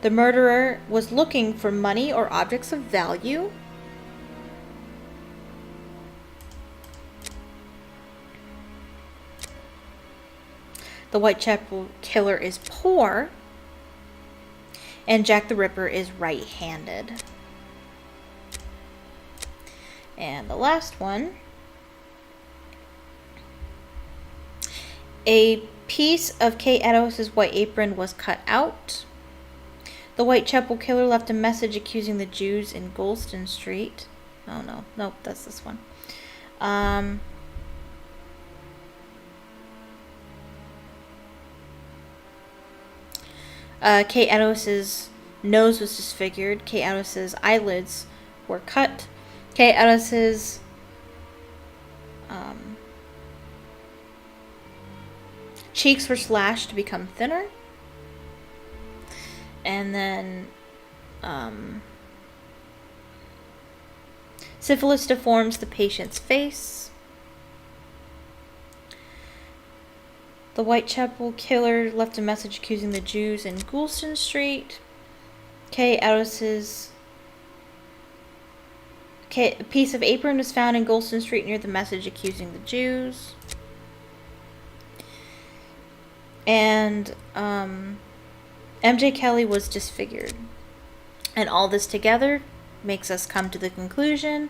the murderer was looking for money or objects of value. The Whitechapel killer is poor. And Jack the Ripper is right-handed. And the last one. A piece of Kay Eddowes' white apron was cut out. The Whitechapel killer left a message accusing the Jews in Golston Street. Oh no, nope, that's this one. Kate Edos's nose was disfigured. Kate Edos's eyelids were cut. Kate Edos's cheeks were slashed to become thinner. And then syphilis deforms the patient's face. The Whitechapel killer left a message accusing the Jews in Goulston Street. A piece of apron was found in Goulston Street near the message accusing the Jews. And MJ Kelly was disfigured. And all this together makes us come to the conclusion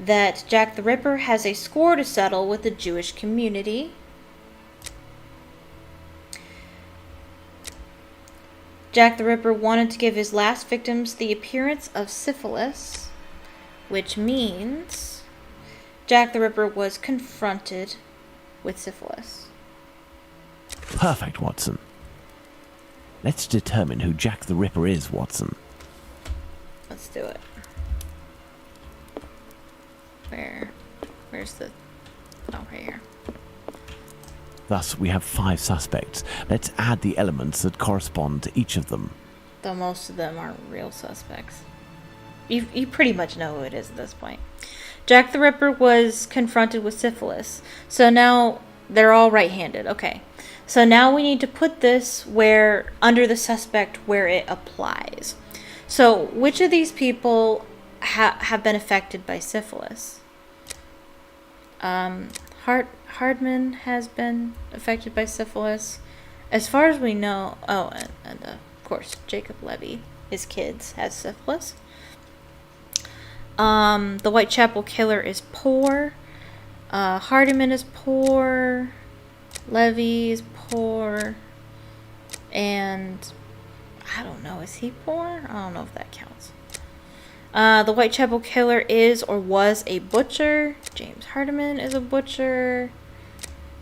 that Jack the Ripper has a score to settle with the Jewish community. Jack the Ripper wanted to give his last victims the appearance of syphilis, which means Jack the Ripper was confronted with syphilis. Perfect, Watson. Let's determine who Jack the Ripper is, Watson. Let's do it. Where's the... Oh, right here. Thus, we have 5 suspects. Let's add the elements that correspond to each of them. Though most of them aren't real suspects. You pretty much know who it is at this point. Jack the Ripper was confronted with syphilis. So now they're all right-handed. Okay. So now we need to put this under the suspect where it applies. So which of these people have been affected by syphilis? Hardman has been affected by syphilis. As far as we know... Oh, and of course, Jacob Levy, his kids, has syphilis. The Whitechapel killer is poor. Hardiman is poor. Levy is poor. And... I don't know, is he poor? I don't know if that counts. The Whitechapel killer is or was a butcher. James Hardiman is a butcher.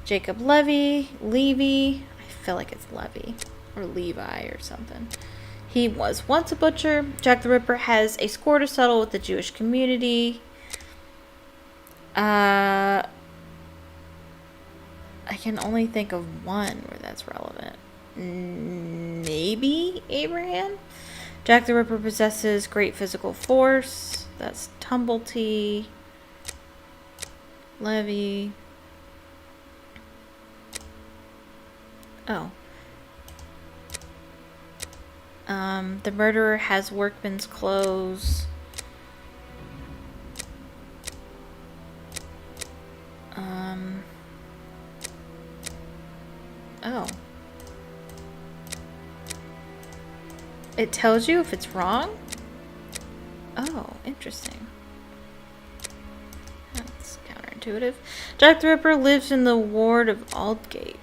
Jacob Levy. I feel like it's Levy. Or Levi or something. He was once a butcher. Jack the Ripper has a score to settle with the Jewish community. I can only think of one where that's relevant. Maybe Abraham? Jack the Ripper possesses great physical force. That's Tumblety. Levy. Oh. The murderer has workman's clothes. Oh. It tells you if it's wrong? Oh, interesting. That's counterintuitive. Jack the Ripper lives in the ward of Aldgate.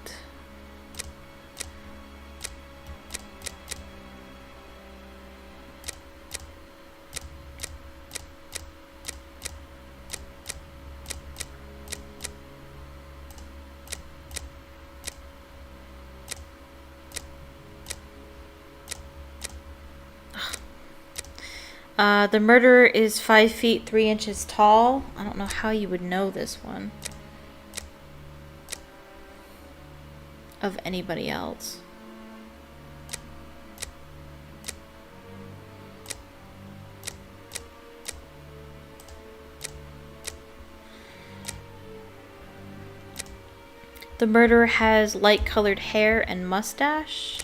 The murderer is 5 feet 3 inches tall. I don't know how you would know this one. Of anybody else. The murderer has light-colored hair and mustache.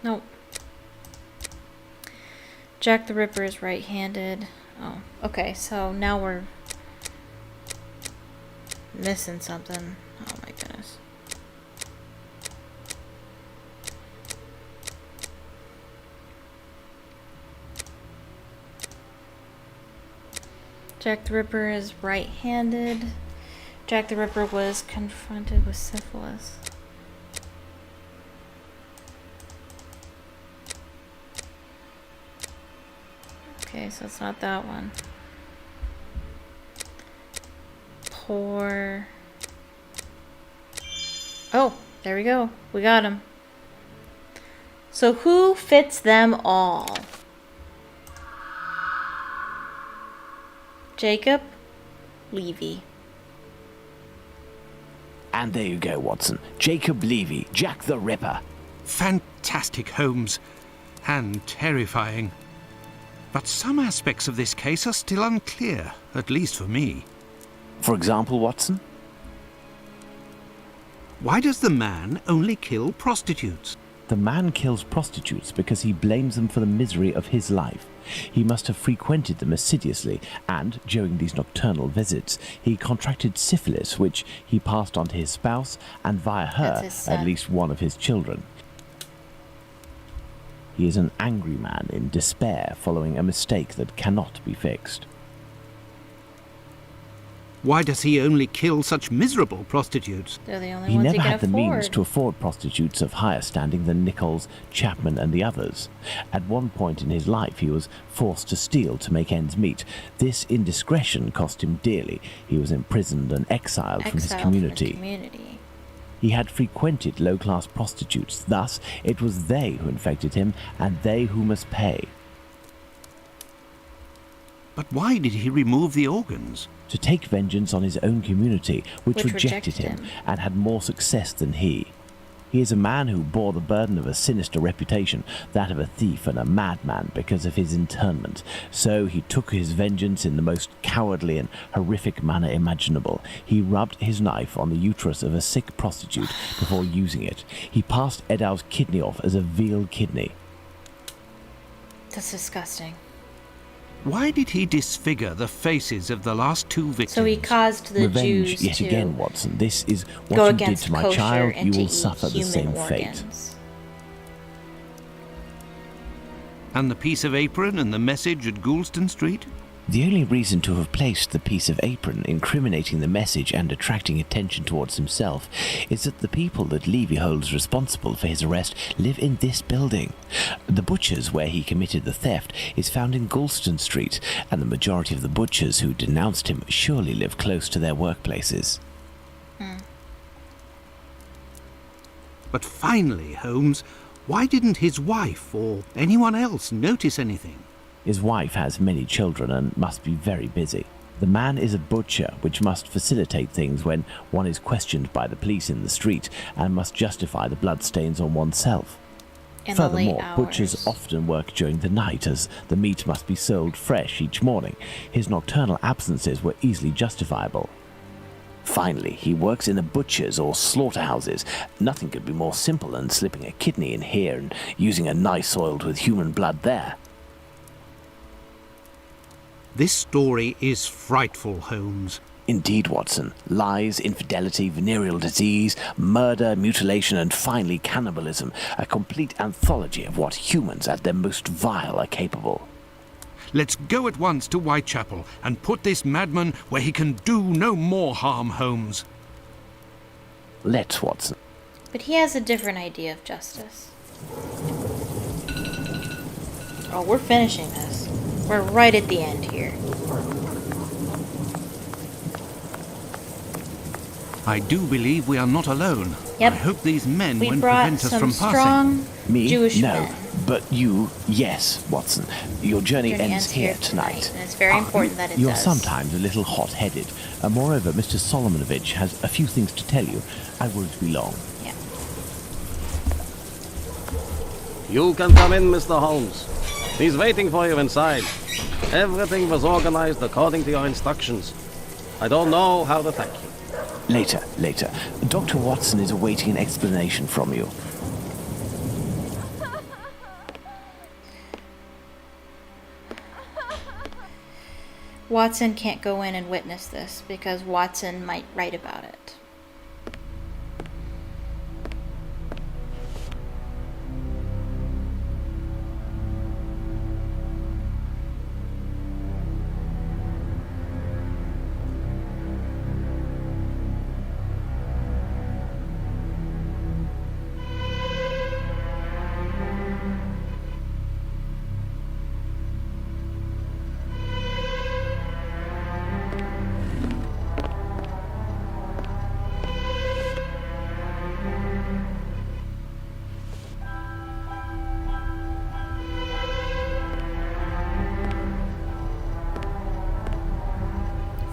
Nope. Jack the Ripper is right-handed. Oh, okay, so now we're missing something. Oh my goodness. Jack the Ripper is right-handed. Jack the Ripper was confronted with syphilis. Okay, so it's not that one. Poor. Oh, there we go. We got him. So who fits them all? Jacob Levy. And there you go, Watson. Jacob Levy, Jack the Ripper. Fantastic, Holmes. And terrifying. But some aspects of this case are still unclear, at least for me. For example, Watson? Why does the man only kill prostitutes? The man kills prostitutes because he blames them for the misery of his life. He must have frequented them assiduously, and during these nocturnal visits, he contracted syphilis, which he passed on to his spouse, and via her, at least one of his children. He is an angry man in despair following a mistake that cannot be fixed. Why does he only kill such miserable prostitutes? They're the only He ones never he can had the afford. means to afford prostitutes of higher standing than Nichols, Chapman, and the others. At one point in his life, he was forced to steal to make ends meet. This indiscretion cost him dearly. He was imprisoned and exiled from his community. He had frequented low-class prostitutes. Thus, it was they who infected him, and they who must pay. But why did he remove the organs? To take vengeance on his own community, which rejected him and had more success than he. He is a man who bore the burden of a sinister reputation, that of a thief and a madman, because of his internment. So he took his vengeance in the most cowardly and horrific manner imaginable. He rubbed his knife on the uterus of a sick prostitute before using it. He passed Edow's kidney off as a veal kidney. That's disgusting. Why did he disfigure the faces of the last two victims? So he caused the Revenge, Jews yet to again, Watson. This is go what you did against to my kosher child. and You to will eat suffer the human same fate. organs. And the piece of apron and the message at Goulston Street? The only reason to have placed the piece of apron incriminating the message and attracting attention towards himself is that the people that Levy holds responsible for his arrest live in this building. The butcher's where he committed the theft is found in Goulston Street, and the majority of the butchers who denounced him surely live close to their workplaces. But finally, Holmes, why didn't his wife or anyone else notice anything? His wife has many children and must be very busy. The man is a butcher, which must facilitate things when one is questioned by the police in the street and must justify the bloodstains on oneself. Furthermore, butchers often work during the night as the meat must be sold fresh each morning. His nocturnal absences were easily justifiable. Finally, he works in the butchers or slaughterhouses. Nothing could be more simple than slipping a kidney in here and using a knife soiled with human blood there. This story is frightful, Holmes. Indeed, Watson. Lies, infidelity, venereal disease, murder, mutilation, and finally cannibalism. A complete anthology of what humans at their most vile are capable. Let's go at once to Whitechapel and put this madman where he can do no more harm, Holmes. Let's, Watson. But he has a different idea of justice. Oh, we're finishing this. We're right at the end here. I do believe we are not alone. Yep. I hope these men We won't brought prevent us some from strong passing. Me? Jewish no. men. But you, yes, Watson. Your journey ends here tonight. And it's very important that it You're does. sometimes a little hot-headed. Moreover, Mr. Solomonovich has a few things to tell you. I won't be long. Yeah. You can come in, Mr. Holmes. He's waiting for you inside. Everything was organized according to your instructions. I don't know how to thank you. Later. Dr. Watson is awaiting an explanation from you. Watson can't go in and witness this because Watson might write about it.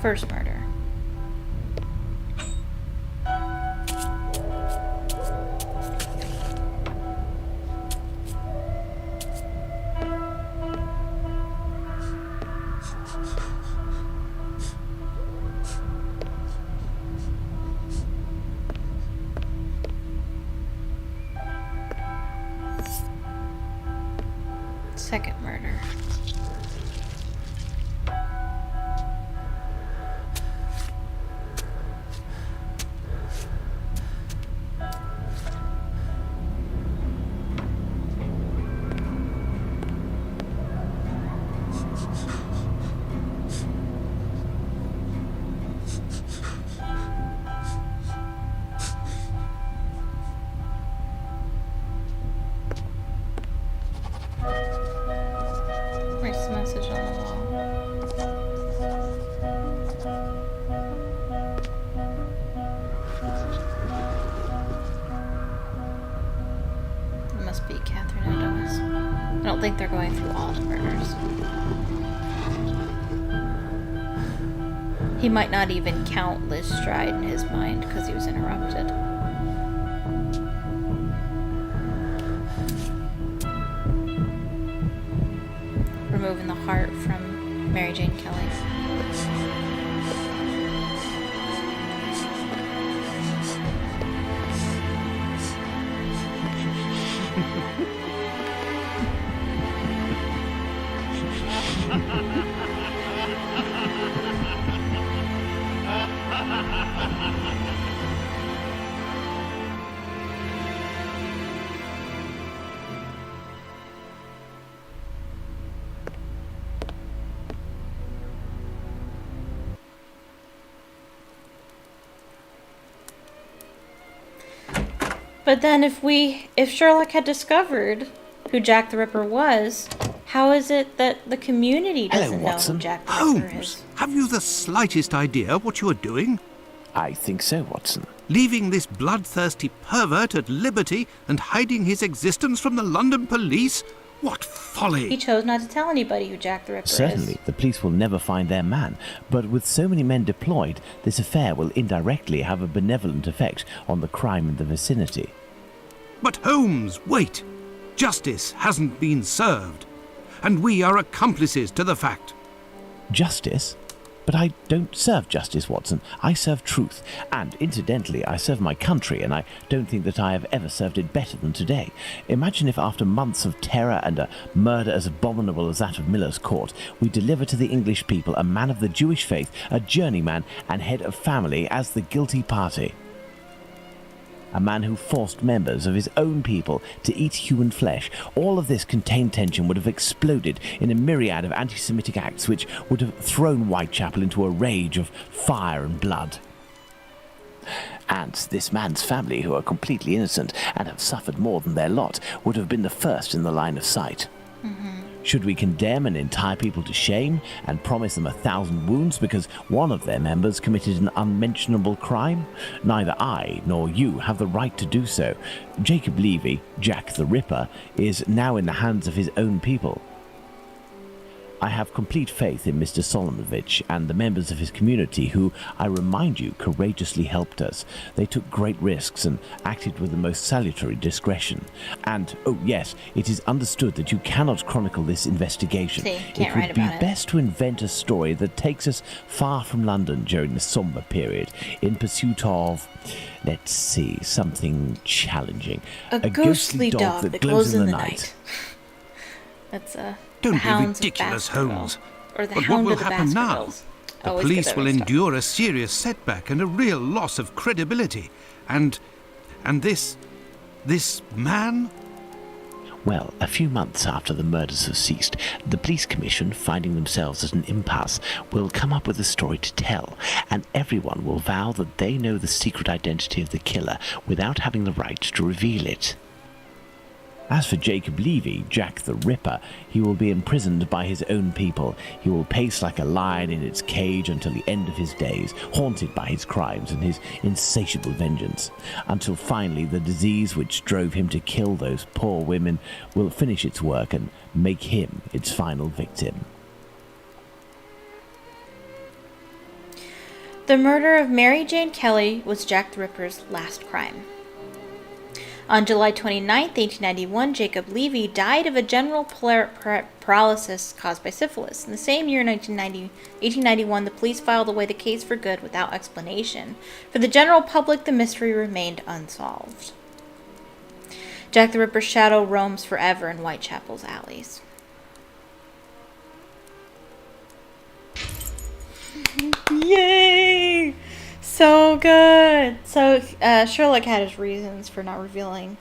first murder. Second murder. Where's the message on the wall? It must be Catherine Eddowes. I don't think they're going through all the murders. He might not even count Liz Stride in his mind because he was interrupted. Removing the heart from Mary Jane Kelly. But then if Sherlock had discovered who Jack the Ripper was, how is it that the community doesn't know who Jack the Ripper Holmes, is? have you the slightest idea what you are doing? I think so, Watson. Leaving this bloodthirsty pervert at liberty and hiding his existence from the London police? What folly! He chose not to tell anybody who Jack the Ripper Certainly, is. the police will never find their man, but with so many men deployed, this affair will indirectly have a benevolent effect on the crime in the vicinity. But Holmes, wait! Justice hasn't been served, and we are accomplices to the fact. Justice? But I don't serve justice, Watson. I serve truth, and incidentally, I serve my country, and I don't think that I have ever served it better than today. Imagine if after months of terror and a murder as abominable as that of Miller's Court, we deliver to the English people a man of the Jewish faith, a journeyman and head of family as the guilty party. A man who forced members of his own people to eat human flesh. All of this contained tension would have exploded in a myriad of anti-Semitic acts which would have thrown Whitechapel into a rage of fire and blood. And this man's family, who are completely innocent and have suffered more than their lot, would have been the first in the line of sight. Should we condemn an entire people to shame and promise them 1,000 wounds because one of their members committed an unmentionable crime? Neither I nor you have the right to do so. Jacob Levy, Jack the Ripper, is now in the hands of his own people. I have complete faith in Mr. Solomovich and the members of his community who, I remind you, courageously helped us. They took great risks and acted with the most salutary discretion. And, oh yes, it is understood that you cannot chronicle this investigation. See, It can't would write be about it. best to invent a story that takes us far from London during the somber period, in pursuit of, let's see, something challenging. A ghostly dog that glows in the night. That's Don't the be Hounds of ridiculous, Baskerville. Holmes. Or the But what Hound will of the happen now? Baskervilles. The Always police get will that mixed up. endure a serious setback and a real loss of credibility. And this man? Well, a few months after the murders have ceased, the police commission, finding themselves at an impasse, will come up with a story to tell, and everyone will vow that they know the secret identity of the killer without having the right to reveal it. As for Jacob Levy, Jack the Ripper, he will be imprisoned by his own people. He will pace like a lion in its cage until the end of his days, haunted by his crimes and his insatiable vengeance, until finally the disease which drove him to kill those poor women will finish its work and make him its final victim. The murder of Mary Jane Kelly was Jack the Ripper's last crime. On July 29, 1891, Jacob Levy died of a general paralysis caused by syphilis. In the same year, 1891, the police filed away the case for good without explanation. For the general public, the mystery remained unsolved. Jack the Ripper's shadow roams forever in Whitechapel's alleys. Yay! So good. So Sherlock had his reasons for not revealing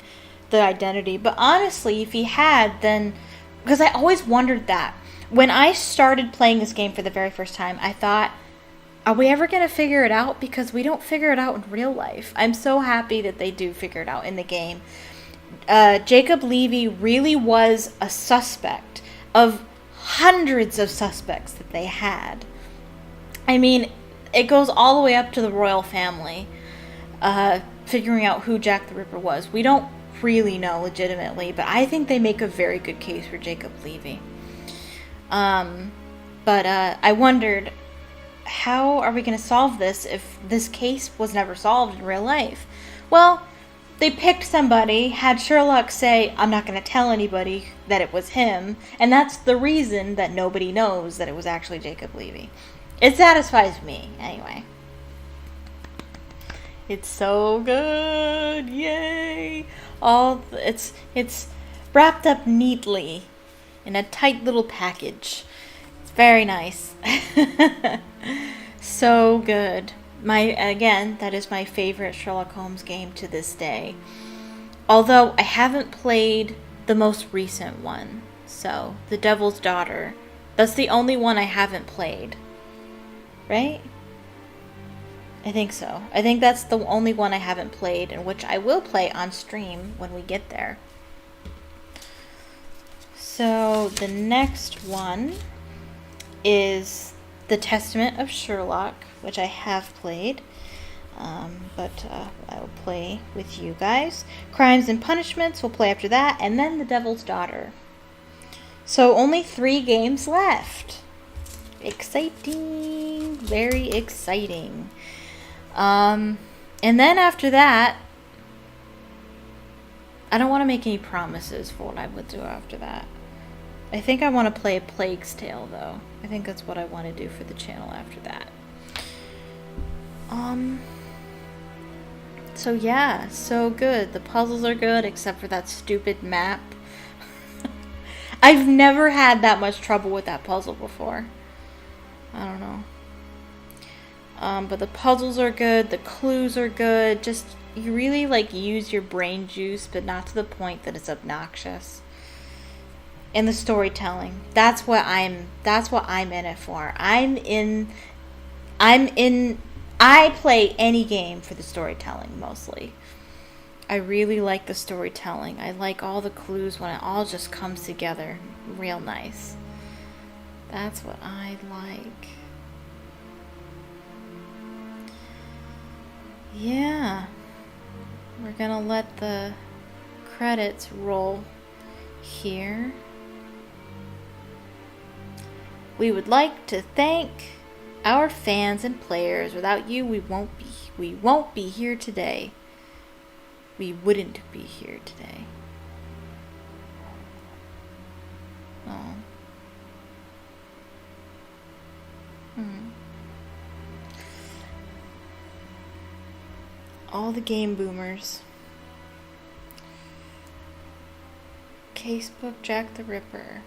the identity, but honestly, if he had, then, because I always wondered that when I started playing this game for the very first time, I thought, are we ever going to figure it out? Because we don't figure it out in real life. I'm so happy that they do figure it out in the game. Jacob Levy really was a suspect of hundreds of suspects that they had. I mean, it goes all the way up to the royal family, figuring out who Jack the Ripper was. We don't really know legitimately, but I think they make a very good case for Jacob Levy. But I wondered, how are we going to solve this if this case was never solved in real life? Well, they picked somebody, had Sherlock say, I'm not going to tell anybody that it was him, and that's the reason that nobody knows that it was actually Jacob Levy. It satisfies me, anyway. It's so good, yay! It's wrapped up neatly in a tight little package. It's very nice. So good. That is my favorite Sherlock Holmes game to this day. Although I haven't played the most recent one, so The Devil's Daughter. That's the only one I haven't played. Right? I think so. I think that's the only one I haven't played, and which I will play on stream when we get there. So the next one is The Testament of Sherlock, which I have played, but I will play with you guys. Crimes and Punishments we'll play after that, and then The Devil's Daughter. So only 3 games left. Exciting. Very exciting. And then after that, I don't want to make any promises for what I would do after that. I think I want to play A Plague's Tale, though. I think that's what I want to do for the channel after that. So yeah, so good. The puzzles are good, except for that stupid map. I've never had that much trouble with that puzzle before. I don't know. But the puzzles are good, the clues are good, just, you really, use your brain juice, but not to the point that it's obnoxious. And the storytelling, that's what I'm in it for. I play any game for the storytelling, mostly. I really like the storytelling. I like all the clues when it all just comes together real nice. That's what I like. Yeah. We're gonna let the credits roll here. We would like to thank our fans and players. Without you, we won't be here today. We wouldn't be here today. Oh. All the game boomers. Casebook Jack the Ripper.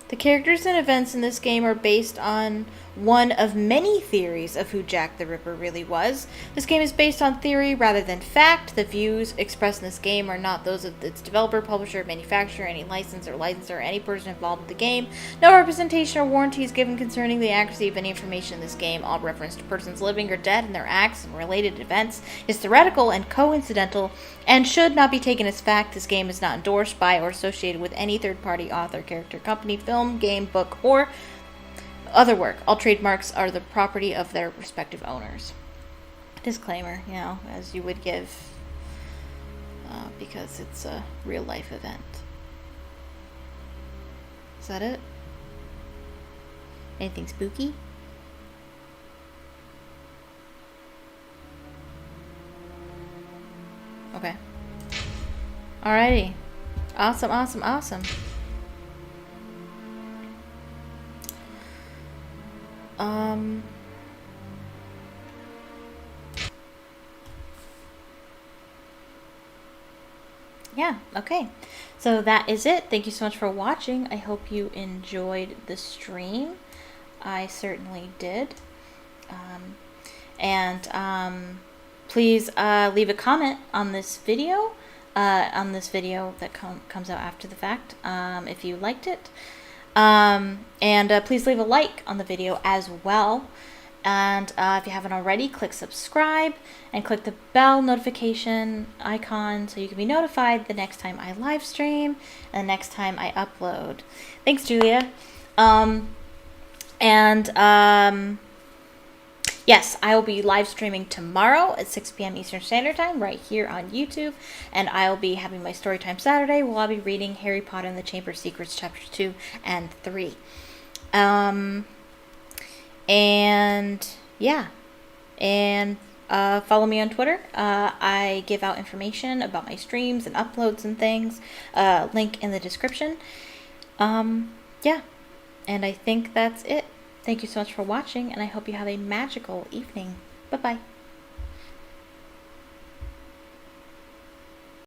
The characters and events in this game are based on one of many theories of who Jack the Ripper really was. This game is based on theory rather than fact. The views expressed in this game are not those of its developer, publisher, manufacturer, any licensor, or any person involved with the game. No representation or warranty is given concerning the accuracy of any information in this game. All reference to persons living or dead and their acts and related events is theoretical and coincidental and should not be taken as fact. This game is not endorsed by or associated with any third-party author, character, company, film, game, book, or other work. All trademarks are the property of their respective owners. Disclaimer, as you would give, because it's a real-life event. Is that it? Anything spooky? Okay. Alrighty. Awesome, awesome, awesome. Yeah, okay. So that is it. Thank you so much for watching. I hope you enjoyed the stream. I certainly did. Please leave a comment on this video, that comes out after the fact, if you liked it. Please leave a like on the video as well. And if you haven't already, click subscribe and click the bell notification icon so you can be notified the next time I live stream and the next time I upload. Thanks, Julia. Yes, I will be live streaming tomorrow at 6 p.m. Eastern Standard Time right here on YouTube. And I'll be having my Storytime Saturday where I'll be reading Harry Potter and the Chamber of Secrets chapters 2 and 3. Follow me on Twitter. I give out information about my streams and uploads and things. Link in the description. And I think that's it. Thank you so much for watching, and I hope you have a magical evening. Bye-bye.